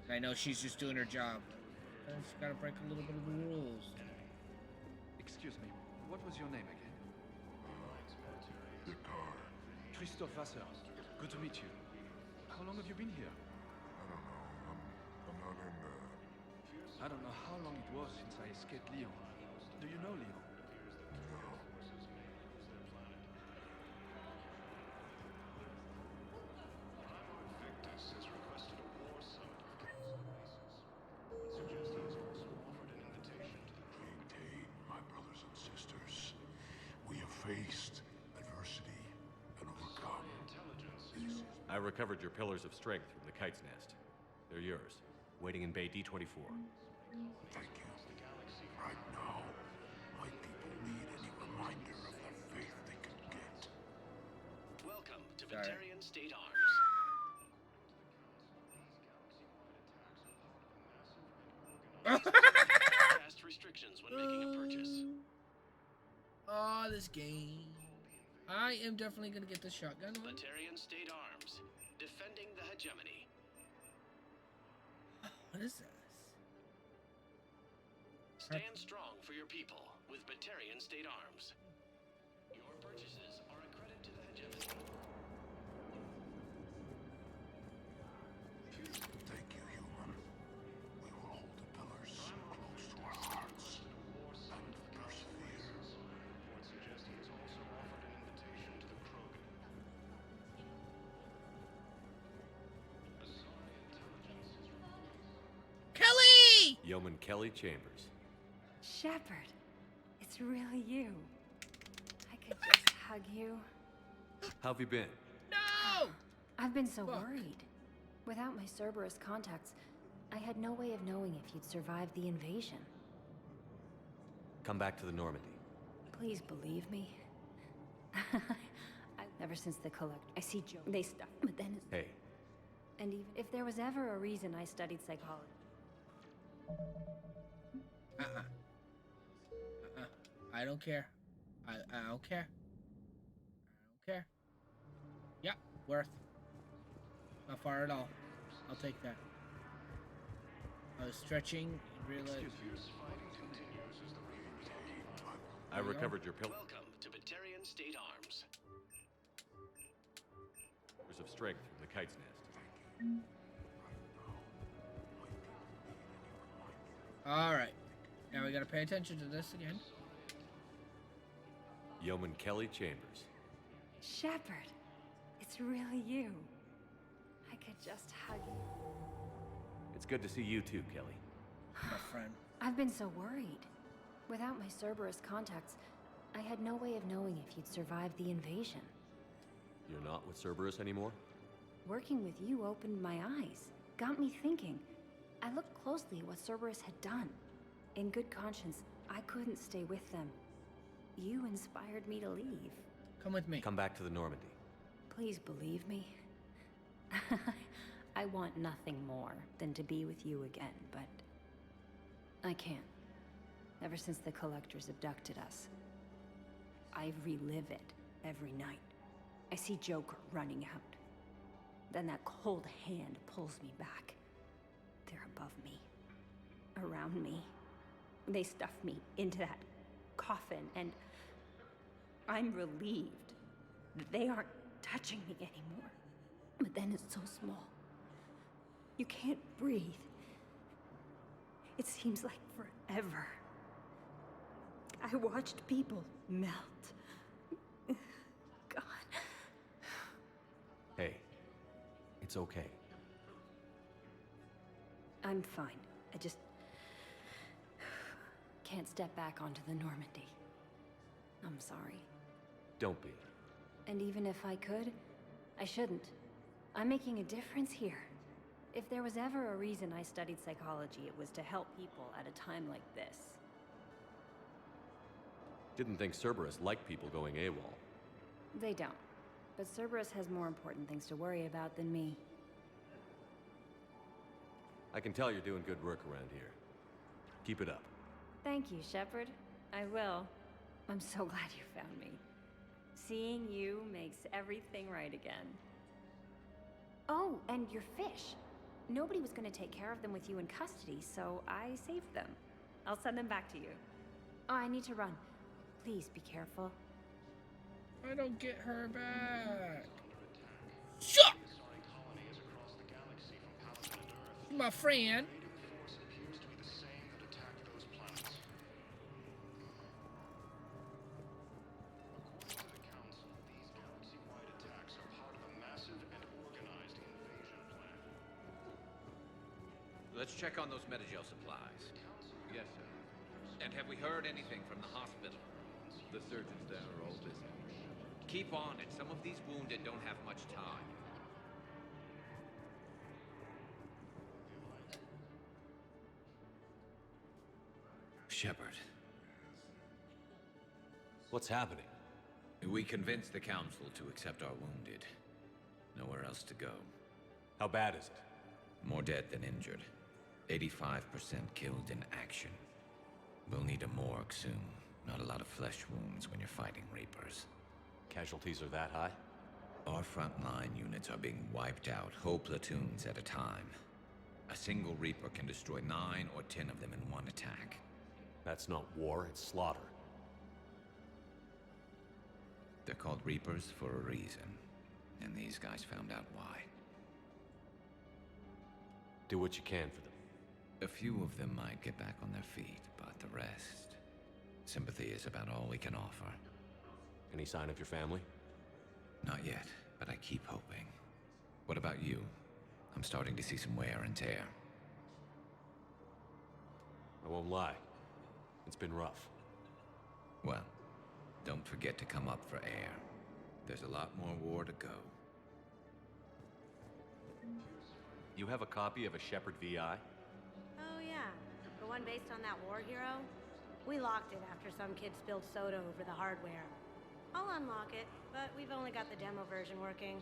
[SPEAKER 1] I know she's just doing her job. She's gotta break a little bit of the rules.
[SPEAKER 3] Excuse me, what was your name again?
[SPEAKER 8] Dakar.
[SPEAKER 3] Christophe Vasseur. Good to meet you. How long have you been here?
[SPEAKER 8] I don't know. I'm not in
[SPEAKER 3] I don't know how long it was since I escaped Lyon. Do you know Lyon?
[SPEAKER 8] Maintain, my brothers and sisters. We have faced adversity and overcome.
[SPEAKER 5] I recovered your pillars of strength from the Kite's Nest. They're yours, waiting in Bay D-24.
[SPEAKER 8] Thank you. Right now, my people need any reminder of the faith they can get.
[SPEAKER 15] Welcome to Batarian State Arms. Past restrictions when making a purchase.
[SPEAKER 1] Oh, this game. I am definitely gonna get the shotgun one.
[SPEAKER 15] Batarian State Arms. Defending the hegemony.
[SPEAKER 1] What is this?
[SPEAKER 15] Stand strong for your people with Batarian State Arms. Your purchases are a credit to the hegemony.
[SPEAKER 8] Thank you, human. We will hold the pillars close to our hearts and persevere.
[SPEAKER 1] Kelly!
[SPEAKER 5] Yeoman Kelly Chambers.
[SPEAKER 21] Shepard, it's really you. I could just hug you.
[SPEAKER 5] How have you been?
[SPEAKER 1] No!
[SPEAKER 21] I've been so worried. Without my Cerberus contacts, I had no way of knowing if you'd survived the invasion.
[SPEAKER 5] Come back to the Normandy.
[SPEAKER 21] Please believe me. Ever since the collect, I see Joe. They stuff, but then it's...
[SPEAKER 5] Hey.
[SPEAKER 21] And even if there was ever a reason I studied psychology.
[SPEAKER 1] I don't care. I don't care. I don't care. Yeah, worth. Not far at all. I'll take that. I was stretching and realized.
[SPEAKER 5] I recovered your pillar.
[SPEAKER 15] Welcome to Batarian State Arms.
[SPEAKER 5] Pillars of strength from the Kite's Nest.
[SPEAKER 1] Alright. Now we gotta pay attention to this again.
[SPEAKER 5] Yeoman Kelly Chambers.
[SPEAKER 21] Shepard, it's really you. I could just hug you.
[SPEAKER 5] It's good to see you too, Kelly.
[SPEAKER 1] My friend.
[SPEAKER 21] I've been so worried. Without my Cerberus contacts, I had no way of knowing if you'd survived the invasion.
[SPEAKER 5] You're not with Cerberus anymore?
[SPEAKER 21] Working with you opened my eyes, got me thinking. I looked closely at what Cerberus had done. In good conscience, I couldn't stay with them. You inspired me to leave.
[SPEAKER 1] Come with me.
[SPEAKER 5] Come back to the Normandy.
[SPEAKER 21] Please believe me. I want nothing more than to be with you again, but I can't. Ever since the Collectors abducted us, I relive it every night. I see Joker running out. Then that cold hand pulls me back. They're above me, around me. They stuff me into that coffin, and I'm relieved that they aren't touching me anymore. But then it's so small. You can't breathe. It seems like forever. I watched people melt. God.
[SPEAKER 5] Hey, it's okay.
[SPEAKER 21] I'm fine. I just can't step back onto the Normandy. I'm sorry.
[SPEAKER 5] Don't be.
[SPEAKER 21] And even if I could, I shouldn't. I'm making a difference here. If there was ever a reason I studied psychology, it was to help people at a time like this.
[SPEAKER 5] Didn't think Cerberus liked people going AWOL.
[SPEAKER 21] They don't. But Cerberus has more important things to worry about than me.
[SPEAKER 5] I can tell you're doing good work around here. Keep it up.
[SPEAKER 21] Thank you, Shepard. I will. I'm so glad you found me. Seeing you makes everything right again. And your fish. Nobody was going to take care of them with you in custody, so I saved them. I'll send them back to you. Oh, I need to run. Please be careful.
[SPEAKER 1] I don't get her back. Shut! My friend.
[SPEAKER 4] Let's check on those Metagel supplies. Yes, sir. And have we heard anything from the hospital? The surgeons there are all busy. Keep on it. Some of these wounded don't have much time. Shepard.
[SPEAKER 5] What's happening?
[SPEAKER 4] We convinced the Council to accept our wounded. Nowhere else to go.
[SPEAKER 5] How bad is it?
[SPEAKER 4] More dead than injured. 85% killed in action. We'll need a morgue soon. Not a lot of flesh wounds when you're fighting Reapers.
[SPEAKER 5] Casualties are that high?
[SPEAKER 4] Our frontline units are being wiped out, whole platoons at a time. A single Reaper can destroy 9 or 10 of them in one attack.
[SPEAKER 5] That's not war, it's slaughter.
[SPEAKER 4] They're called Reapers for a reason, and these guys found out why.
[SPEAKER 5] Do what you can for them.
[SPEAKER 4] A few of them might get back on their feet, but the rest... sympathy is about all we can offer.
[SPEAKER 5] Any sign of your family?
[SPEAKER 4] Not yet, but I keep hoping. What about you? I'm starting to see some wear and tear.
[SPEAKER 5] I won't lie. It's been rough.
[SPEAKER 4] Well, don't forget to come up for air. There's a lot more war to go.
[SPEAKER 5] You have a copy of a Shepard VI?
[SPEAKER 19] Oh yeah, the one based on that war hero? We locked it after some kid spilled soda over the hardware. I'll unlock it, but we've only got the demo version working.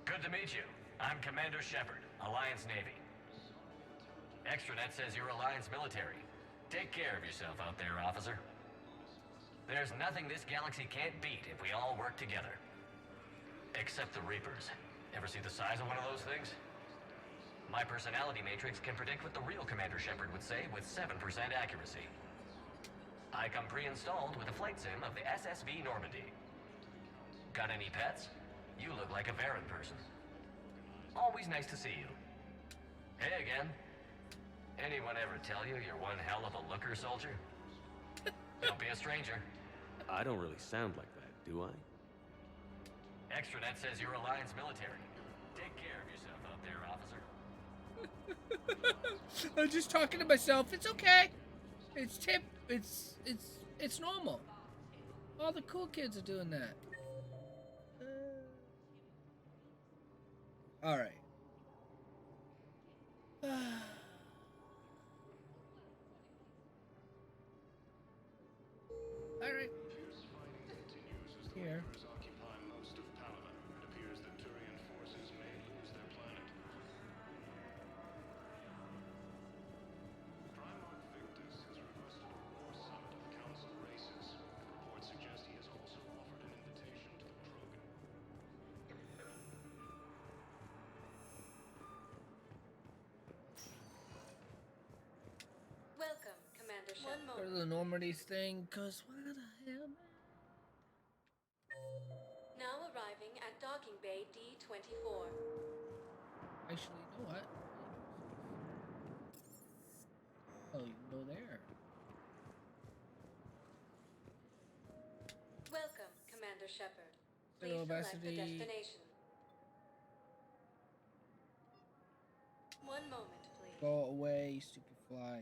[SPEAKER 12] Good to meet you. I'm Commander Shepard, Alliance Navy. Extranet says you're Alliance military. Take care of yourself out there, officer. There's nothing this galaxy can't beat if we all work together. Except the Reapers. Ever see the size of one of those things? My personality matrix can predict what the real Commander Shepard would say with 7% accuracy. I come pre-installed with a flight sim of the SSV Normandy. Got any pets? You look like a Varren person. Always nice to see you. Hey again. Anyone ever tell you you're one hell of a looker, soldier? Don't be a stranger.
[SPEAKER 5] I don't really sound like that, do I?
[SPEAKER 12] Extranet says you're Alliance military. Take care of yourself out there, officer.
[SPEAKER 1] I'm just talking to myself. It's okay. It's it's normal. All the cool kids are doing that. All right. All right. Here.
[SPEAKER 19] Welcome, Commander Shepard.
[SPEAKER 1] Go to the Normandy's thing, cause why the hell?
[SPEAKER 19] Now arriving at docking bay D-24.
[SPEAKER 1] Actually, you know what? Oh, you can go there.
[SPEAKER 19] Welcome, Commander Shepard.
[SPEAKER 1] Hello,
[SPEAKER 19] Please select the
[SPEAKER 1] Varsity.
[SPEAKER 19] destination. One moment, please.
[SPEAKER 1] Go away, stupid fly.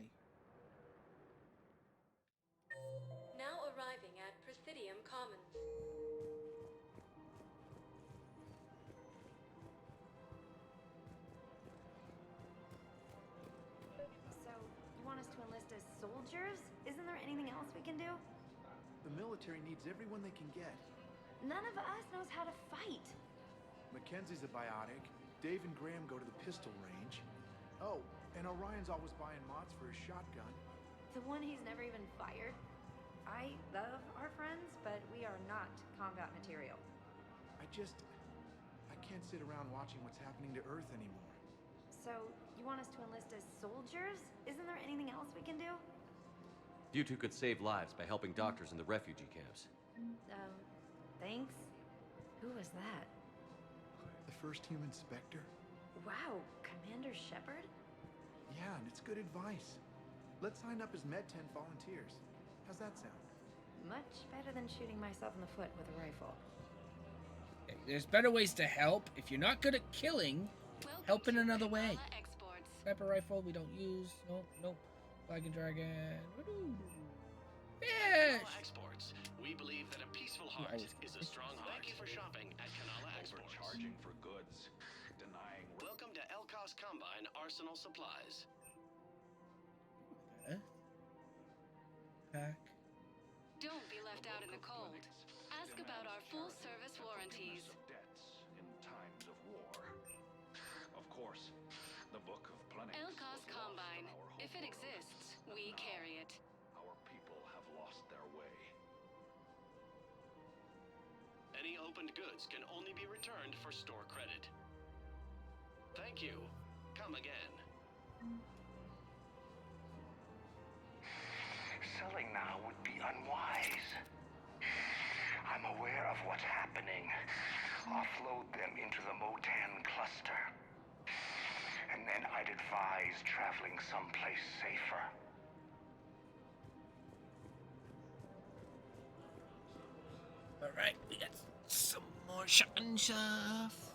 [SPEAKER 19] Now arriving at Presidium Commons.
[SPEAKER 21] So, you want us to enlist as soldiers? Isn't there anything else we can do?
[SPEAKER 3] The military needs everyone they can get.
[SPEAKER 21] None of us knows how to fight.
[SPEAKER 3] Mackenzie's a biotic. Dave and Graham go to the pistol range. Oh, and Orion's always buying mods for his shotgun.
[SPEAKER 21] The one he's never even fired. I love our friends, but we are not
[SPEAKER 11] combat material.
[SPEAKER 3] I can't sit around watching what's happening to Earth anymore.
[SPEAKER 11] So, you want us to enlist as soldiers? Isn't there anything else we can do?
[SPEAKER 5] You two could save lives by helping doctors in the refugee camps.
[SPEAKER 11] Thanks. Who was that?
[SPEAKER 3] The first human Spectre?
[SPEAKER 11] Wow, Commander Shepard?
[SPEAKER 3] Yeah, and it's good advice. Let's sign up as Med-10 volunteers. How's that sound?
[SPEAKER 11] Much better than shooting myself in the foot with a rifle.
[SPEAKER 1] There's better ways to help. If you're not good at killing, help in another way. Sniper rifle we don't use. Nope. Flag and Dragon. Yes!
[SPEAKER 15] Exports. We believe that a peaceful heart is a strong heart. Thank you for shopping at Kanala Exports.
[SPEAKER 8] Overcharging for goods. Denying...
[SPEAKER 15] Welcome to Elkos Combine Arsenal Supplies.
[SPEAKER 1] Pack.
[SPEAKER 6] Don't be left out in the cold. Ask about our full-service warranties.
[SPEAKER 8] Debts in times of war. Of course, the Book of Plenty.
[SPEAKER 6] Elkos Combine. If it exists, we carry it.
[SPEAKER 8] Our people have lost their way.
[SPEAKER 15] Any opened goods can only be returned for store credit. Thank you. Come again.
[SPEAKER 8] Selling now would be unwise. I'm aware of what's happening. Offload them into the Motan cluster. And then I'd advise traveling someplace safer.
[SPEAKER 1] Alright, we got some more shotgun stuff.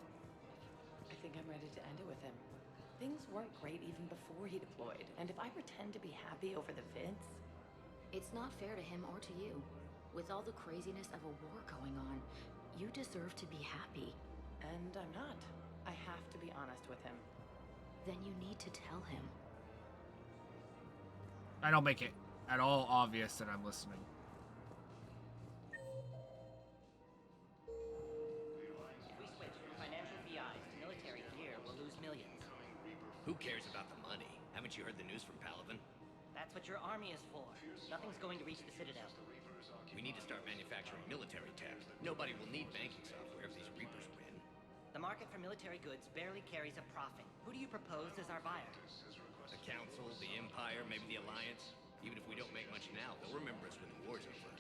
[SPEAKER 10] I think I'm ready to end it with him. Things weren't great even before he deployed, and if I pretend to be happy over the vids...
[SPEAKER 7] It's not fair to him or to you. With all the craziness of a war going on, you deserve to be happy.
[SPEAKER 10] And I'm not. I have to be honest with him.
[SPEAKER 7] Then you need to tell him.
[SPEAKER 1] I don't make it at all obvious that I'm listening.
[SPEAKER 7] If we switch from financial VIs to military gear, we'll lose millions.
[SPEAKER 12] Who cares about the money? Haven't you heard the news from Palaven?
[SPEAKER 7] That's what your army is for. Nothing's going to reach the Citadel.
[SPEAKER 12] We need to start manufacturing military tech. Nobody will need banking software if these Reapers win.
[SPEAKER 7] The market for military goods barely carries a profit. Who do you propose as our buyer?
[SPEAKER 12] The Council, the Empire, maybe the Alliance. Even if we don't make much now, they'll remember us when the war's over.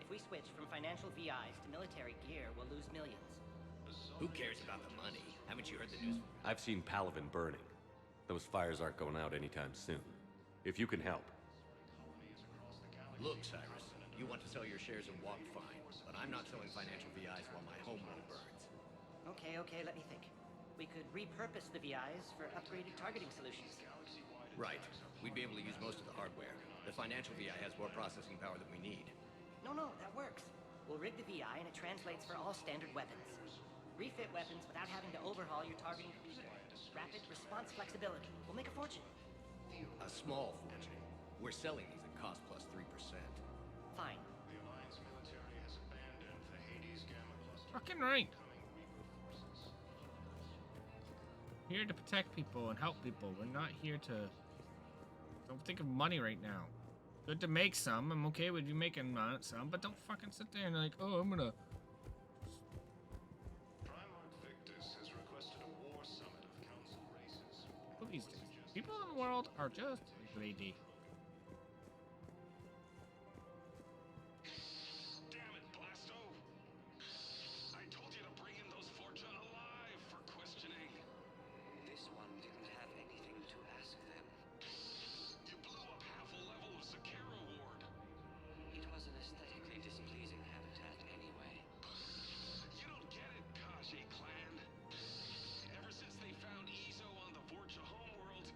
[SPEAKER 7] If we switch from financial VIs to military gear, we'll lose millions.
[SPEAKER 12] Who cares about the money? Haven't you heard the news?
[SPEAKER 5] I've seen Palaven burning. Those fires aren't going out anytime soon. If you can help.
[SPEAKER 12] Look, Cyrus, you want to sell your shares and walk fine, but I'm not selling financial VIs while my homeworld burns.
[SPEAKER 7] Okay, let me think. We could repurpose the VIs for upgraded targeting solutions.
[SPEAKER 12] Right. We'd be able to use most of the hardware. The financial VI has more processing power than we need.
[SPEAKER 7] No, that works. We'll rig the VI and it translates for all standard weapons. Refit weapons without having to overhaul your targeting computer. Rapid response flexibility. We'll make a fortune.
[SPEAKER 12] A small fortune. We're selling these at cost plus 3%.
[SPEAKER 7] Fine.
[SPEAKER 15] The Alliance military has abandoned the Hades Gamma cluster.
[SPEAKER 1] Fucking right. Here to protect people and help people. We're not here to... Don't think of money right now. Good to make some. I'm okay with you making some, but don't fucking sit there and like, oh, I'm gonna...
[SPEAKER 15] Primarch Victus has requested a war summit of council races.
[SPEAKER 1] These days, people in the world are just greedy.
[SPEAKER 15] Damn it, Blasto! I told you to bring in those Forja alive for questioning.
[SPEAKER 13] This one didn't have anything to ask them.
[SPEAKER 15] You blew up half a level of Zakera Ward.
[SPEAKER 13] It was an aesthetically displeasing habitat anyway.
[SPEAKER 15] You don't get it, Kaji clan. Ever since they found Ezo on the Forja homeworld,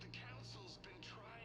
[SPEAKER 15] the council's been trying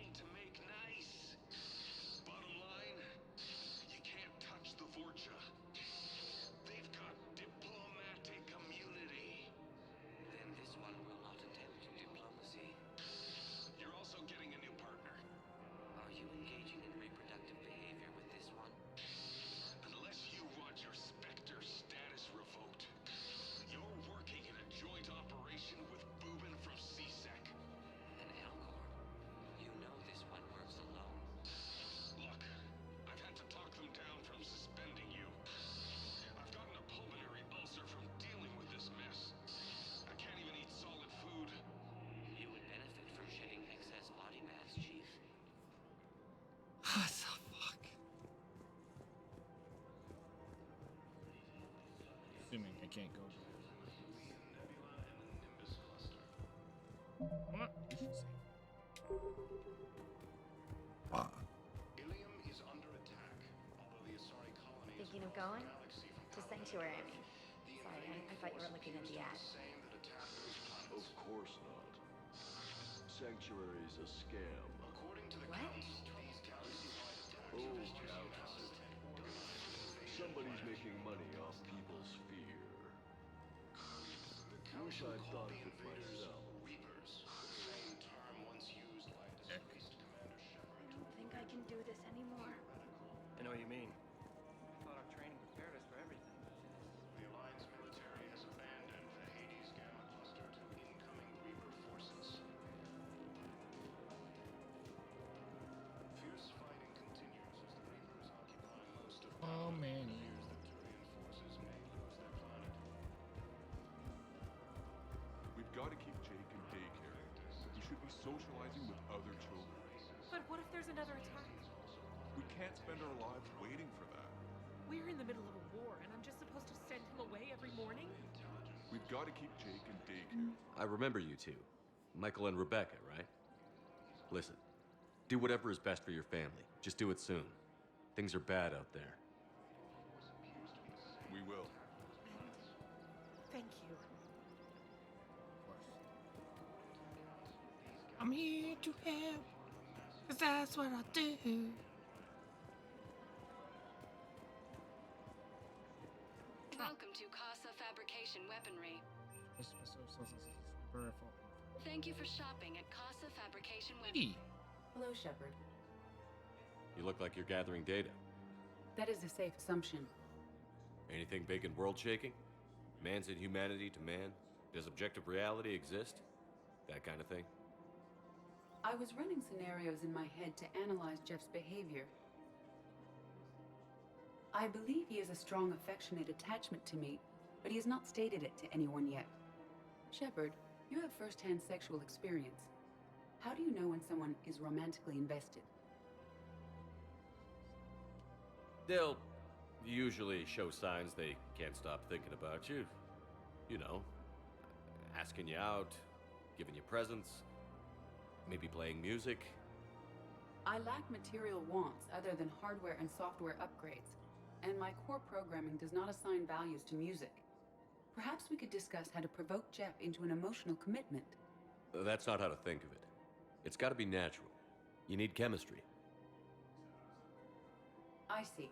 [SPEAKER 1] Assuming I can't go. What?
[SPEAKER 15] Ilium is under attack, although the Asari colony is
[SPEAKER 11] Thinking of going? To Sanctuary, I mean. Sorry, I thought you were looking at the ad.
[SPEAKER 2] Of course not. Sanctuary's a scam.
[SPEAKER 15] According to the
[SPEAKER 11] What?
[SPEAKER 2] Oh, doubtful. Somebody's making money off people's fear. Wish I'd thought of it myself.
[SPEAKER 15] Reapers, the same term once used by disgraced Commander Shepard.
[SPEAKER 11] I don't think I can do this anymore.
[SPEAKER 13] I know what you mean. I thought our training prepared us for everything.
[SPEAKER 15] The Alliance military has abandoned the Hades Gamma cluster to incoming Reaper forces. Fierce fighting continues as the Reapers occupy most of
[SPEAKER 1] Oh man.
[SPEAKER 15] forces may lose their planet.
[SPEAKER 20] We've got to keep Jake in daycare. He should be socializing with other children.
[SPEAKER 10] But what if there's another attack?
[SPEAKER 20] We can't spend our lives waiting for that.
[SPEAKER 10] We're in the middle of a war, and I'm just supposed to send him away every morning?
[SPEAKER 20] We've got to keep Jake in daycare.
[SPEAKER 5] I remember you two. Michael and Rebecca, right? Listen, do whatever is best for your family. Just do it soon. Things are bad out there.
[SPEAKER 20] We will.
[SPEAKER 10] Thank you.
[SPEAKER 1] I'm here to help, 'cause that's what I do.
[SPEAKER 6] Welcome to Casa Fabrication Weaponry. Thank you for shopping at Casa Fabrication Weaponry.
[SPEAKER 16] Hello, Shepard.
[SPEAKER 5] You look like you're gathering data.
[SPEAKER 16] That is a safe assumption.
[SPEAKER 5] Anything big and world-shaking? Man's inhumanity to man? Does objective reality exist? That kind of thing?
[SPEAKER 16] I was running scenarios in my head to analyze Jeff's behavior. I believe he has a strong affectionate attachment to me, but he has not stated it to anyone yet. Shepard, you have first-hand sexual experience. How do you know when someone is romantically invested?
[SPEAKER 5] They'll usually show signs they can't stop thinking about you. You know, asking you out, giving you presents, maybe playing music.
[SPEAKER 16] I lack material wants other than hardware and software upgrades, and my core programming does not assign values to music. Perhaps we could discuss how to provoke Jeff into an emotional commitment.
[SPEAKER 5] That's not how to think of it. It's got to be natural. You need chemistry.
[SPEAKER 16] I see.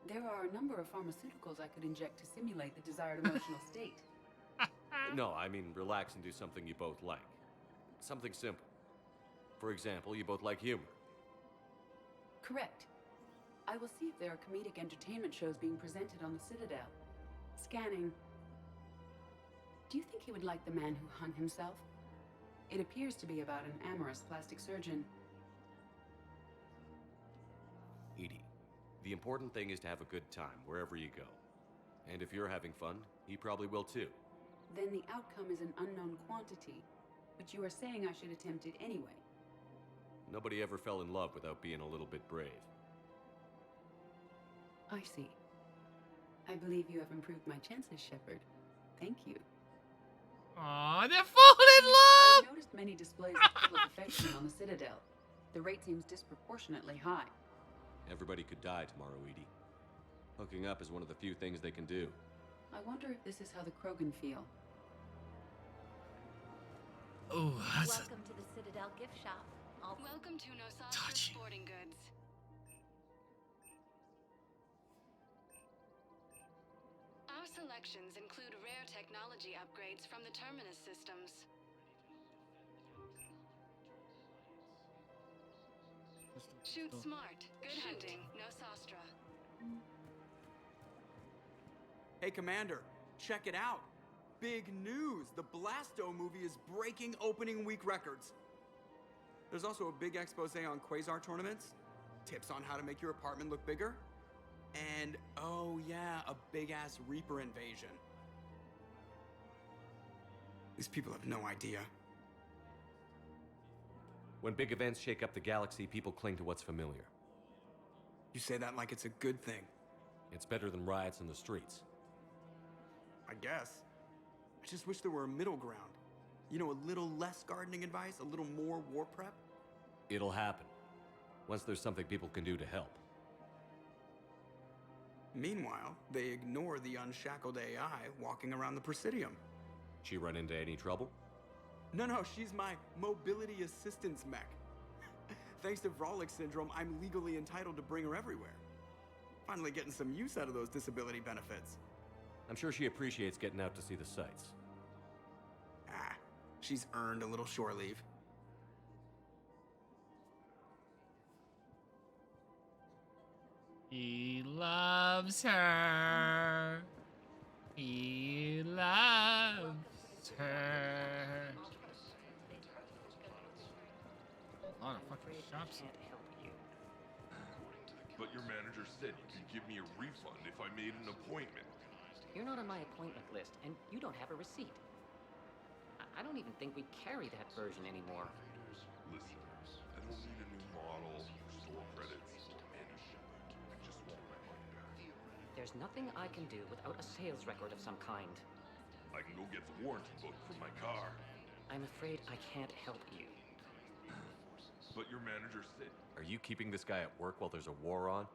[SPEAKER 16] There are a number of pharmaceuticals I could inject to simulate the desired emotional state.
[SPEAKER 5] No, I mean relax and do something you both like. Something simple. For example, you both like humor.
[SPEAKER 16] Correct. I will see if there are comedic entertainment shows being presented on the Citadel. Scanning. Do you think he would like The Man Who Hung Himself? It appears to be about an amorous plastic surgeon.
[SPEAKER 5] Edie, the important thing is to have a good time wherever you go. And if you're having fun, he probably will too.
[SPEAKER 16] Then the outcome is an unknown quantity, but you are saying I should attempt it anyway.
[SPEAKER 5] Nobody ever fell in love without being a little bit brave.
[SPEAKER 16] I see. I believe you have improved my chances, Shepard. Thank you.
[SPEAKER 1] Aw, they're falling in love!
[SPEAKER 16] I've noticed many displays of public affection on the Citadel. The rate seems disproportionately high.
[SPEAKER 5] Everybody could die tomorrow, Edie. Hooking up is one of the few things they can do.
[SPEAKER 16] I wonder if this is how the Krogan feel.
[SPEAKER 1] Oh, that's
[SPEAKER 11] Welcome to the Citadel gift shop.
[SPEAKER 6] Welcome to Nosastra Sporting Goods. Our selections include rare technology upgrades from the Terminus systems. Shoot smart. Good hunting, Nosastra.
[SPEAKER 17] Hey, Commander, check it out. Big news! The Blasto movie is breaking opening week records. There's also a big expose on Quasar tournaments, tips on how to make your apartment look bigger, and, oh yeah, a big-ass Reaper invasion. These people have no idea.
[SPEAKER 5] When big events shake up the galaxy, people cling to what's familiar.
[SPEAKER 17] You say that like it's a good thing.
[SPEAKER 5] It's better than riots in the streets.
[SPEAKER 17] I guess. I just wish there were a middle ground. You know, a little less gardening advice, a little more war prep.
[SPEAKER 5] It'll happen. Once there's something people can do to help.
[SPEAKER 17] Meanwhile, they ignore the unshackled AI walking around the Presidium.
[SPEAKER 5] She run into any trouble?
[SPEAKER 17] No, she's my mobility assistance mech. Thanks to Vrolic syndrome, I'm legally entitled to bring her everywhere. Finally getting some use out of those disability benefits.
[SPEAKER 5] I'm sure she appreciates getting out to see the sights.
[SPEAKER 17] Ah, she's earned a little shore leave.
[SPEAKER 1] He loves her. He loves her. A lot of fucking shops.
[SPEAKER 2] But your manager said you could give me a refund if I made an appointment.
[SPEAKER 7] You're not on my appointment list, and you don't have a receipt. I don't even think we carry that version anymore.
[SPEAKER 2] Listen, I don't need a new model, store credits, or anything. I just want my money back.
[SPEAKER 7] There's nothing I can do without a sales record of some kind.
[SPEAKER 2] I can go get the warranty book from my car.
[SPEAKER 7] I'm afraid I can't help you.
[SPEAKER 2] But your manager said...
[SPEAKER 5] Are you keeping this guy at work while there's a war on?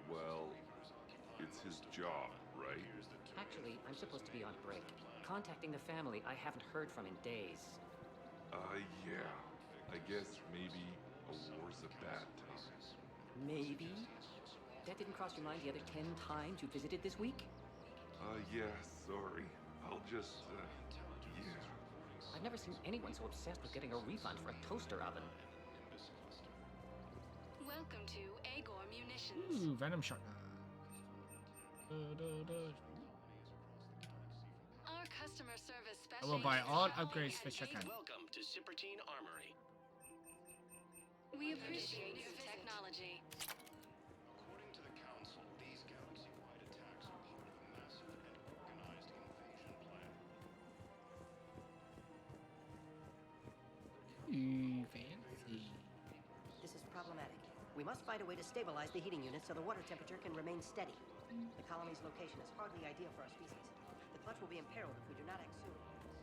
[SPEAKER 2] Well, it's his job, right?
[SPEAKER 7] Actually, I'm supposed to be on break. Contacting the family I haven't heard from in days.
[SPEAKER 2] Yeah. I guess maybe a war's a bad time.
[SPEAKER 7] Maybe? That didn't cross your mind the other 10 times you visited this week?
[SPEAKER 2] Yeah, sorry. I'll just, yeah.
[SPEAKER 7] I've never seen anyone so obsessed with getting a refund for a toaster oven.
[SPEAKER 6] Welcome to Agor Munitions.
[SPEAKER 1] Ooh, Venom Shotgun.
[SPEAKER 6] Our customer service
[SPEAKER 1] I
[SPEAKER 6] specialist.
[SPEAKER 1] will buy all upgrades for Shotgun.
[SPEAKER 15] Welcome to Sippertine Armory.
[SPEAKER 6] We appreciate your technology.
[SPEAKER 2] According to the Council, these galaxy-wide attacks are part of a massive and organized invasion plan.
[SPEAKER 1] Ooh, fancy.
[SPEAKER 7] This is problematic. We must find a way to stabilize the heating unit so the water temperature can remain steady. The colony's location is hardly ideal for our species. The clutch will be imperiled if we do not act soon.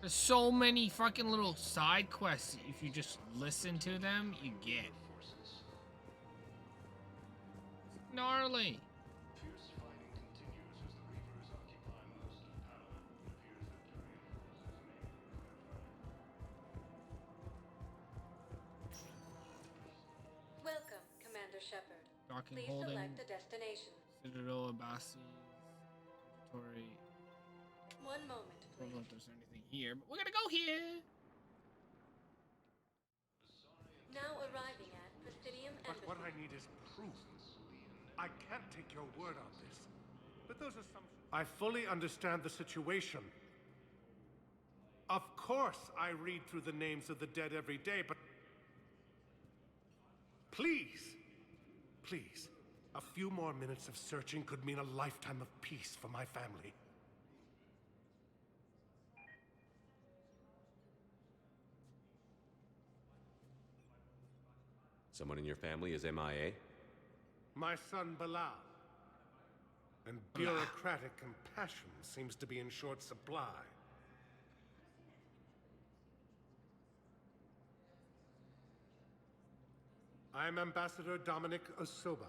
[SPEAKER 1] There's so many fucking little side quests. If you just listen to them, you get. Gnarly.
[SPEAKER 2] Fierce fighting continues as the Reapers occupy most of Padawan. It appears that
[SPEAKER 6] Welcome, Commander Shepard.
[SPEAKER 1] Docking,
[SPEAKER 6] Please
[SPEAKER 1] holding.
[SPEAKER 6] select a destination.
[SPEAKER 1] Citadel, Abassi, Observatory.
[SPEAKER 6] 1 moment,
[SPEAKER 1] I don't know if
[SPEAKER 6] please.
[SPEAKER 1] there's anything here, but we're gonna go here.
[SPEAKER 6] Now arriving at Presidium
[SPEAKER 14] But
[SPEAKER 6] Embassy.
[SPEAKER 14] what I need is proof. I can't take your word on this. But those assumptions... I fully understand the situation. Of course I read through the names of the dead every day, but... Please, please, a few more minutes of searching could mean a lifetime of peace for my family.
[SPEAKER 5] Someone in your family is MIA?
[SPEAKER 14] My son Bilal. And bureaucratic compassion seems to be in short supply. I'm Ambassador Dominic Osoba.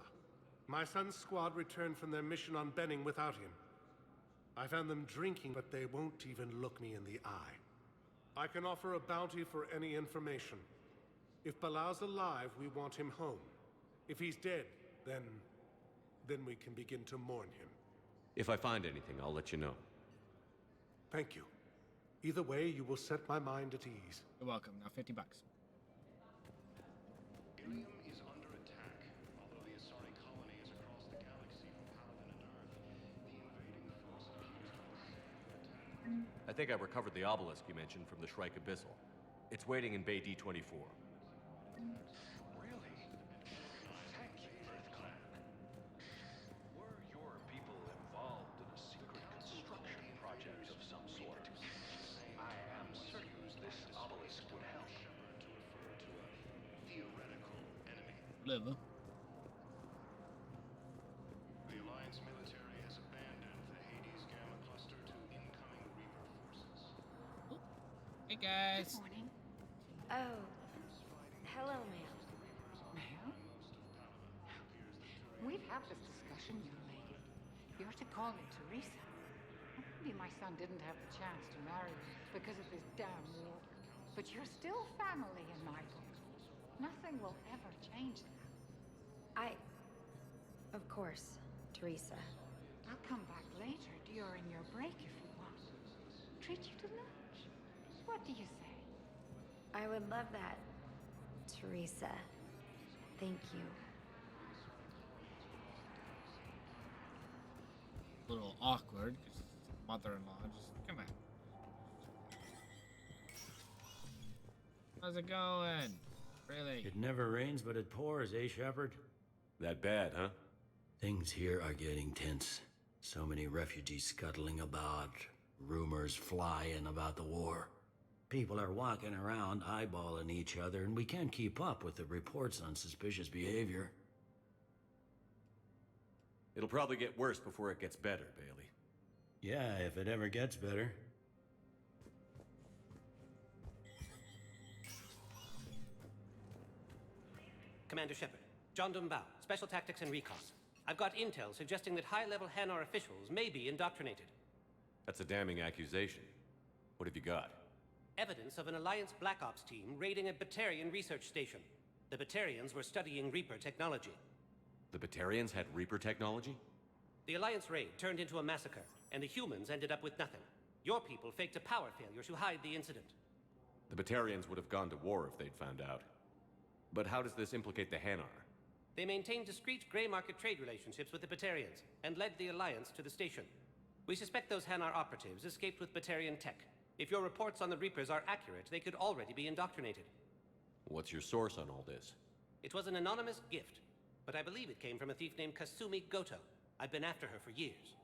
[SPEAKER 14] My son's squad returned from their mission on Benning without him. I found them drinking, but they won't even look me in the eye. I can offer a bounty for any information. If Bilal's alive, we want him home. If he's dead, then we can begin to mourn him.
[SPEAKER 5] If I find anything, I'll let you know.
[SPEAKER 14] Thank you. Either way, you will set my mind at ease.
[SPEAKER 1] You're welcome. Now 50 bucks.
[SPEAKER 2] Ilium is under attack. Although the Asari colony is across the galaxy from Palaven and Earth, the invading force appears to have attack.
[SPEAKER 5] I think I recovered the obelisk you mentioned from the Shrike Abyssal. It's waiting in Bay D-24.
[SPEAKER 2] Really? Thank you, Earth Clan. Were your people involved in a secret construction project of some sort? I am certain this obelisk would help. To refer to a theoretical enemy.
[SPEAKER 1] Level.
[SPEAKER 2] The Alliance military has abandoned the Hades Gamma
[SPEAKER 1] guys.
[SPEAKER 11] Good morning. Oh, hello, ma'am.
[SPEAKER 18] Ma'am? We've had this discussion, young lady. You're to call me Teresa. Maybe my son didn't have the chance to marry you because of this damn war. But you're still family in my book. Nothing will ever change that.
[SPEAKER 11] Of course, Teresa.
[SPEAKER 18] I'll come back later during your break if you want. Treat you to lunch. What do you say?
[SPEAKER 11] I would love that, Teresa. Thank you.
[SPEAKER 1] A little awkward because mother-in-law just come on. How's it going? Really?
[SPEAKER 22] It never rains, but it pours, eh, Shepard?
[SPEAKER 5] That bad, huh?
[SPEAKER 22] Things here are getting tense. So many refugees scuttling about, rumors flying about the war. People are walking around eyeballing each other, and we can't keep up with the reports on suspicious behavior.
[SPEAKER 5] It'll probably get worse before it gets better, Bailey.
[SPEAKER 22] Yeah, if it ever gets better.
[SPEAKER 23] Commander Shepard, John Dumbao, Special Tactics and Recon. I've got intel suggesting that high-level Hanar officials may be indoctrinated.
[SPEAKER 5] That's a damning accusation. What have you got?
[SPEAKER 23] Evidence of an Alliance Black Ops team raiding a Batarian research station. The Batarians were studying Reaper technology.
[SPEAKER 5] The Batarians had Reaper technology?
[SPEAKER 23] The Alliance raid turned into a massacre, and the humans ended up with nothing. Your people faked a power failure to hide the incident.
[SPEAKER 5] The Batarians would have gone to war if they'd found out. But how does this implicate the Hanar?
[SPEAKER 23] They maintained discreet gray market trade relationships with the Batarians, and led the Alliance to the station. We suspect those Hanar operatives escaped with Batarian tech. If your reports on the Reapers are accurate, they could already be indoctrinated.
[SPEAKER 5] What's your source on all this?
[SPEAKER 23] It was an anonymous gift, but I believe it came from a thief named Kasumi Goto. I've been after her for years.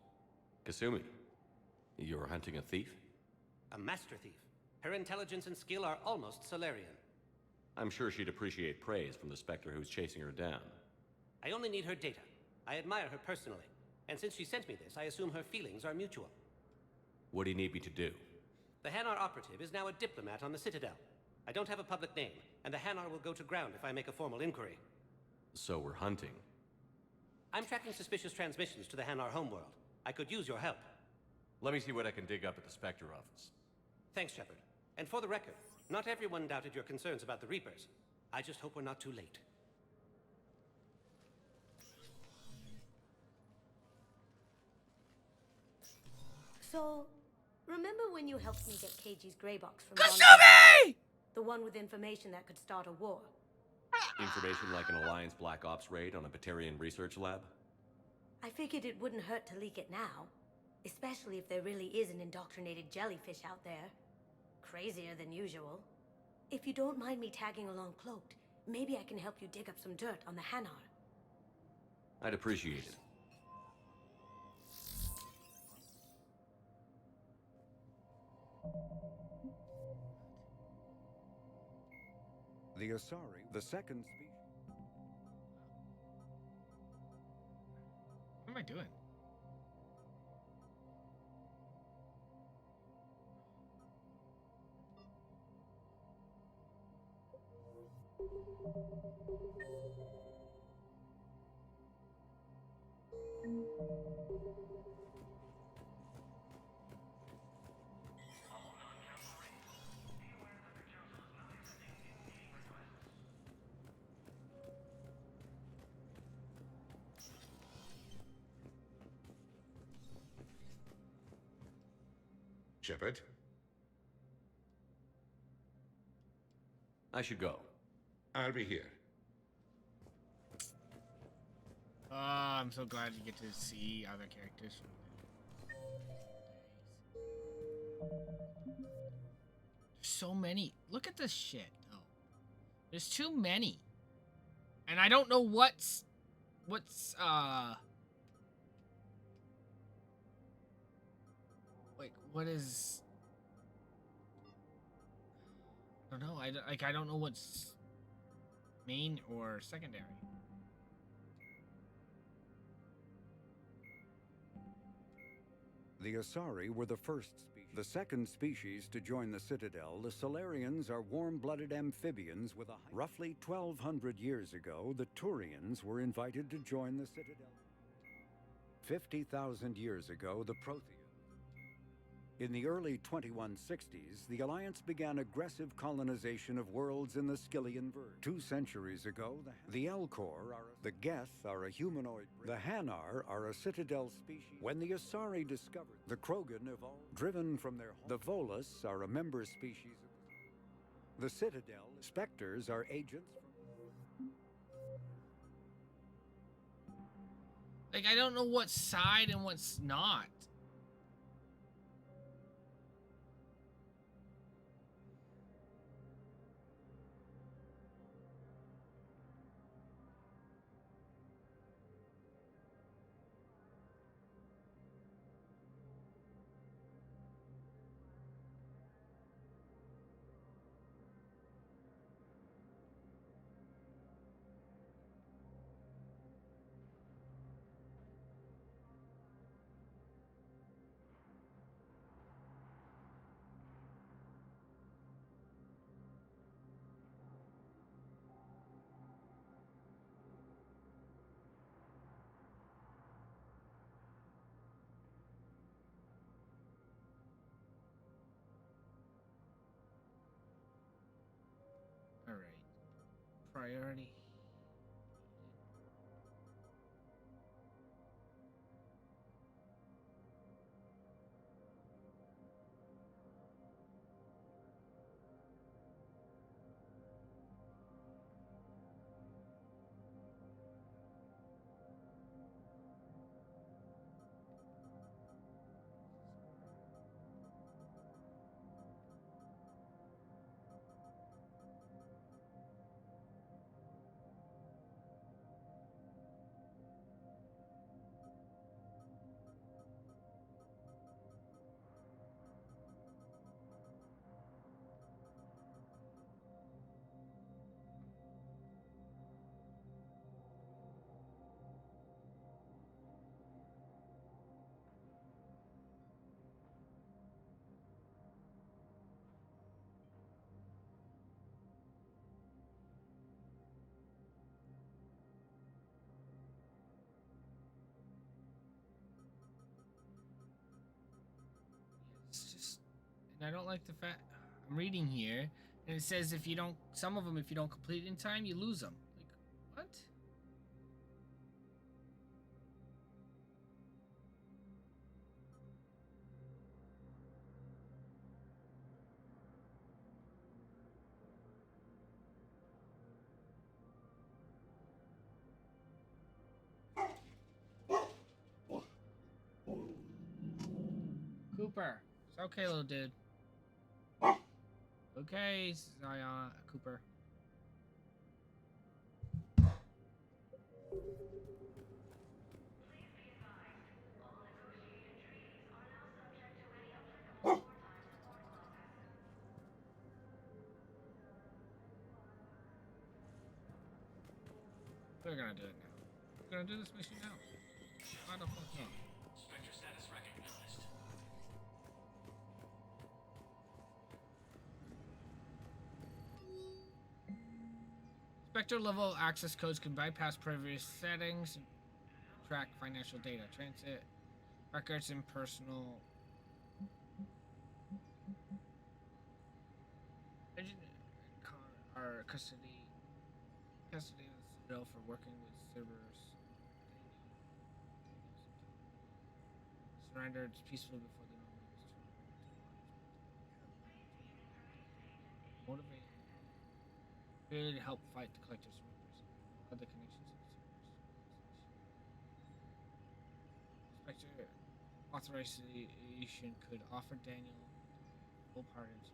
[SPEAKER 5] Kasumi? You're hunting a thief?
[SPEAKER 23] A master thief. Her intelligence and skill are almost Solarian.
[SPEAKER 5] I'm sure she'd appreciate praise from the Spectre who's chasing her down.
[SPEAKER 23] I only need her data. I admire her personally. And since she sent me this, I assume her feelings are mutual.
[SPEAKER 5] What do you need me to do?
[SPEAKER 23] The Hanar operative is now a diplomat on the Citadel. I don't have a public name, and the Hanar will go to ground if I make a formal inquiry.
[SPEAKER 5] So we're hunting.
[SPEAKER 23] I'm tracking suspicious transmissions to the Hanar homeworld. I could use your help.
[SPEAKER 5] Let me see what I can dig up at the Spectre office.
[SPEAKER 23] Thanks, Shepard. And for the record, not everyone doubted your concerns about the Reapers. I just hope we're not too late.
[SPEAKER 19] So, remember when you helped me get KG's gray box from
[SPEAKER 1] Kasumi!
[SPEAKER 19] The one with information that could start a war.
[SPEAKER 5] Information like an Alliance Black Ops raid on a Batarian research lab?
[SPEAKER 19] I figured it wouldn't hurt to leak it now. Especially if there really is an indoctrinated jellyfish out there. Crazier than usual. If you don't mind me tagging along cloaked, maybe I can help you dig up some dirt on the Hanar.
[SPEAKER 5] I'd appreciate it.
[SPEAKER 24] The Asari, the second species.
[SPEAKER 1] What am I doing?
[SPEAKER 14] Shepard?
[SPEAKER 5] I should go.
[SPEAKER 14] I'll be here.
[SPEAKER 1] Oh, I'm so glad you get to see other characters. So many. Look at this shit. Oh, there's too many, and I don't know what's like what is. I don't know. I don't know what's main or secondary.
[SPEAKER 24] The Asari were the first species. The second species to join the Citadel, the Solarians, are warm-blooded amphibians with a... Roughly 1,200 years ago, the Turians were invited to join the Citadel. 50,000 years ago, the Protheans. In the early 2160s, the Alliance began aggressive colonization of worlds in the Skyllian Verge. 2 centuries ago, the Elcor are... The Geth are a humanoid... The Hanar are a Citadel species. When the Asari discovered, the Krogan evolved, driven from their... The Volus are a member species. The Citadel, Spectres are agents...
[SPEAKER 1] Like, I don't know what's side and what's not. Alright. Priority. It's just, and I don't like the fact I'm reading here, and it says if you don't, some of them, if you don't complete in time, you lose them. Like, what? Cooper. It's okay, little dude. Okay, Zion, Cooper. We're gonna do it now. We're gonna do this mission now. Why the fuck not?
[SPEAKER 12] Spectre status recognized.
[SPEAKER 1] Spectre level access codes can bypass previous settings and track financial data, transit records, and personal. Our custody of the Citadel for working with Cerberus. Surrendered peacefully before the motivate. Created to help fight the Collector's Reapers. Other connections to the Spectre authorization could offer Daniel full pardons.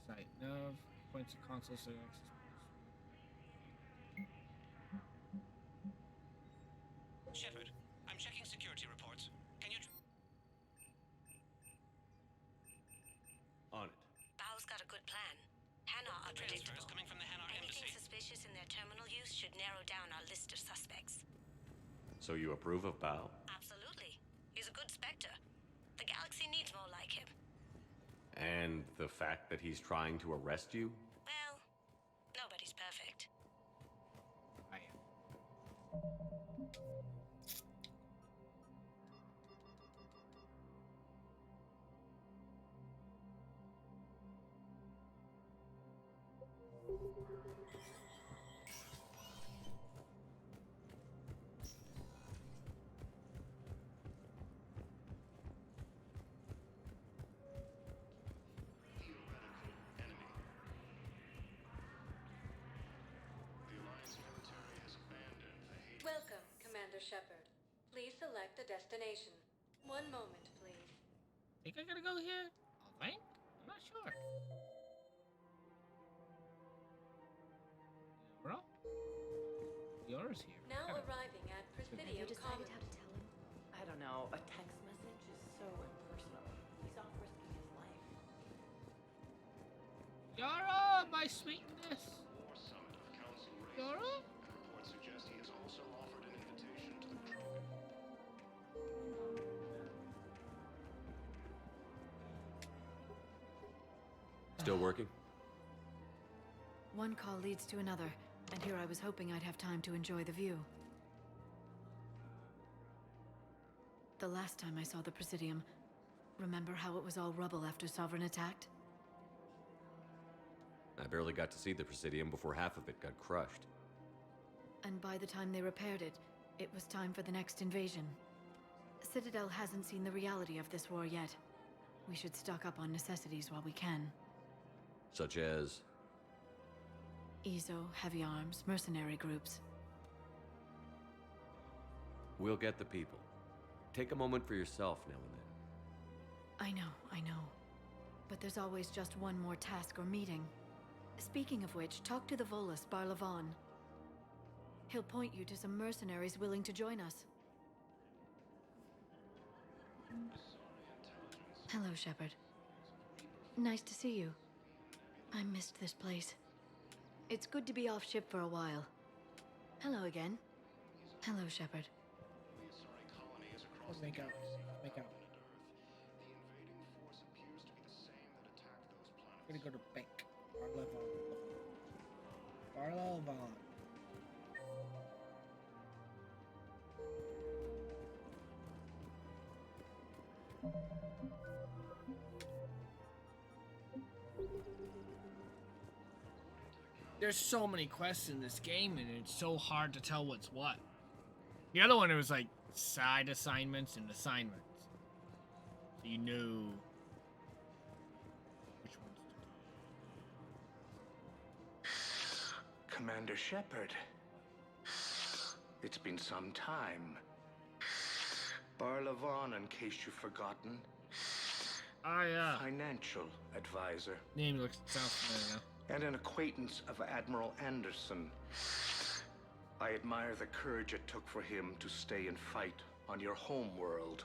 [SPEAKER 1] Site Nav points of console so access.
[SPEAKER 15] Shepard, I'm checking security reports. Can you...
[SPEAKER 5] On it.
[SPEAKER 19] Bao's got a good plan. Hanar are predictable.
[SPEAKER 15] Transfers coming from the Hanar
[SPEAKER 19] Anything
[SPEAKER 15] embassy.
[SPEAKER 19] suspicious in their terminal use should narrow down our list of suspects.
[SPEAKER 5] So you approve of Bao?
[SPEAKER 19] Absolutely. He's a good Spectre. The galaxy needs more like him.
[SPEAKER 5] And the fact that he's trying to arrest you?
[SPEAKER 19] Well, nobody's perfect.
[SPEAKER 1] I am.
[SPEAKER 6] Welcome, Commander Shepard. Please select a destination. One moment, please.
[SPEAKER 1] Think I gotta go here? I think? I'm not sure. Bro? Yours here.
[SPEAKER 6] Now arriving at Presidium Commons.
[SPEAKER 11] How to tell him?
[SPEAKER 10] I don't know. A text message is so impersonal. He's off risking his life.
[SPEAKER 1] Yara, my sweetness. Yara?
[SPEAKER 2] Reports suggest he has also offered an invitation to the Krogan.
[SPEAKER 5] Still working?
[SPEAKER 3] One call leads to another, and here I was hoping I'd have time to enjoy the view. The last time I saw the Presidium, remember how it was all rubble after Sovereign attacked?
[SPEAKER 5] I barely got to see the Presidium before half of it got crushed.
[SPEAKER 3] And by the time they repaired it, it was time for the next invasion. Citadel hasn't seen the reality of this war yet. We should stock up on necessities while we can.
[SPEAKER 5] Such as?
[SPEAKER 3] EZO, heavy arms, mercenary groups.
[SPEAKER 5] We'll get the people. Take a moment for yourself now and then.
[SPEAKER 3] I know. But there's always just one more task or meeting. Speaking of which, talk to the Volus, Barlavan. He'll point you to some mercenaries willing to join us. Hello, Shepard. Nice to see you. I missed this place. It's good to be off ship for a while. Hello again. Hello, Shepard.
[SPEAKER 1] Let's make out. I'm gonna go to bank. Barlavan. There's so many quests in this game, and it's so hard to tell what's what. The other one, it was like side assignments and assignments. So you knew which ones to do.
[SPEAKER 8] Commander Shepard. It's been some time. Barlavan, in case you've forgotten.
[SPEAKER 1] Ah, yeah.
[SPEAKER 8] Financial advisor.
[SPEAKER 1] Name sounds familiar now.
[SPEAKER 8] And an acquaintance of Admiral Anderson. I admire the courage it took for him to stay and fight on your home world.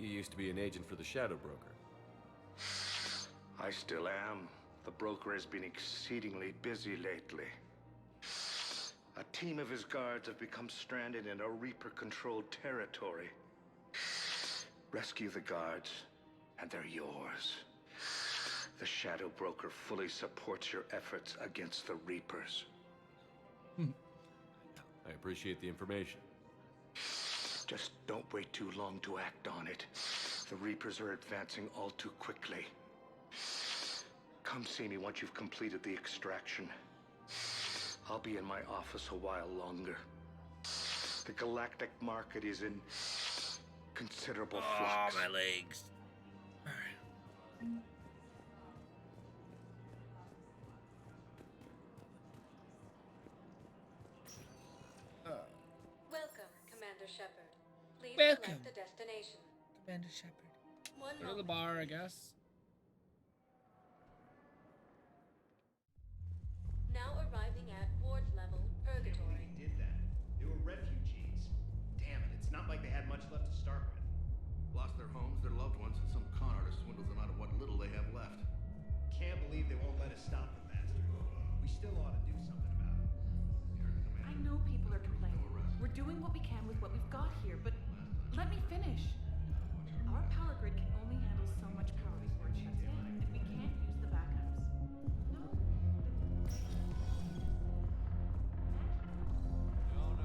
[SPEAKER 5] You used to be an agent for the Shadow Broker.
[SPEAKER 8] I still am. The broker has been exceedingly busy lately. A team of his guards have become stranded in a Reaper-controlled territory. Rescue the guards, and they're yours. The Shadow Broker fully supports your efforts against the Reapers.
[SPEAKER 5] I appreciate the information.
[SPEAKER 8] Just don't wait too long to act on it. The Reapers are advancing all too quickly. Come see me once you've completed the extraction. I'll be in my office a while longer. The galactic market is in considerable flux.
[SPEAKER 1] Oh, my legs.
[SPEAKER 6] Welcome, Commander Shepard. Please
[SPEAKER 1] Welcome.
[SPEAKER 6] select a destination.
[SPEAKER 1] Commander Shepard.
[SPEAKER 6] One
[SPEAKER 1] Go to the
[SPEAKER 6] moment.
[SPEAKER 1] bar, I guess.
[SPEAKER 6] Now arriving at ward level, Purgatory.
[SPEAKER 4] Did that. They were refugees. Damn it, it's not like they had much left to start with.
[SPEAKER 9] Lost their homes, their loved ones, and some con artist swindles them out of what little they have left.
[SPEAKER 4] Can't believe they won't let us stop the bastard. We still ought to do something about it.
[SPEAKER 10] I know people are complaining. We're doing doing what we can with what we've got here, but let me finish. Our power grid can only handle so much power before it shuts down, and we can't use the backups.
[SPEAKER 13] No.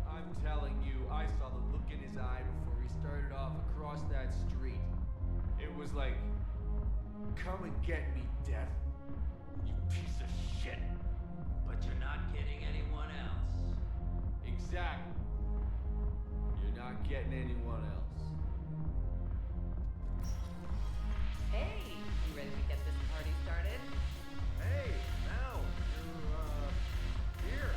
[SPEAKER 13] I'm telling you, I saw the look in his eye before he started off across that street. It was like, come and get me, Death. You piece of shit.
[SPEAKER 22] But you're not getting anyone else.
[SPEAKER 13] Exactly. You're not getting anyone else.
[SPEAKER 10] Hey, you ready to get this party started?
[SPEAKER 13] Hey, now, you're, here.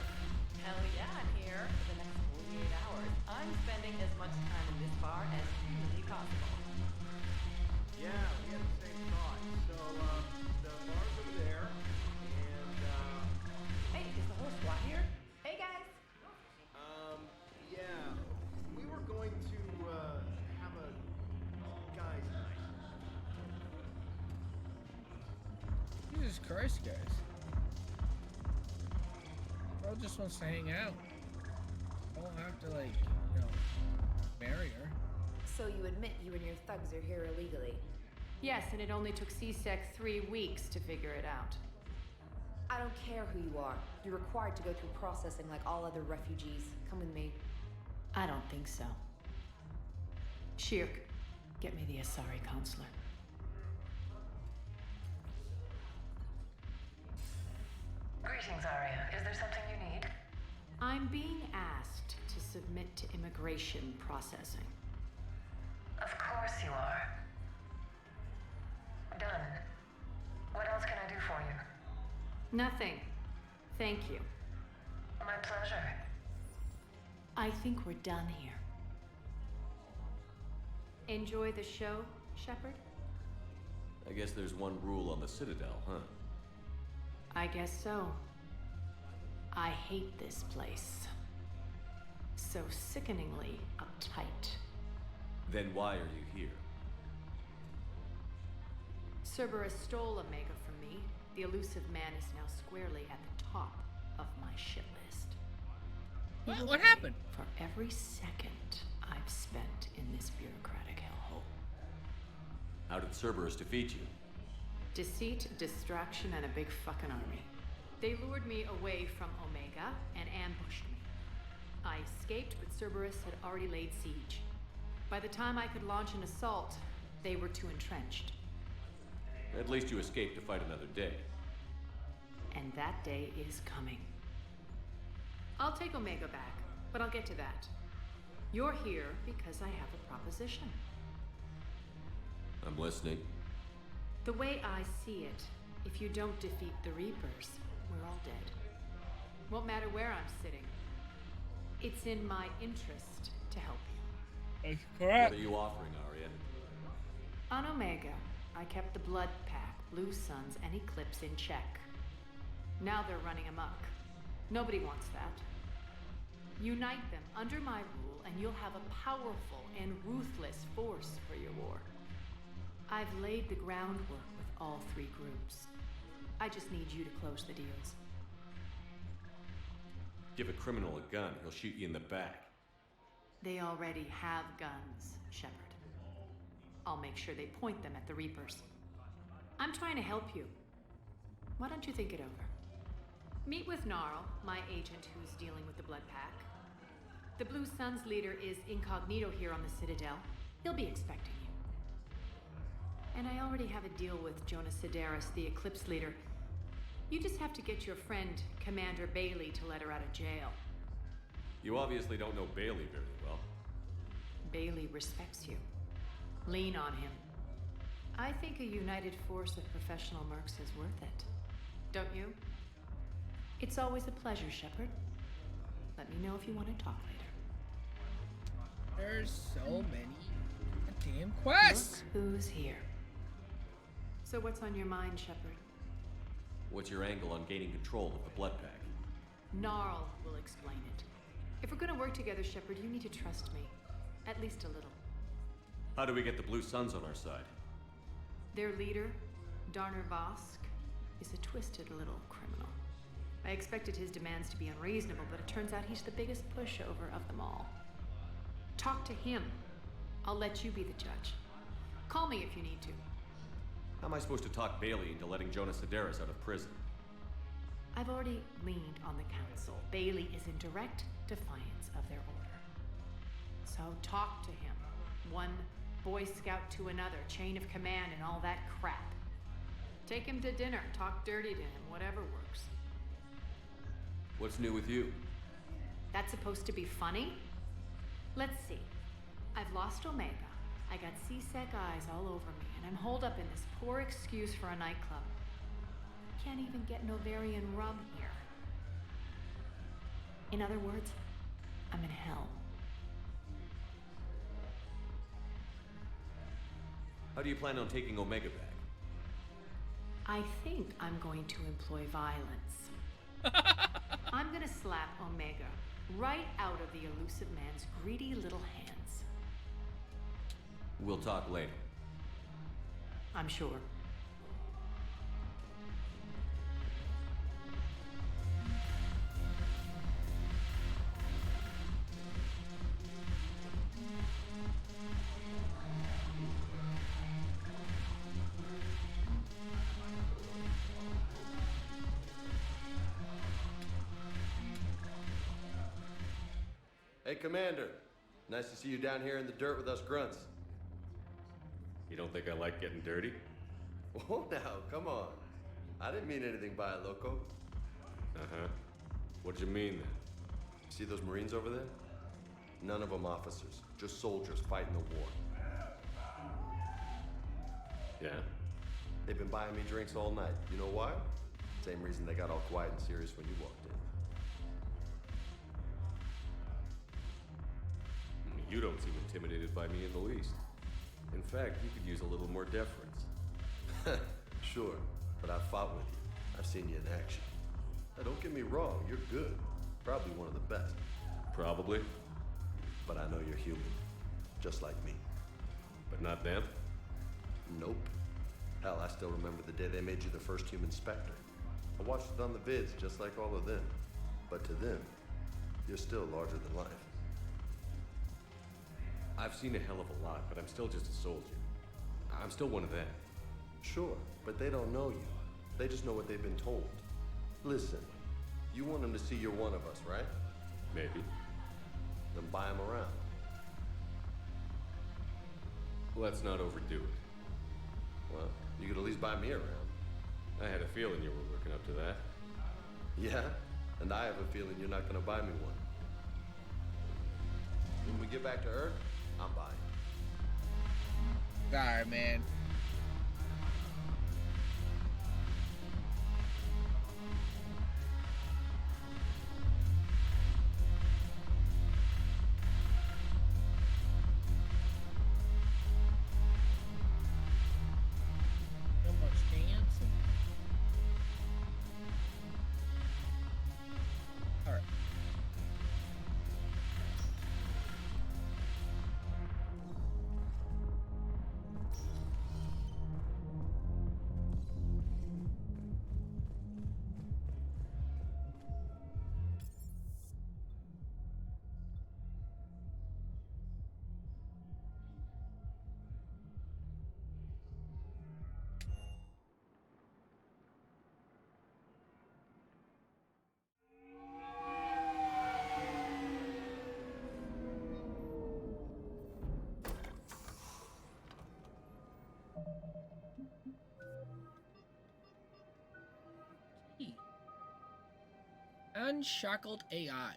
[SPEAKER 10] Hell yeah, I'm here. For the next 48 hours, I'm spending as much time in this bar as humanly possible.
[SPEAKER 13] Yeah, we had the same thought. So, the bar's over there, and,
[SPEAKER 10] Hey, is the whole squad here? Hey, guys!
[SPEAKER 13] yeah, we were going to, have a guys' night.
[SPEAKER 1] Jesus Christ, guys. Girl just wants to hang out. Don't have to, like, marry her.
[SPEAKER 11] So you admit you and your thugs are here illegally?
[SPEAKER 10] Yes, and it only took CSEC 3 weeks to figure it out.
[SPEAKER 11] I don't care who you are. You're required to go through processing like all other refugees. Come with me.
[SPEAKER 10] I don't think so. Shirk, get me the Asari counselor.
[SPEAKER 6] Greetings, Arya. Is there something you need?
[SPEAKER 10] I'm being asked to submit to immigration processing.
[SPEAKER 6] Of course you are. Done. What else can I do for you?
[SPEAKER 10] Nothing. Thank you.
[SPEAKER 6] My pleasure.
[SPEAKER 10] I think we're done here. Enjoy the show, Shepard?
[SPEAKER 5] I guess there's one rule on the Citadel, huh?
[SPEAKER 10] I guess so. I hate this place. So sickeningly uptight.
[SPEAKER 5] Then why are you here?
[SPEAKER 10] Cerberus stole Omega from me. The elusive man is now squarely at the top of my shit list.
[SPEAKER 1] What happened?
[SPEAKER 10] For every second I've spent in this bureaucratic hellhole.
[SPEAKER 5] How did Cerberus defeat you?
[SPEAKER 10] Deceit, distraction, and a big fucking army. They lured me away from Omega and ambushed me. I escaped, but Cerberus had already laid siege. By the time I could launch an assault, they were too entrenched.
[SPEAKER 5] At least you escaped to fight another day.
[SPEAKER 10] And that day is coming. I'll take Omega back, but I'll get to that. You're here because I have a proposition.
[SPEAKER 5] I'm listening.
[SPEAKER 10] The way I see it, if you don't defeat the Reapers, we're all dead. Won't matter where I'm sitting. It's in my interest to help you.
[SPEAKER 1] That's correct.
[SPEAKER 5] What are you offering, Arya?
[SPEAKER 10] On Omega, I kept the Blood Pack, Blue Suns, and Eclipse in check. Now they're running amok. Nobody wants that. Unite them under my rule, and you'll have a powerful and ruthless force for your war. I've laid the groundwork with all 3 groups. I just need you to close the deals.
[SPEAKER 5] Give a criminal a gun, he'll shoot you in the back.
[SPEAKER 10] They already have guns, Shepard. I'll make sure they point them at the Reapers. I'm trying to help you. Why don't you think it over? Meet with Gnarl, my agent who's dealing with the Blood Pack. The Blue Suns leader is incognito here on the Citadel. He'll be expecting you. And I already have a deal with Jonas Sidaris, the Eclipse leader. You just have to get your friend, Commander Bailey, to let her out of jail.
[SPEAKER 5] You obviously don't know Bailey very well.
[SPEAKER 10] Bailey respects you. Lean on him. I think a united force of professional mercs is worth it. Don't you? It's always a pleasure, Shepard. Let me know if you want to talk later.
[SPEAKER 1] There's so many damn quests.
[SPEAKER 10] Look who's here. So what's on your mind, Shepard?
[SPEAKER 5] What's your angle on gaining control of the Blood Pack?
[SPEAKER 10] Gnarl will explain it. If we're gonna work together, Shepard, you need to trust me. At least a little.
[SPEAKER 5] How do we get the Blue Suns on our side?
[SPEAKER 10] Their leader, Darner Vosk, is a twisted little criminal. I expected his demands to be unreasonable, but it turns out he's the biggest pushover of them all. Talk to him. I'll let you be the judge. Call me if you need to.
[SPEAKER 5] How am I supposed to talk Bailey into letting Jonas Sedaris out of prison?
[SPEAKER 10] I've already leaned on the council. Bailey is in direct defiance of their order. So talk to him. One Boy Scout to another, chain of command and all that crap. Take him to dinner, talk dirty to him, whatever works.
[SPEAKER 5] What's new with you?
[SPEAKER 10] That's supposed to be funny? Let's see. I've lost Omega. I got C-Sec eyes all over me, and I'm holed up in this poor excuse for a nightclub. Can't even get an ovarian rub here. In other words, I'm in hell.
[SPEAKER 5] How do you plan on taking Omega back?
[SPEAKER 10] I think I'm going to employ violence. I'm gonna slap Omega right out of the elusive man's greedy little hands.
[SPEAKER 5] We'll talk later.
[SPEAKER 10] I'm sure.
[SPEAKER 16] Hey, Commander. Nice to see you down here in the dirt with us grunts.
[SPEAKER 5] You don't think I like getting dirty?
[SPEAKER 16] Whoa, now, come on. I didn't mean anything by it, Loco.
[SPEAKER 5] Uh-huh. What'd you mean, then?
[SPEAKER 16] See those Marines over there? None of them officers, just soldiers fighting the war.
[SPEAKER 5] Yeah?
[SPEAKER 16] They've been buying me drinks all night. You know why? Same reason they got all quiet and serious when you walked in.
[SPEAKER 5] You don't seem intimidated by me in the least. In fact, you could use a little more deference.
[SPEAKER 16] Sure, but I've fought with you. I've seen you in action. Now, don't get me wrong, you're good. Probably one of the best.
[SPEAKER 5] Probably.
[SPEAKER 16] But I know you're human. Just like me.
[SPEAKER 5] But not them?
[SPEAKER 16] Nope. Hell, I still remember the day they made you the first human Spectre. I watched it on the vids, just like all of them. But to them, you're still larger than life.
[SPEAKER 5] I've seen a hell of a lot, but I'm still just a soldier. I'm still one of them.
[SPEAKER 16] Sure, but they don't know you. They just know what they've been told. Listen, you want them to see you're one of us, right?
[SPEAKER 5] Maybe.
[SPEAKER 16] Then buy them around.
[SPEAKER 5] Let's not overdo it.
[SPEAKER 16] Well, you could at least buy me around.
[SPEAKER 5] I had a feeling you were working up to that.
[SPEAKER 16] Yeah? And I have a feeling you're not gonna buy me one. When we get back to Earth, I'm buying.
[SPEAKER 1] Alright, man. So much dancing. Alright. Unshackled AI.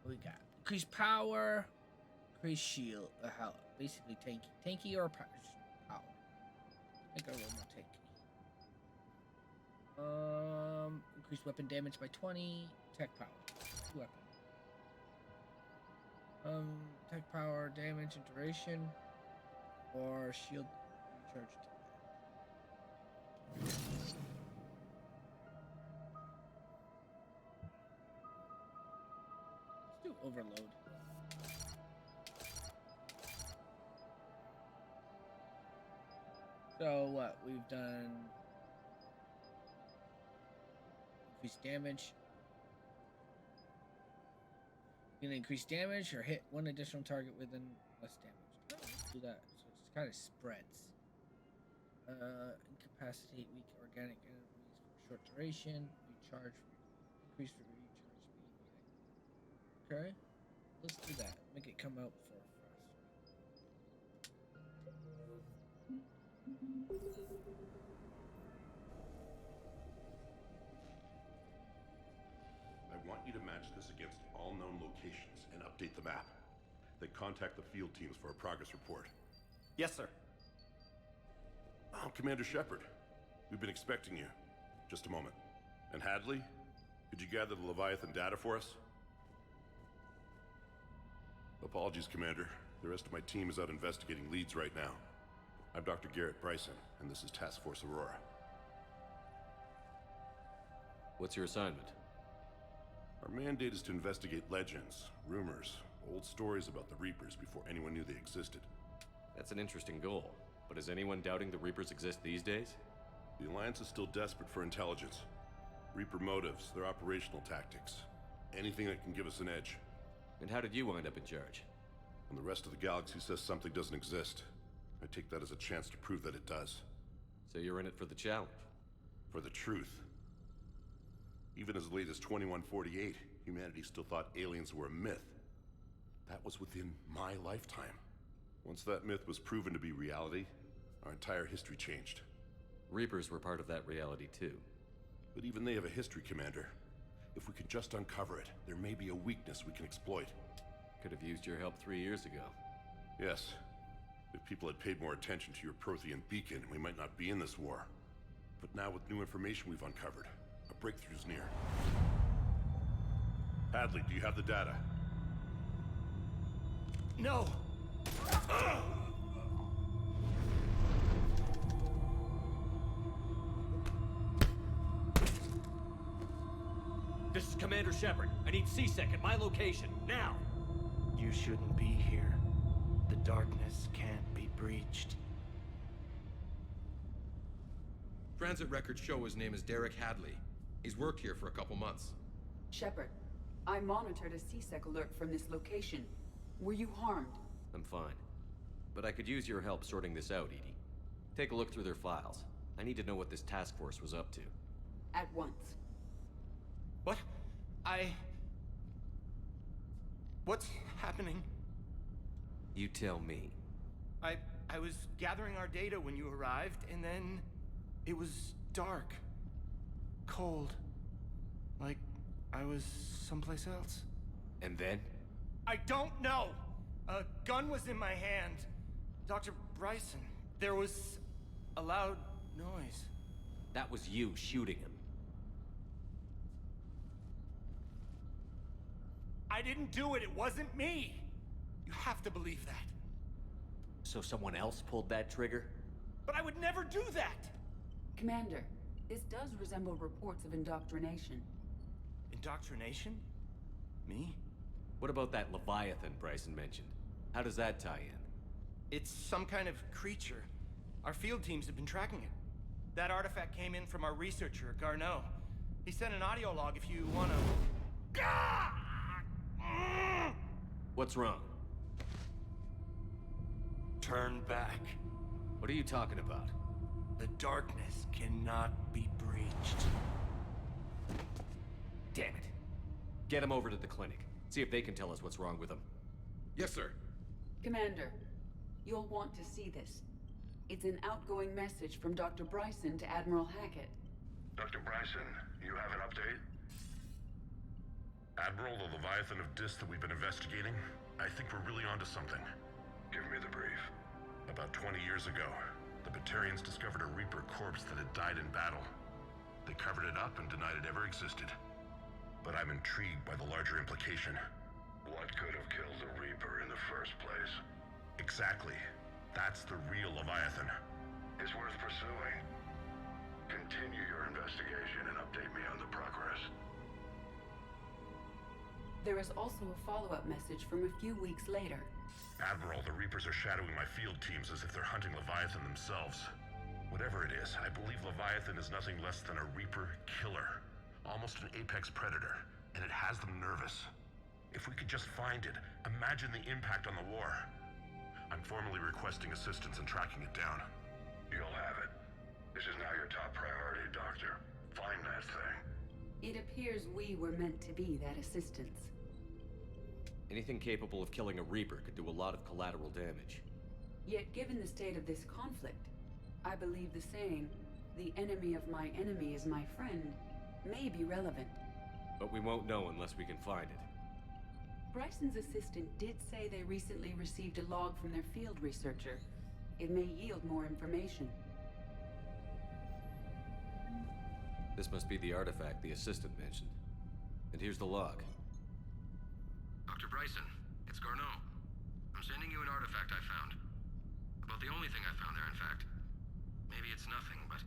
[SPEAKER 1] What we got? Increased power, increased shield. How? Basically tanky or power. I think I will more tanky. Increased weapon damage by 20. Tech power. Weapon. Tech power, damage and duration, or shield recharge. Let's do overload. So what? We've done increase damage. You can increase damage or hit one additional target within less damage. Let's do that. So it kind of spreads. Incapacitate weak organic enemies for short duration. Recharge. Increase for recharge speed. Okay. Let's do that. Make it come out for
[SPEAKER 7] I want you to match this against all known locations and update the map. Then contact the field teams for a progress report.
[SPEAKER 23] Yes, sir.
[SPEAKER 7] I'm Commander Shepard. We've been expecting you. Just a moment. And Hadley, could you gather the Leviathan data for us? Apologies, Commander. The rest of my team is out investigating leads right now. I'm Dr. Garrett Bryson, and this is Task Force Aurora.
[SPEAKER 5] What's your assignment?
[SPEAKER 7] Our mandate is to investigate legends, rumors, old stories about the Reapers before anyone knew they existed.
[SPEAKER 5] That's an interesting goal, but is anyone doubting the Reapers exist these days?
[SPEAKER 7] The Alliance is still desperate for intelligence. Reaper motives, their operational tactics. Anything that can give us an edge.
[SPEAKER 5] And how did you wind up in charge?
[SPEAKER 7] When the rest of the galaxy says something doesn't exist, I take that as a chance to prove that it does.
[SPEAKER 5] So you're in it for the challenge?
[SPEAKER 7] For the truth. Even as late as 2148, humanity still thought aliens were a myth. That was within my lifetime. Once that myth was proven to be reality, our entire history changed.
[SPEAKER 5] Reapers were part of that reality too.
[SPEAKER 7] But even they have a history, Commander. If we can just uncover it, there may be a weakness we can exploit.
[SPEAKER 5] Could have used your help 3 years ago.
[SPEAKER 7] Yes. If people had paid more attention to your Prothean beacon, we might not be in this war. But now with new information we've uncovered, a breakthrough's near. Hadley, do you have the data?
[SPEAKER 23] No!
[SPEAKER 5] This is Commander Shepard. I need C-Sec at my location, now!
[SPEAKER 17] You shouldn't be here. The darkness can't be breached.
[SPEAKER 20] Transit records show his name is Derek Hadley. He's worked here for a couple months.
[SPEAKER 21] Shepard, I monitored a C-Sec alert from this location. Were you harmed?
[SPEAKER 5] I'm fine. But I could use your help sorting this out, Edie. Take a look through their files. I need to know what this task force was up to.
[SPEAKER 21] At once.
[SPEAKER 17] What? What's happening?
[SPEAKER 5] You tell me.
[SPEAKER 17] I was gathering our data when you arrived, and then it was dark. Cold. Like I was someplace else.
[SPEAKER 5] And then?
[SPEAKER 17] I don't know! A gun was in my hand. Dr. Bryson, there was a loud noise.
[SPEAKER 5] That was you shooting him.
[SPEAKER 17] I didn't do it, it wasn't me! You have to believe that.
[SPEAKER 5] So someone else pulled that trigger?
[SPEAKER 17] But I would never do that!
[SPEAKER 21] Commander, this does resemble reports of indoctrination.
[SPEAKER 17] Indoctrination? Me?
[SPEAKER 5] What about that Leviathan Bryson mentioned? How does that tie in?
[SPEAKER 17] It's some kind of creature. Our field teams have been tracking it. That artifact came in from our researcher, Garneau. He sent an audio log if you wanna...
[SPEAKER 5] What's wrong?
[SPEAKER 17] Turn back.
[SPEAKER 5] What are you talking about?
[SPEAKER 17] The darkness cannot be breached.
[SPEAKER 5] Damn it. Get him over to the clinic. See if they can tell us what's wrong with him.
[SPEAKER 20] Yes, sir.
[SPEAKER 21] Commander, you'll want to see this. It's an outgoing message from Dr. Bryson to Admiral Hackett.
[SPEAKER 7] Dr. Bryson, you have an update? Admiral, the Leviathan of Dis that we've been investigating, I think we're really onto something. Give me the brief. About 20 years ago, the Batarians discovered a Reaper corpse that had died in battle. They covered it up and denied it ever existed. But I'm intrigued by the larger implication. What could have killed the Reaper in the first place? Exactly. That's the real Leviathan. It's worth pursuing. Continue your investigation and update me on the progress.
[SPEAKER 21] There is also a follow-up message from a few weeks later.
[SPEAKER 7] Admiral, the Reapers are shadowing my field teams as if they're hunting Leviathan themselves. Whatever it is, I believe Leviathan is nothing less than a Reaper killer. Almost an apex predator, and it has them nervous. If we could just find it, imagine the impact on the war. I'm formally requesting assistance in tracking it down.
[SPEAKER 8] You'll have it. This is now your top priority, Doctor. Find that thing.
[SPEAKER 21] It appears we were meant to be that assistance.
[SPEAKER 5] Anything capable of killing a Reaper could do a lot of collateral damage.
[SPEAKER 21] Yet given the state of this conflict, I believe the saying, "The enemy of my enemy is my friend," may be relevant.
[SPEAKER 5] But we won't know unless we can find it.
[SPEAKER 21] Bryson's assistant did say they recently received a log from their field researcher. It may yield more information.
[SPEAKER 5] This must be the artifact the assistant mentioned. And here's the log.
[SPEAKER 20] Dr. Bryson, it's Garneau. I'm sending you an artifact I found. About the only thing I found there, in fact. Maybe it's nothing, but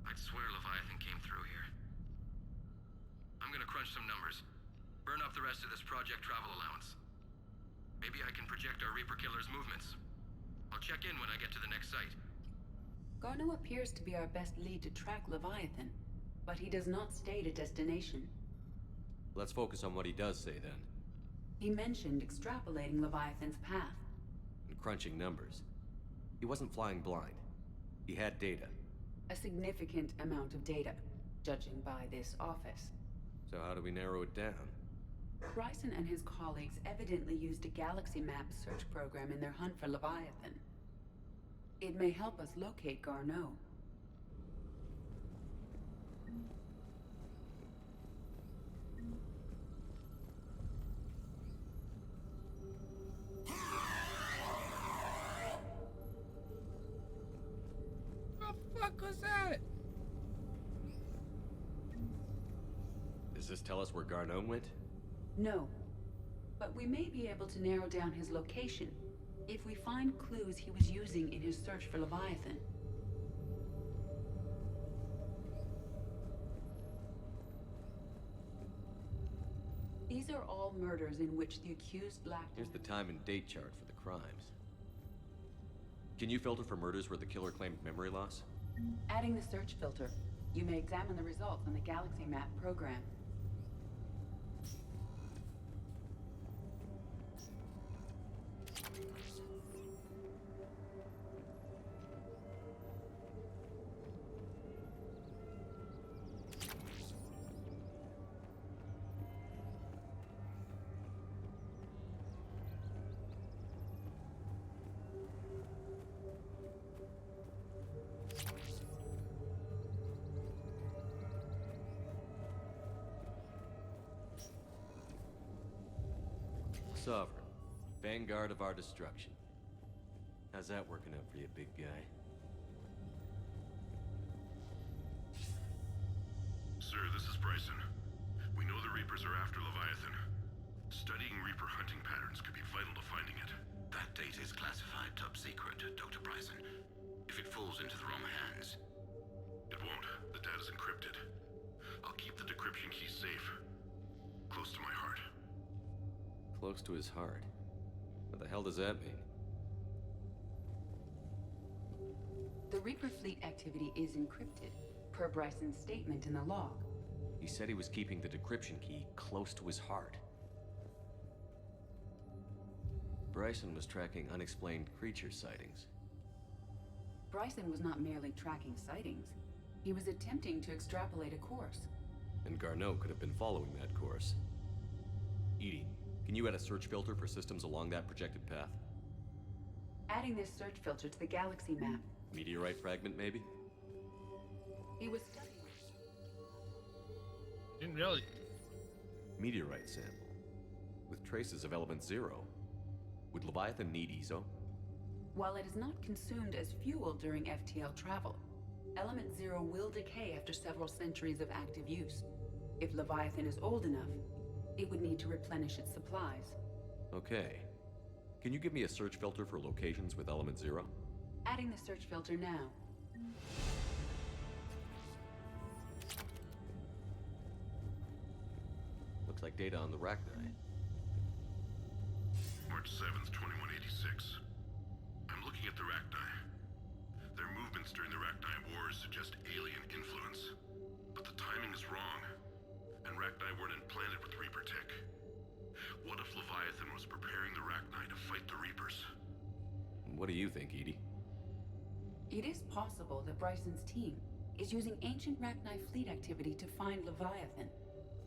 [SPEAKER 20] I'd swear Leviathan came through here. I'm gonna crunch some numbers. Burn up the rest of this project travel allowance. Maybe I can project our Reaper killer's movements. I'll check in when I get to the next site.
[SPEAKER 21] Garneau appears to be our best lead to track Leviathan, but he does not state a destination.
[SPEAKER 5] Let's focus on what he does say then.
[SPEAKER 21] He mentioned extrapolating Leviathan's path.
[SPEAKER 5] And crunching numbers. He wasn't flying blind. He had data.
[SPEAKER 21] A significant amount of data, judging by this office.
[SPEAKER 5] So how do we narrow it down?
[SPEAKER 21] Bryson and his colleagues evidently used a galaxy map search program in their hunt for Leviathan. It may help us locate Garneau.
[SPEAKER 1] What the fuck was that?
[SPEAKER 5] Does this tell us where Garneau went?
[SPEAKER 21] No. But we may be able to narrow down his location if we find clues he was using in his search for Leviathan. These are all murders in which the accused lacked...
[SPEAKER 5] Here's the time and date chart for the crimes. Can you filter for murders where the killer claimed memory loss?
[SPEAKER 21] Adding the search filter, you may examine the results on the Galaxy Map program.
[SPEAKER 5] Sovereign, vanguard of our destruction. How's that working out for you, big guy?
[SPEAKER 7] Sir, this is Bryson. We know the Reapers are after Leviathan. Studying Reaper hunting patterns could be vital to finding it.
[SPEAKER 8] That data is classified top secret, Dr. Bryson. If it falls into the wrong hands...
[SPEAKER 7] It won't. The data's encrypted. I'll keep the decryption key safe. Close to my heart.
[SPEAKER 5] Close to his heart. What the hell does that mean?
[SPEAKER 21] The Reaper fleet activity is encrypted, per Bryson's statement in the log.
[SPEAKER 5] He said he was keeping the decryption key close to his heart. Bryson was tracking unexplained creature sightings.
[SPEAKER 21] Bryson was not merely tracking sightings. He was attempting to extrapolate a course.
[SPEAKER 5] And Garneau could have been following that course. EDI, can you add a search filter for systems along that projected path?
[SPEAKER 21] Adding this search filter to the galaxy map.
[SPEAKER 5] Meteorite fragment, maybe?
[SPEAKER 21] He was studying...
[SPEAKER 1] Didn't really.
[SPEAKER 5] Meteorite sample. With traces of element 0. Would Leviathan need ESO?
[SPEAKER 21] While it is not consumed as fuel during FTL travel, element 0 will decay after several centuries of active use. If Leviathan is old enough, it would need to replenish its supplies.
[SPEAKER 5] Okay. Can you give me a search filter for locations with element 0?
[SPEAKER 21] Adding the search filter now.
[SPEAKER 5] Looks like data on the Rachni.
[SPEAKER 7] March 7th, 2186. I'm looking at the Rachni. Their movement Documents during the Rachni Wars suggest alien influence. But the timing is wrong. And Rachni weren't implanted with Reaper tech. What if Leviathan was preparing the Rachni to fight the Reapers?
[SPEAKER 5] What do you think, Edie?
[SPEAKER 21] It is possible that Bryson's team is using ancient Rachni fleet activity to find Leviathan.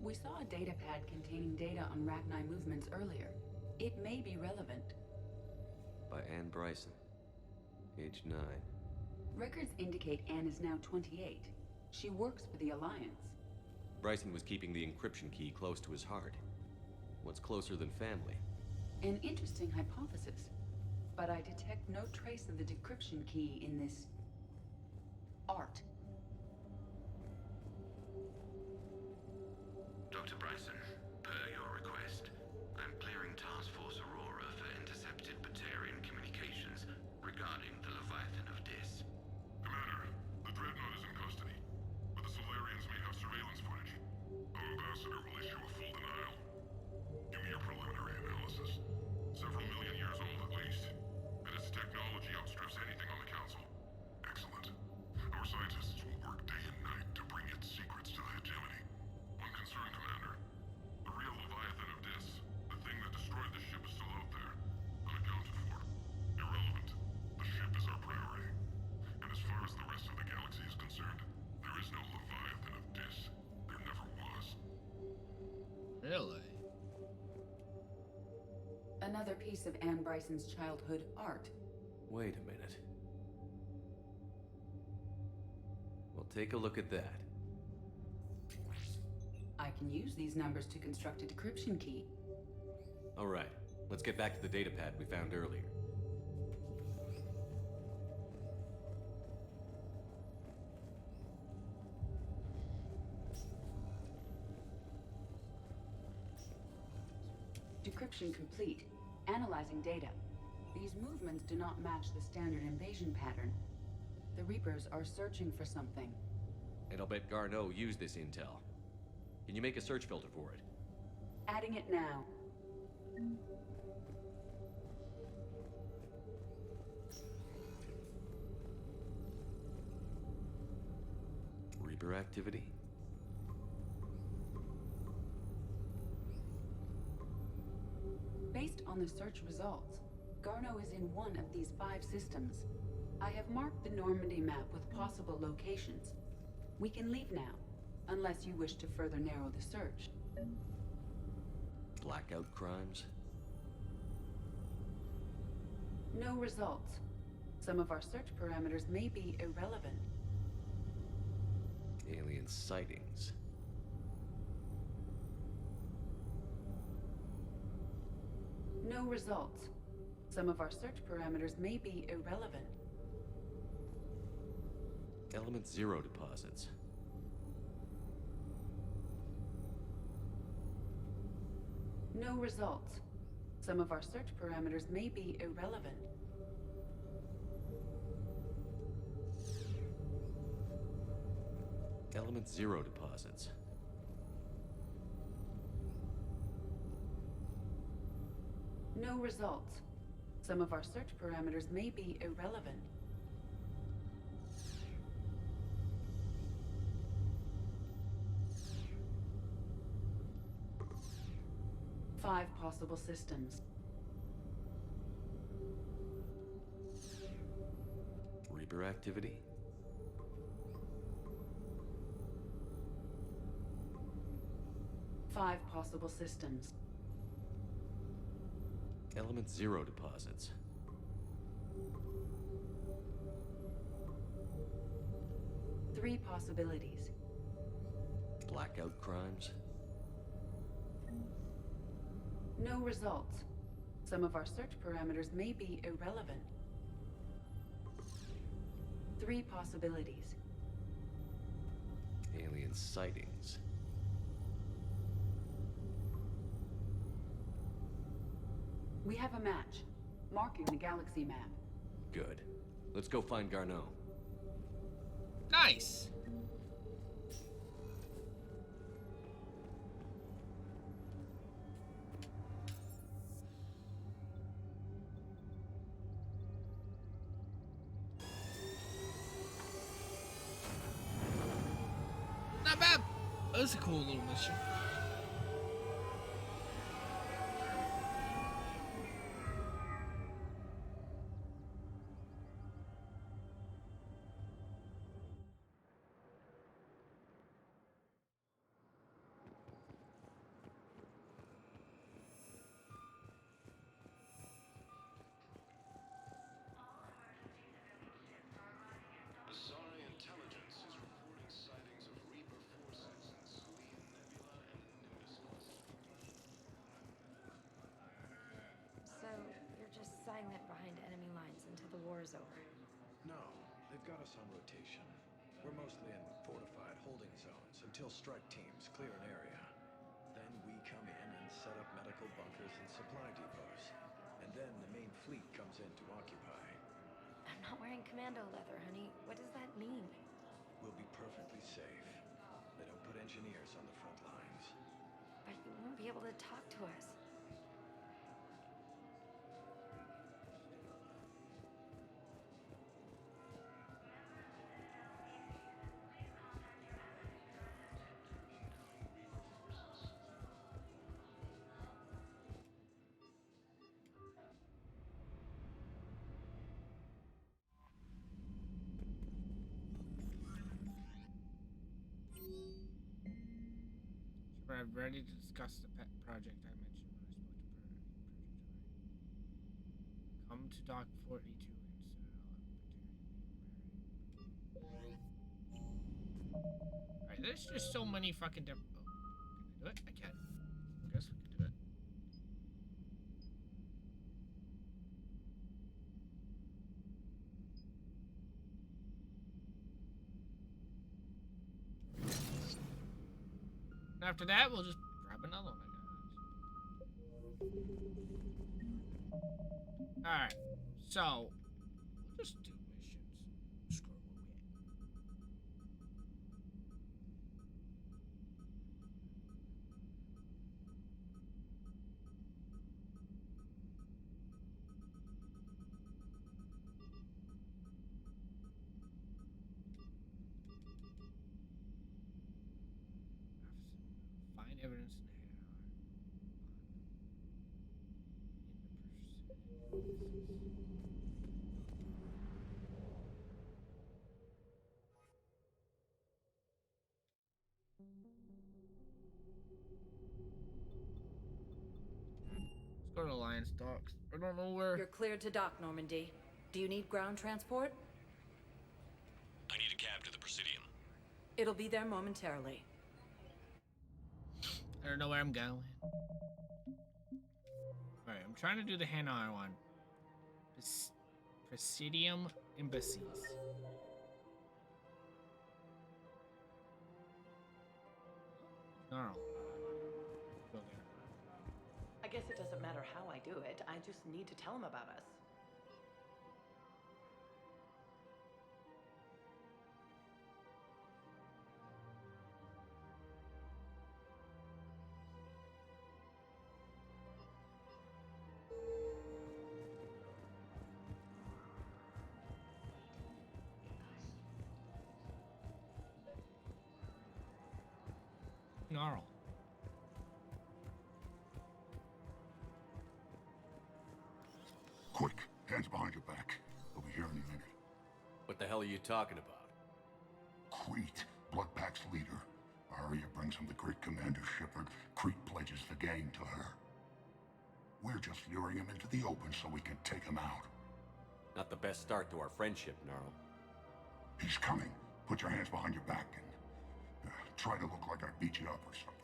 [SPEAKER 21] We saw a datapad containing data on Rachni movements earlier. It may be relevant.
[SPEAKER 5] By Anne Bryson. Age 9.
[SPEAKER 21] Records indicate Anne is now 28. She works for the Alliance.
[SPEAKER 5] Bryson was keeping the encryption key close to his heart. What's closer than family?
[SPEAKER 21] An interesting hypothesis. But I detect no trace of the decryption key in this... art.
[SPEAKER 20] Dr. Bryson, per your request, I'm clearing Task Force Aurora for intercepted Batarian communications regarding the Leviathan of Dis.
[SPEAKER 7] Commander, the Dreadnought is in custody, but the Solarians may have surveillance footage. Our ambassador will issue a full denial. Give me your preliminary analysis. Several million years old at least, and its technology outstrips anything on the Council. Excellent. Our scientists will work day and night to bring its secrets to the hegemony. One concern, Commander. The real Leviathan of Dis, the thing that destroyed the ship, is still out there, unaccounted for. Irrelevant. The ship is our priority. And as far as the rest of the galaxy is concerned, there is no Leviathan of Dis. There never was.
[SPEAKER 1] Really?
[SPEAKER 21] Another piece of Anne Bryson's childhood art.
[SPEAKER 5] Wait a minute. Well, take a look at that.
[SPEAKER 21] I can use these numbers to construct a decryption key.
[SPEAKER 5] All right, let's get back to the datapad we found earlier.
[SPEAKER 21] Decryption complete. Analyzing data. These movements do not match the standard invasion pattern. The Reapers are searching for something.
[SPEAKER 5] And I'll bet Garneau used this intel. Can you make a search filter for it?
[SPEAKER 21] Adding it now.
[SPEAKER 5] Reaper activity?
[SPEAKER 21] Based on the search results, Garneau is in one of these 5 systems. I have marked the Normandy map with possible locations. We can leave now, unless you wish to further narrow the search.
[SPEAKER 5] Blackout crimes?
[SPEAKER 21] No results. Some of our search parameters may be irrelevant.
[SPEAKER 5] Alien sightings?
[SPEAKER 21] No results. Some of our search parameters may be irrelevant.
[SPEAKER 5] Element 0 deposits.
[SPEAKER 21] No results. Some of our search parameters may be irrelevant.
[SPEAKER 5] Element 0 deposits.
[SPEAKER 21] No results. Some of our search parameters may be irrelevant. Five possible systems.
[SPEAKER 5] Reaper activity?
[SPEAKER 21] Five possible systems.
[SPEAKER 5] Element 0 deposits.
[SPEAKER 21] Three possibilities.
[SPEAKER 5] Blackout crimes?
[SPEAKER 21] No results. Some of our search parameters may be irrelevant. Three possibilities.
[SPEAKER 5] Alien sightings.
[SPEAKER 21] We have a match, marking the galaxy map.
[SPEAKER 5] Good. Let's go find Garneau.
[SPEAKER 1] Nice! Not bad. That was a cool little mission.
[SPEAKER 2] Asari intelligence is reporting sightings of Reaper forces in Selene Nebula and Nimbus.
[SPEAKER 11] So, you're just silent behind enemy lines until the war is over.
[SPEAKER 12] No, they've got us on rotation. We're mostly in fortified holding zones until strike teams clear an area. Then we come in and set up medical bunkers and supply depots. And then the main fleet comes in to occupy.
[SPEAKER 11] I'm not wearing commando leather, honey. What does that mean?
[SPEAKER 12] We'll be perfectly safe. They don't put engineers on the front lines.
[SPEAKER 11] But you won't be able to talk to us.
[SPEAKER 1] I'm ready to discuss the pet project I mentioned when I spoke to Project. Come to Dock 42 Alright, there's just so many fucking can I do it? I can. I guess we can do it. After that, we'll just grab another one, I guess. Alright, so we'll just do missions. Screw it. Find evidence in the Let's go to Alliance docks. I don't know where.
[SPEAKER 10] You're cleared to dock, Normandy. Do you need ground transport?
[SPEAKER 5] I need a cab to the Presidium.
[SPEAKER 10] It'll be there momentarily.
[SPEAKER 1] I don't know where I'm going. Alright, I'm trying to do the Hanar one. Presidium Embassies. Gnarl. Go there.
[SPEAKER 10] I guess it doesn't matter how I do it. I just need to tell him about us.
[SPEAKER 1] Gnarl.
[SPEAKER 7] Quick, hands behind your back. We'll be here in a minute.
[SPEAKER 5] What the hell are you talking about?
[SPEAKER 7] Crete, Bloodpack's leader. Arya brings him the great Commander Shepard. Crete pledges the gang to her. We're just luring him into the open so we can take him out.
[SPEAKER 5] Not the best start to our friendship, Gnarl.
[SPEAKER 7] He's coming. Put your hands behind your back and try to look like I beat you up or something.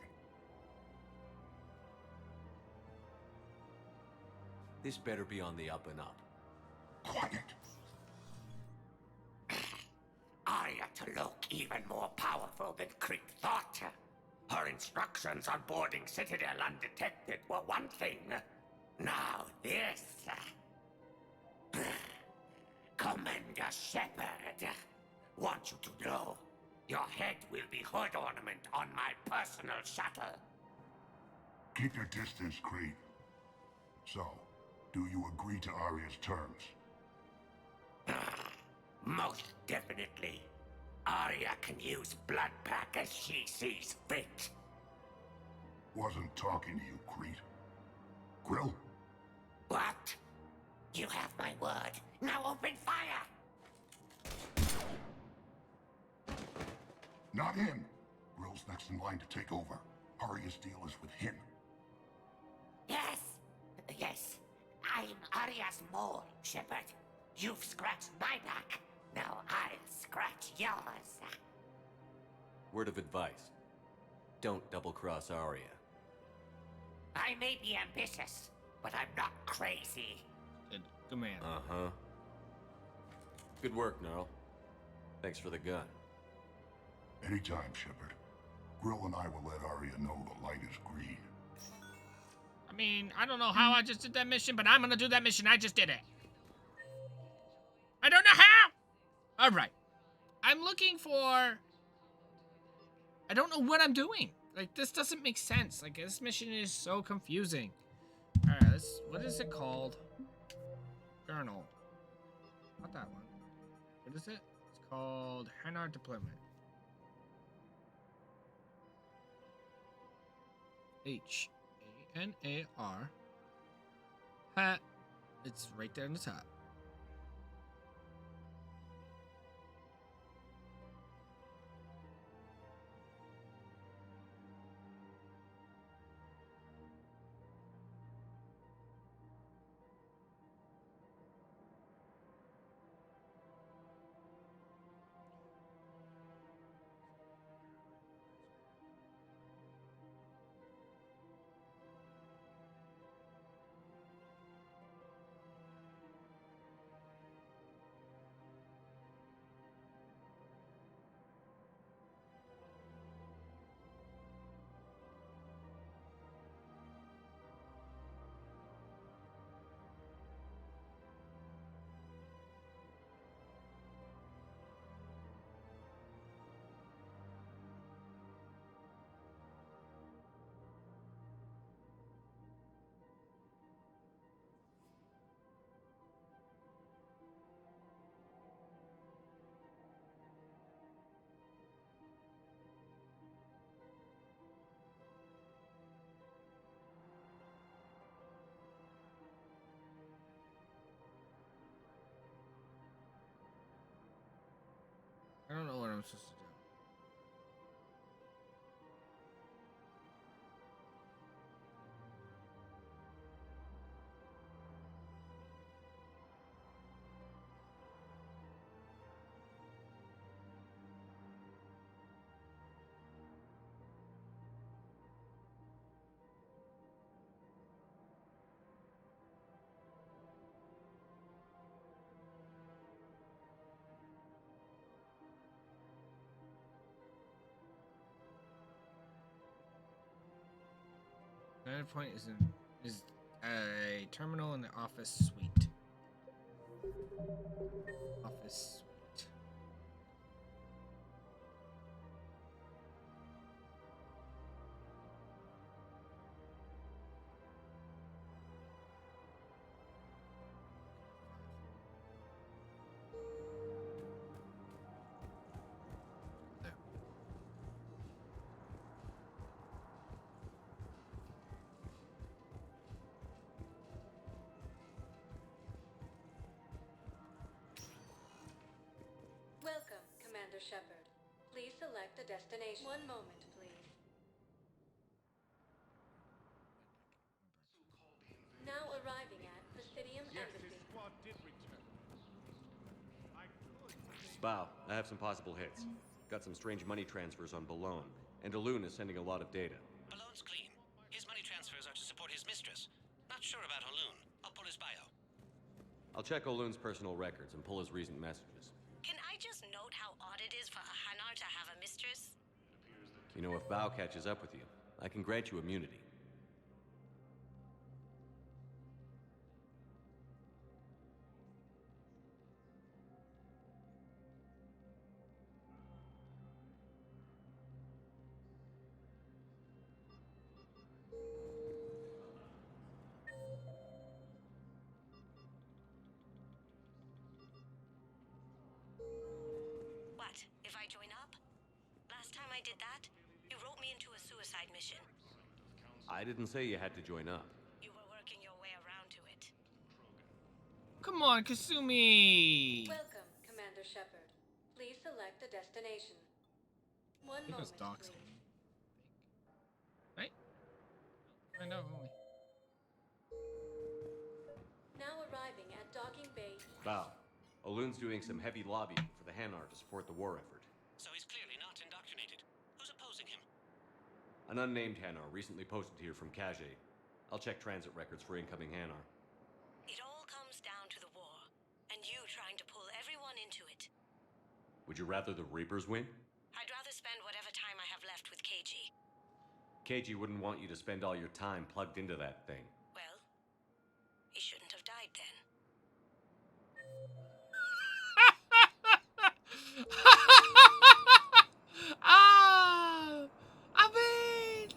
[SPEAKER 5] This better be on the up and up.
[SPEAKER 7] Quiet.
[SPEAKER 8] Arya to look even more powerful than Crete thought. Her instructions on boarding Citadel undetected were one thing. Now this. Commander Shepard, want you to know, your head will be hood ornament on my personal shuttle.
[SPEAKER 7] Keep your distance, Crete. So, do you agree to Arya's terms?
[SPEAKER 8] Most definitely. Arya can use Bloodpack as she sees fit.
[SPEAKER 7] Wasn't talking to you, Crete. Grill?
[SPEAKER 8] What? You have my word. Now open fire!
[SPEAKER 7] Not him. Grill's next in line to take over. Arya's deal is with him.
[SPEAKER 8] Yes. Yes. I'm Arya's mole, Shepard. You've scratched my back. Now I'll scratch yours.
[SPEAKER 5] Word of advice. Don't double-cross Arya.
[SPEAKER 8] I may be ambitious, but I'm not crazy.
[SPEAKER 1] Good man.
[SPEAKER 5] Uh-huh. Good work, Gnarl. Thanks for the gun.
[SPEAKER 7] Anytime, Shepard. Grill and I will let Arya know the light is green.
[SPEAKER 1] I mean, I don't know how I just did that mission, but I'm gonna do that mission. I just did it. I don't know how! Alright. I'm looking for... I don't know what I'm doing. Like, this doesn't make sense. Like, this mission is so confusing. Alright, what is it called? Journal. Not that one. What is it? It's called Hanar Deployment. Hanar. Ha. It's right there in the top. I don't know what I'm supposed to do. Another point is a terminal in the office suite. Office suite.
[SPEAKER 6] Welcome, Commander Shepard. Please select a destination. One moment, please. Now arriving at Presidium Embassy.
[SPEAKER 5] Spow, I have some possible hits. Got some strange money transfers on Balone, and Elune is sending a lot of data.
[SPEAKER 14] Balone's clean. His money transfers are to support his mistress. Not sure about Elune. I'll pull his bio.
[SPEAKER 5] I'll check Olune's personal records and pull his recent messages.
[SPEAKER 19] Can I just note how odd it is for a Hanar to have a mistress?
[SPEAKER 5] You know, if Bao catches up with you, I can grant you immunity.
[SPEAKER 19] What, if I join I did that, you wrote me into a suicide mission.
[SPEAKER 5] I didn't say you had to join up.
[SPEAKER 19] You were working your way around to it.
[SPEAKER 1] Come on, Kasumi!
[SPEAKER 6] Welcome, Commander Shepard. Please select a destination. One
[SPEAKER 1] He was
[SPEAKER 6] moment,
[SPEAKER 1] doxing.
[SPEAKER 6] please.
[SPEAKER 1] Right? I know, won't we?
[SPEAKER 6] Now arriving at Docking Bay.
[SPEAKER 5] Val, Olun's doing some heavy lobbying for the Hanar to support the war effort.
[SPEAKER 14] So he's clearly not indoctrinated. Who's opposing him?
[SPEAKER 5] An unnamed Hanar recently posted here from Kage. I'll check transit records for incoming Hanar.
[SPEAKER 19] It all comes down to the war, and you trying to pull everyone into it.
[SPEAKER 5] Would you rather the Reapers win?
[SPEAKER 19] I'd rather spend whatever time I have left with KG.
[SPEAKER 5] KG wouldn't want you to spend all your time plugged into that thing.
[SPEAKER 19] Well, he shouldn't have died then.
[SPEAKER 1] I mean,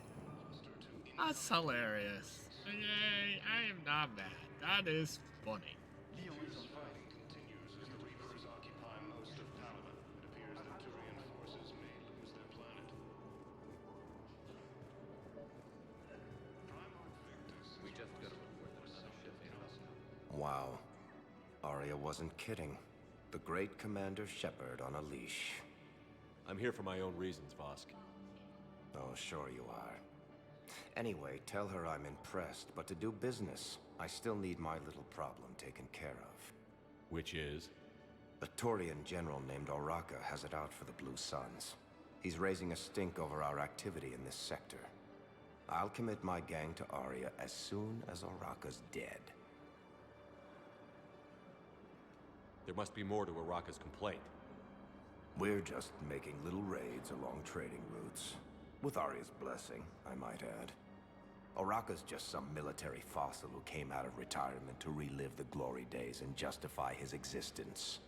[SPEAKER 1] that's hilarious. Okay, I am not mad. That is funny.
[SPEAKER 3] Wow. Arya wasn't kidding. The great Commander Shepard on a leash.
[SPEAKER 5] I'm here for my own reasons, Vosk.
[SPEAKER 3] Oh, sure you are. Anyway, tell her I'm impressed, but to do business, I still need my little problem taken care of.
[SPEAKER 5] Which is?
[SPEAKER 3] A Turian general named Oraka has it out for the Blue Suns. He's raising a stink over our activity in this sector. I'll commit my gang to Arya as soon as Oraka's dead.
[SPEAKER 5] There must be more to Oraka's complaint.
[SPEAKER 3] We're just making little raids along trading routes. With Arya's blessing, I might add. Oraka's just some military fossil who came out of retirement to relive the glory days and justify his existence.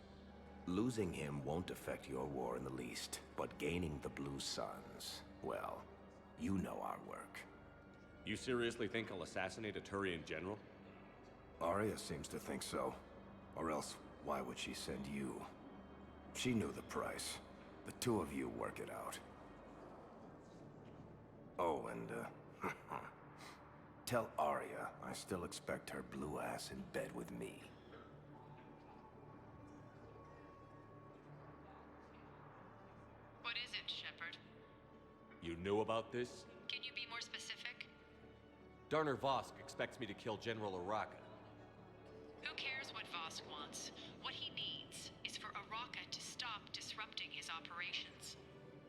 [SPEAKER 3] Losing him won't affect your war in the least, but gaining the Blue Suns, well, you know our work.
[SPEAKER 5] You seriously think I'll assassinate a Turian general?
[SPEAKER 3] Arya seems to think so. Or else, why would she send you? She knew the price. The two of you work it out. Oh, and, tell Arya I still expect her blue ass in bed with me.
[SPEAKER 15] What is it, Shepard?
[SPEAKER 5] You knew about this?
[SPEAKER 15] Can you be more specific?
[SPEAKER 5] Darner Vosk expects me to kill General Oraka.
[SPEAKER 15] Who cares what Vosk wants? What he needs is for Oraka to stop disrupting his operations.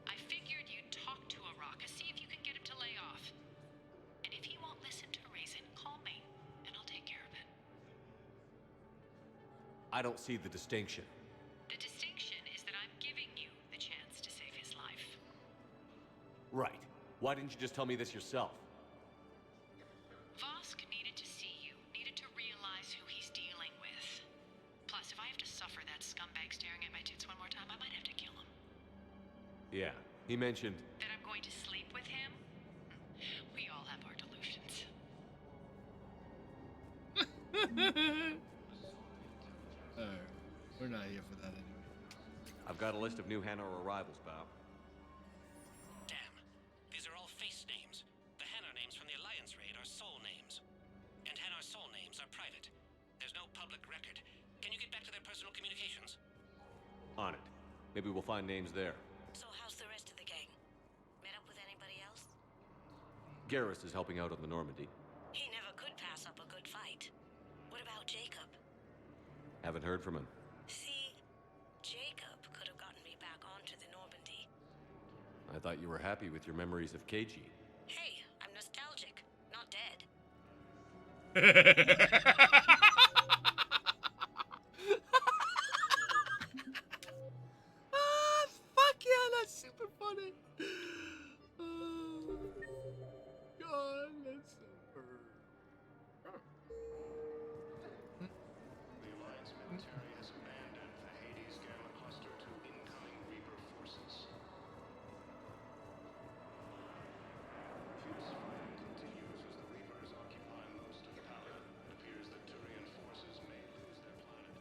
[SPEAKER 15] I figured you'd talk to Oraka, see if you can get him to lay off. And if he won't listen to reason, call me, and I'll take care of it.
[SPEAKER 5] I don't see the distinction.
[SPEAKER 15] The distinction is that I'm giving you the chance to save his life.
[SPEAKER 5] Right. Why didn't you just tell me this yourself?
[SPEAKER 15] Vosk needed to see you, needed to realize who he's dealing with. Plus, if I have to suffer that scumbag staring at my tits one more time, I might have to kill him.
[SPEAKER 5] Yeah, he mentioned...
[SPEAKER 15] That I'm going to sleep with him? We all have our delusions.
[SPEAKER 1] We're not here for that anyway.
[SPEAKER 5] I've got a list of new Hanar arrivals, pal.
[SPEAKER 14] Damn. These are all face names. The Hanar names from the Alliance raid are soul names. And Hanar soul names are private. There's no public record. Can you get back to their personal communications?
[SPEAKER 5] On it. Maybe we'll find names there.
[SPEAKER 19] So how's the rest of the gang? Met up with anybody else?
[SPEAKER 5] Garrus is helping out on the Normandy.
[SPEAKER 19] He never could pass up a good fight. What about Jacob?
[SPEAKER 5] Haven't heard from him.
[SPEAKER 19] See, Jacob could have gotten me back onto the Normandy.
[SPEAKER 5] I thought you were happy with your memories of KG.
[SPEAKER 19] Hey, I'm nostalgic, not dead.
[SPEAKER 1] Fuck yeah, that's super funny. Oh, God, that's super.
[SPEAKER 2] The Alliance military has abandoned the Hades Gamma Cluster to incoming Reaper forces. Fierce fighting continues as the Reapers occupy most of the Pala. It appears that Turian forces may lose their planet.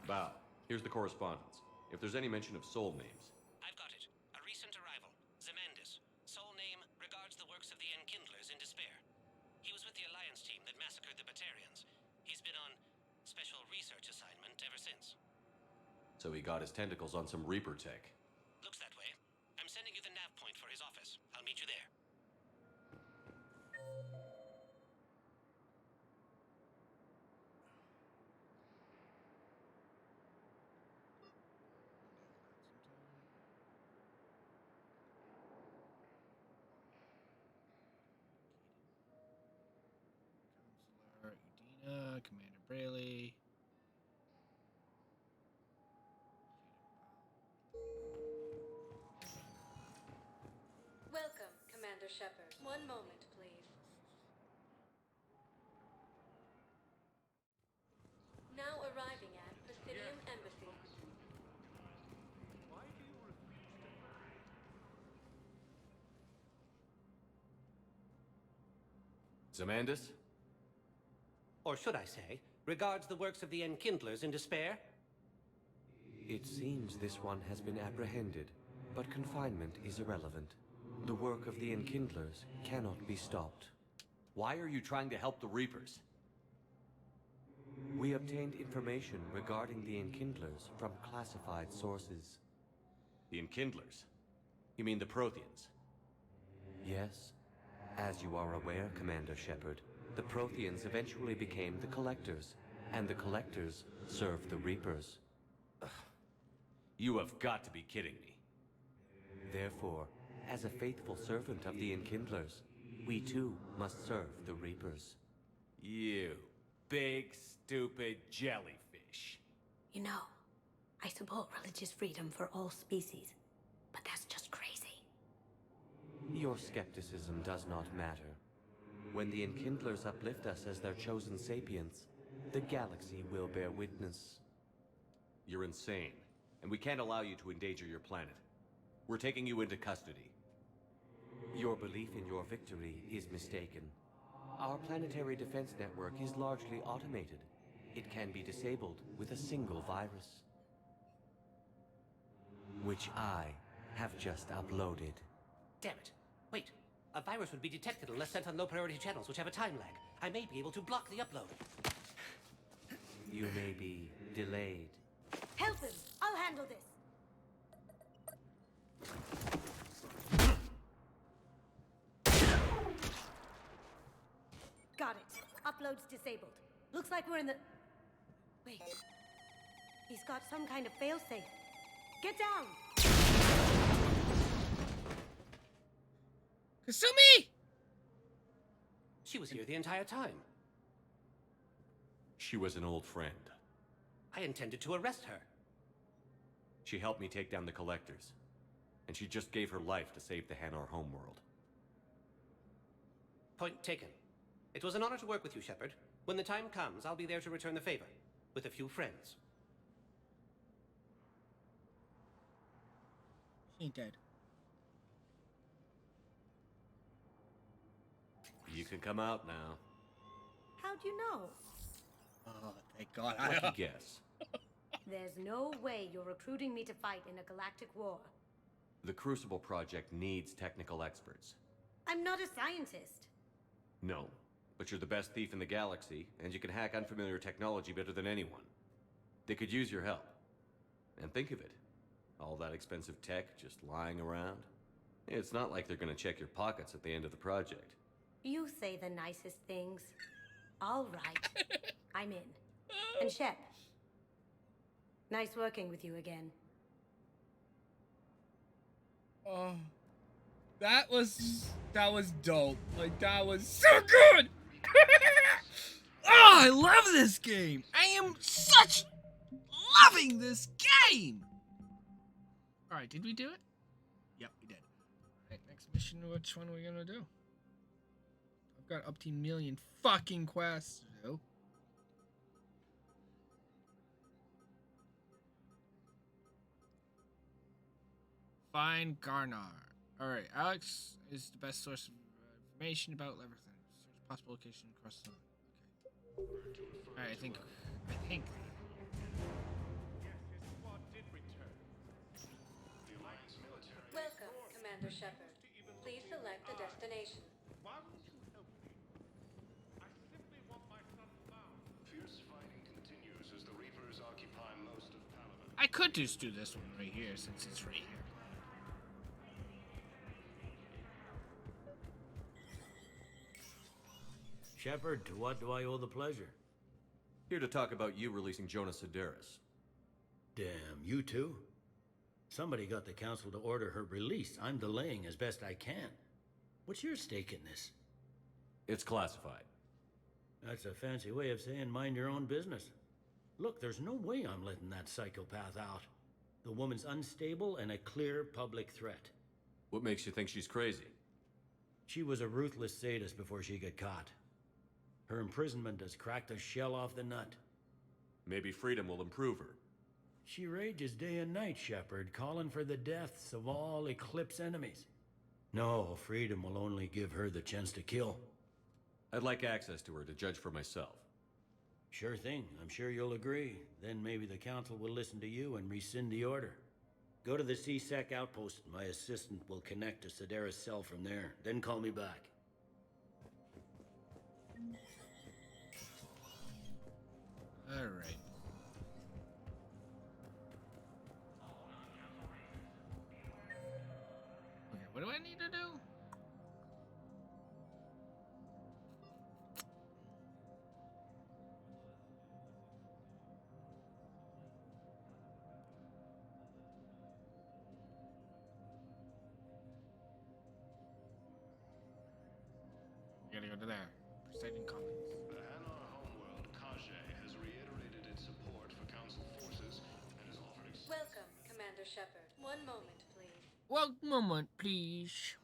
[SPEAKER 5] Bow. Here's the correspondence. If there's any mention of soul names.
[SPEAKER 14] I've got it. A recent arrival. Zemandis. Soul name regards the works of the Enkindlers in despair. He was with the Alliance team that massacred the Batarians. He's been on special research assignment ever since.
[SPEAKER 5] So he got his tentacles on some Reaper tech.
[SPEAKER 14] Looks that way. I'm sending you the nav point for his office. I'll meet you there.
[SPEAKER 1] Udina, Commander Brayley.
[SPEAKER 6] Welcome, Commander Shepard. One moment, please. Now arriving at Presidium Embassy.
[SPEAKER 5] Zemandis?
[SPEAKER 23] Or should I say, regards the works of the Enkindlers in despair? It seems this one has been apprehended, but confinement is irrelevant. The work of the Enkindlers cannot be stopped.
[SPEAKER 5] Why are you trying to help the Reapers?
[SPEAKER 23] We obtained information regarding the Enkindlers from classified sources.
[SPEAKER 5] The Enkindlers? You mean the Protheans?
[SPEAKER 23] Yes. As you are aware, Commander Shepard, the Protheans eventually became the Collectors, and the Collectors served the Reapers.
[SPEAKER 5] You have got to be kidding me.
[SPEAKER 23] Therefore, as a faithful servant of the Enkindlers, we too must serve the Reapers.
[SPEAKER 5] You big, stupid jellyfish.
[SPEAKER 19] You know, I support religious freedom for all species, but that's just crazy.
[SPEAKER 23] Your skepticism does not matter. When the Enkindlers uplift us as their chosen sapients, the galaxy will bear witness.
[SPEAKER 5] You're insane, and we can't allow you to endanger your planet. We're taking you into custody.
[SPEAKER 23] Your belief in your victory is mistaken. Our planetary defense network is largely automated. It can be disabled with a single virus, which I have just uploaded. Damn it. Wait. A virus would be detected unless sent on low-priority channels, which have a time lag. I may be able to block the upload. You may be delayed.
[SPEAKER 19] Help him! I'll handle this! Got it. Upload's disabled. Looks like we're in the... Wait. He's got some kind of failsafe. Get down!
[SPEAKER 1] Kasumi!
[SPEAKER 23] She was here the entire time.
[SPEAKER 5] She was an old friend.
[SPEAKER 23] I intended to arrest her.
[SPEAKER 5] She helped me take down the Collectors. And she just gave her life to save the Hanar homeworld.
[SPEAKER 23] Point taken. It was an honor to work with you, Shepard. When the time comes, I'll be there to return the favor. With a few friends.
[SPEAKER 1] She ain't dead.
[SPEAKER 5] You can come out now.
[SPEAKER 19] How'd you know?
[SPEAKER 1] Oh, thank God.
[SPEAKER 5] Lucky guess.
[SPEAKER 19] There's no way you're recruiting me to fight in a galactic war.
[SPEAKER 5] The Crucible Project needs technical experts.
[SPEAKER 19] I'm not a scientist.
[SPEAKER 5] No, but you're the best thief in the galaxy, and you can hack unfamiliar technology better than anyone. They could use your help. And think of it. All that expensive tech just lying around. It's not like they're gonna check your pockets at the end of the project.
[SPEAKER 19] You say the nicest things. All right. I'm in. And Shep. Nice working with you again.
[SPEAKER 1] Oh, that was dope. Like, that was so good. Oh, I love this game. I am such loving this game. All right, did we do it? Yep, we did. All right, next mission. Which one are we gonna do? I've got up to a million fucking quests to do. Find Garnar. Alright, Alex is the best source of information about everything. Search possible location across the... Okay. Alright, I think...
[SPEAKER 6] Commander Shepard. Please select a destination.
[SPEAKER 2] Why won't you help me? I simply want my son found. Fierce fighting continues as the Reapers occupy most of Palaven.
[SPEAKER 1] I could just do this one right here since it's right here.
[SPEAKER 22] Shepard, to what do I owe the pleasure?
[SPEAKER 5] Here to talk about you releasing Jonas Sedaris.
[SPEAKER 22] Damn, you too? Somebody got the council to order her release. I'm delaying as best I can. What's your stake in this?
[SPEAKER 5] It's classified.
[SPEAKER 22] That's a fancy way of saying mind your own business. Look, there's no way I'm letting that psychopath out. The woman's unstable and a clear public threat.
[SPEAKER 5] What makes you think she's crazy?
[SPEAKER 22] She was a ruthless sadist before she got caught. Her imprisonment has cracked a shell off the nut.
[SPEAKER 5] Maybe freedom will improve her.
[SPEAKER 22] She rages day and night, Shepard, calling for the deaths of all Eclipse enemies. No, freedom will only give her the chance to kill.
[SPEAKER 5] I'd like access to her to judge for myself.
[SPEAKER 22] Sure thing. I'm sure you'll agree. Then maybe the council will listen to you and rescind the order. Go to the C-Sec outpost. My assistant will connect to Sedaris' cell from there. Then call me back.
[SPEAKER 1] All right. Okay, what do I need to do? I gotta go to there. Poseidon Commons.
[SPEAKER 2] The Hanar homeworld, Kage, has reiterated its support for Council forces and has offered
[SPEAKER 6] Welcome, Commander Shepard. One moment, please.
[SPEAKER 1] One moment, please.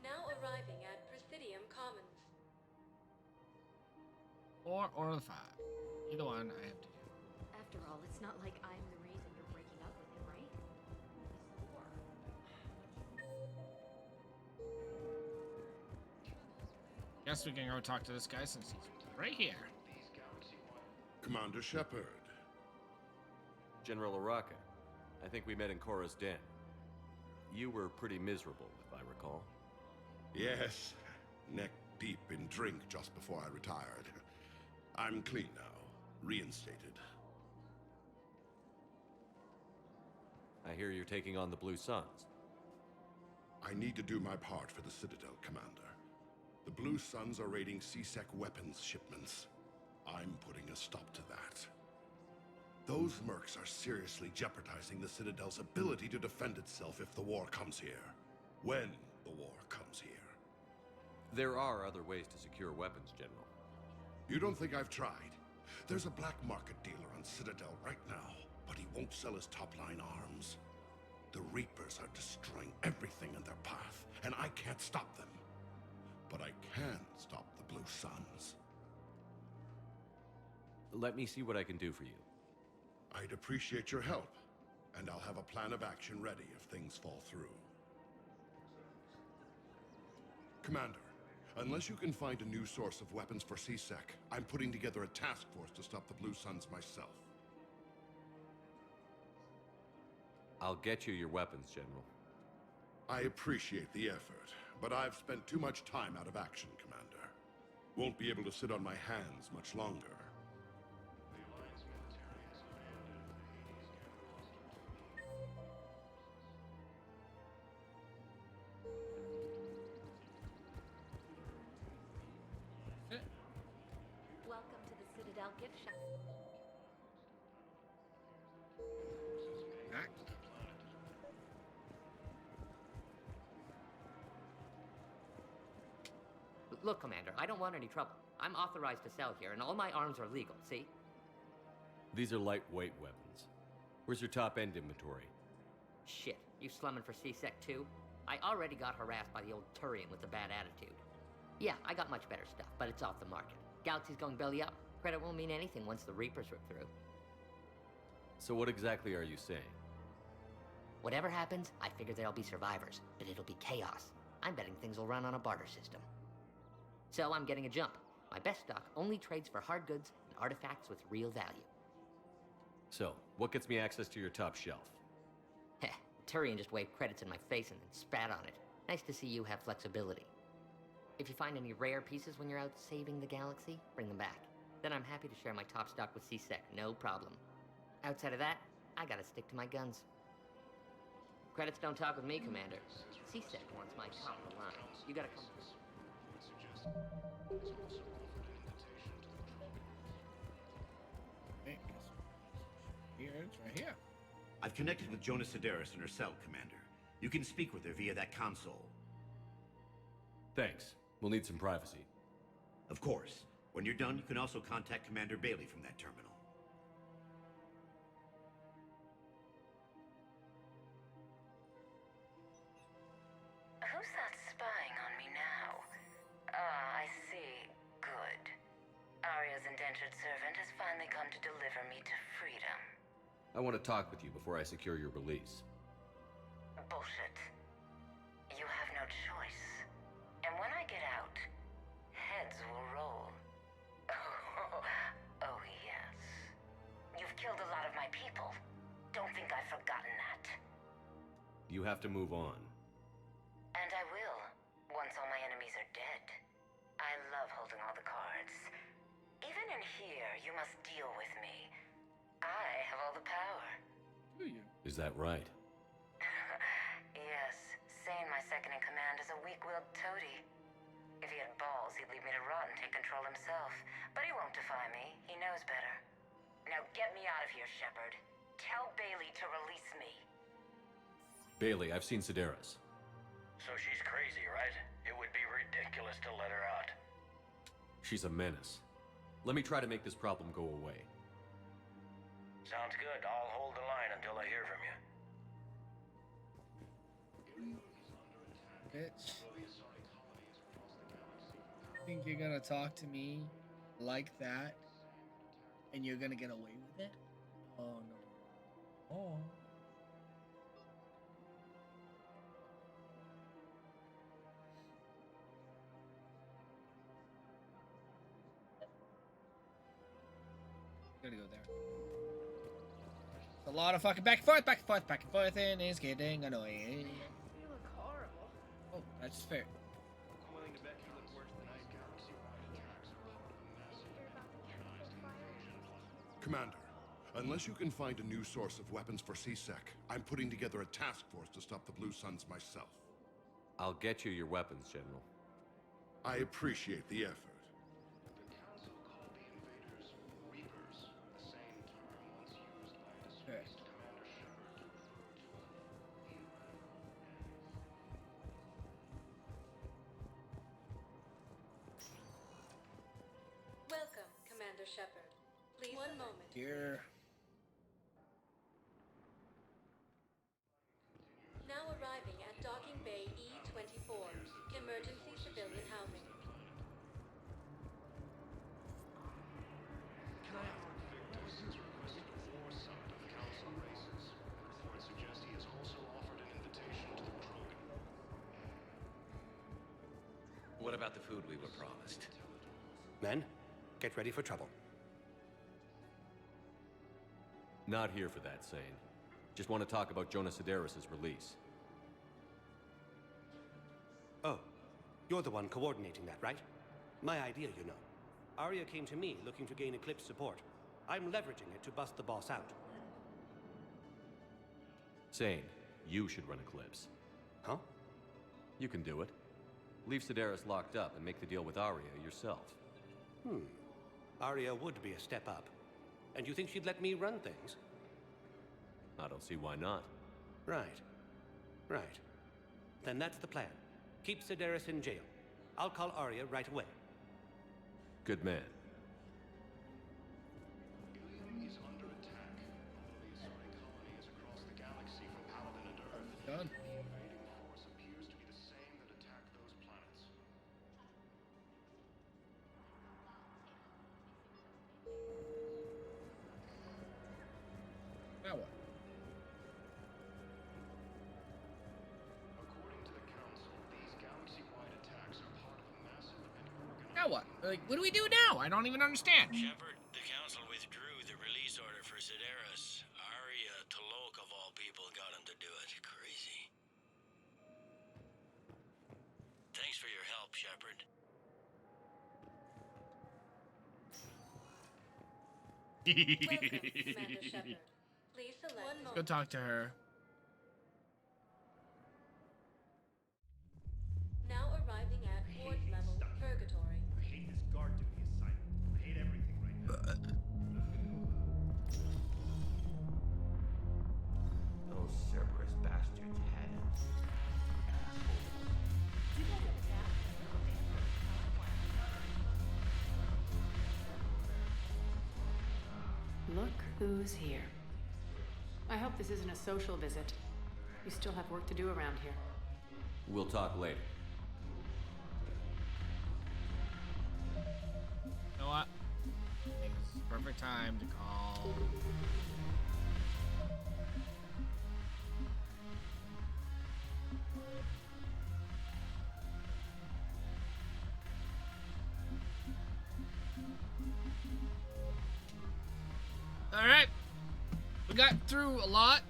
[SPEAKER 6] Now arriving at Presidium Commons.
[SPEAKER 1] Or Oral 5. Either one I have to do.
[SPEAKER 11] After all, it's not like I'm the reason you're breaking up with him, right?
[SPEAKER 1] Guess we can go talk to this guy since he's right here.
[SPEAKER 7] Commander Shepard.
[SPEAKER 5] General Araka, I think we met in Korra's den. You were pretty miserable, if I recall.
[SPEAKER 7] Yes, neck deep in drink just before I retired. I'm clean now, reinstated.
[SPEAKER 5] I hear you're taking on the Blue Suns.
[SPEAKER 7] I need to do my part for the Citadel, Commander. The Blue Suns are raiding C-Sec weapons shipments. I'm putting a stop to that. Those mercs are seriously jeopardizing the Citadel's ability to defend itself if the war comes here. When the war comes here.
[SPEAKER 5] There are other ways to secure weapons, General.
[SPEAKER 7] You don't think I've tried? There's a black market dealer on Citadel right now, but he won't sell his top-line arms. The Reapers are destroying everything in their path, and I can't stop them. But I can stop the Blue Suns.
[SPEAKER 5] Let me see what I can do for you.
[SPEAKER 7] I'd appreciate your help, and I'll have a plan of action ready if things fall through. Commander, unless you can find a new source of weapons for C-Sec, I'm putting together a task force to stop the Blue Suns myself.
[SPEAKER 5] I'll get you your weapons, General.
[SPEAKER 7] I appreciate the effort, but I've spent too much time out of action, Commander. Won't be able to sit on my hands much longer.
[SPEAKER 11] Welcome to the Citadel gift shop.
[SPEAKER 4] Look, Commander, I don't want any trouble. I'm authorized to sell here, and all my arms are legal, see?
[SPEAKER 5] These are lightweight weapons. Where's your top-end inventory?
[SPEAKER 4] Shit, you slumming for C-Sec too? I already got harassed by the old Turian with the bad attitude. Yeah, I got much better stuff, but it's off the market. Galaxy's going belly up. Credit won't mean anything once the Reapers rip through.
[SPEAKER 5] So what exactly are you saying?
[SPEAKER 4] Whatever happens, I figure there'll be survivors, but it'll be chaos. I'm betting things will run on a barter system. So I'm getting a jump. My best stock only trades for hard goods and artifacts with real value.
[SPEAKER 5] So, what gets me access to your top shelf?
[SPEAKER 4] Heh, Turian just waved credits in my face and then spat on it. Nice to see you have flexibility. If you find any rare pieces when you're out saving the galaxy, bring them back. Then I'm happy to share my top stock with C-Sec, no problem. Outside of that, I gotta stick to my guns. Credits don't talk with me, Commander. C-Sec wants my top of the line. You gotta come.
[SPEAKER 1] Here, it's right here.
[SPEAKER 9] I've connected with Jonas Sedaris in her cell, Commander. You can speak with her via that console.
[SPEAKER 5] Thanks. We'll need some privacy.
[SPEAKER 9] Of course. When you're done, you can also contact Commander Bailey from that terminal.
[SPEAKER 13] Who's that spying on me now? Ah, I see. Good. Arya's indentured servant has finally come to deliver me to freedom.
[SPEAKER 5] I want to talk with you before I secure your release.
[SPEAKER 13] Bullshit. You have no choice. And when I get out, heads will roll. Oh, yes. You've killed a lot of my people. Don't think I've forgotten that.
[SPEAKER 5] You have to move on.
[SPEAKER 13] And I will, once all my enemies are dead. I love holding all the cards. Even in here, you must deal with me. I have all the power.
[SPEAKER 1] Do you?
[SPEAKER 5] Is that right?
[SPEAKER 13] Yes, Sane, my second in command, is a weak-willed toady. If he had balls, he'd leave me to rot and take control himself. But he won't defy me. He knows better. Now get me out of here, Shepard. Tell Bailey to release me.
[SPEAKER 5] Bailey, I've seen Sedaris.
[SPEAKER 8] So she's crazy, right? It would be ridiculous to let her out.
[SPEAKER 5] She's a menace. Let me try to make this problem go away.
[SPEAKER 8] Sounds good. I'll hold the line until I hear from you.
[SPEAKER 1] Bitch. Think you're gonna talk to me like that and you're gonna get away with it? Oh no. Oh. Gotta go there. A lot of fucking back and forth, back and forth, back and forth, and it's getting annoying.
[SPEAKER 10] You look horrible.
[SPEAKER 1] Oh, that's fair.
[SPEAKER 17] I'm willing to bet you look worse than I do.
[SPEAKER 7] Commander, unless you can find a new source of weapons for C-Sec, I'm putting together a task force to stop the Blue Suns myself.
[SPEAKER 5] I'll get you your weapons, General.
[SPEAKER 7] I appreciate the effort.
[SPEAKER 6] Welcome, Commander Shepard. Please. One moment.
[SPEAKER 1] Here.
[SPEAKER 6] Now arriving at Docking Bay E-24, emergency civilian housing.
[SPEAKER 2] Can I Victus has requested a foresight of council races. Reports suggest he has also offered an invitation to the Krogan.
[SPEAKER 23] What about the food we were promised? Men, get ready for trouble.
[SPEAKER 5] Not here for that, Sane. Just want to talk about Jonas Sedaris' release.
[SPEAKER 23] Oh, you're the one coordinating that, right? My idea, you know. Arya came to me looking to gain Eclipse support. I'm leveraging it to bust the boss out.
[SPEAKER 5] Sane, you should run Eclipse.
[SPEAKER 23] Huh?
[SPEAKER 5] You can do it. Leave Sedaris locked up and make the deal with Arya yourself.
[SPEAKER 23] Arya would be a step up. And you think she'd let me run things?
[SPEAKER 5] I don't see why not.
[SPEAKER 23] Right. Right. Then that's the plan. Keep Sedaris in jail. I'll call Arya right away.
[SPEAKER 5] Good man.
[SPEAKER 2] Ilium is under attack. Although the Asari colony is across the galaxy from Paladin and Earth,
[SPEAKER 1] Done.
[SPEAKER 2] the invading force appears to be the same that attacked those planets.
[SPEAKER 1] Now what?
[SPEAKER 2] According to the Council, these galaxy-wide attacks are part of a massive and organized...
[SPEAKER 1] Now what? Like, what do we do now? I don't even understand.
[SPEAKER 18] Shepard, the Council withdrew the release order for Sedaris.
[SPEAKER 16] us. Arya T'Loak, of all people, got him to do it. Crazy. Thanks for your help, Shepard.
[SPEAKER 6] Welcome, Commander Shepard. Please select
[SPEAKER 1] Go talk to her.
[SPEAKER 6] Now arriving at ward level purgatory.
[SPEAKER 2] I hate this guard duty assignment. I hate everything right now.
[SPEAKER 3] Those Cerberus bastards had it.
[SPEAKER 10] Look who's here. I hope this isn't a social visit. You still have work to do around here.
[SPEAKER 5] We'll talk later.
[SPEAKER 1] You know what? I think this is the perfect time to call. All right, we got through a lot.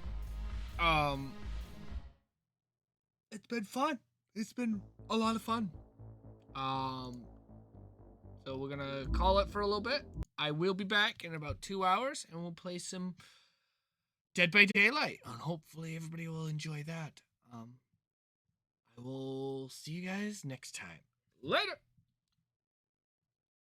[SPEAKER 1] It's been fun. It's been a lot of fun. So we're gonna call it for a little bit. I will be back in about 2 hours, and we'll play some Dead by Daylight, and hopefully everybody will enjoy that. I will see you guys next time. Later.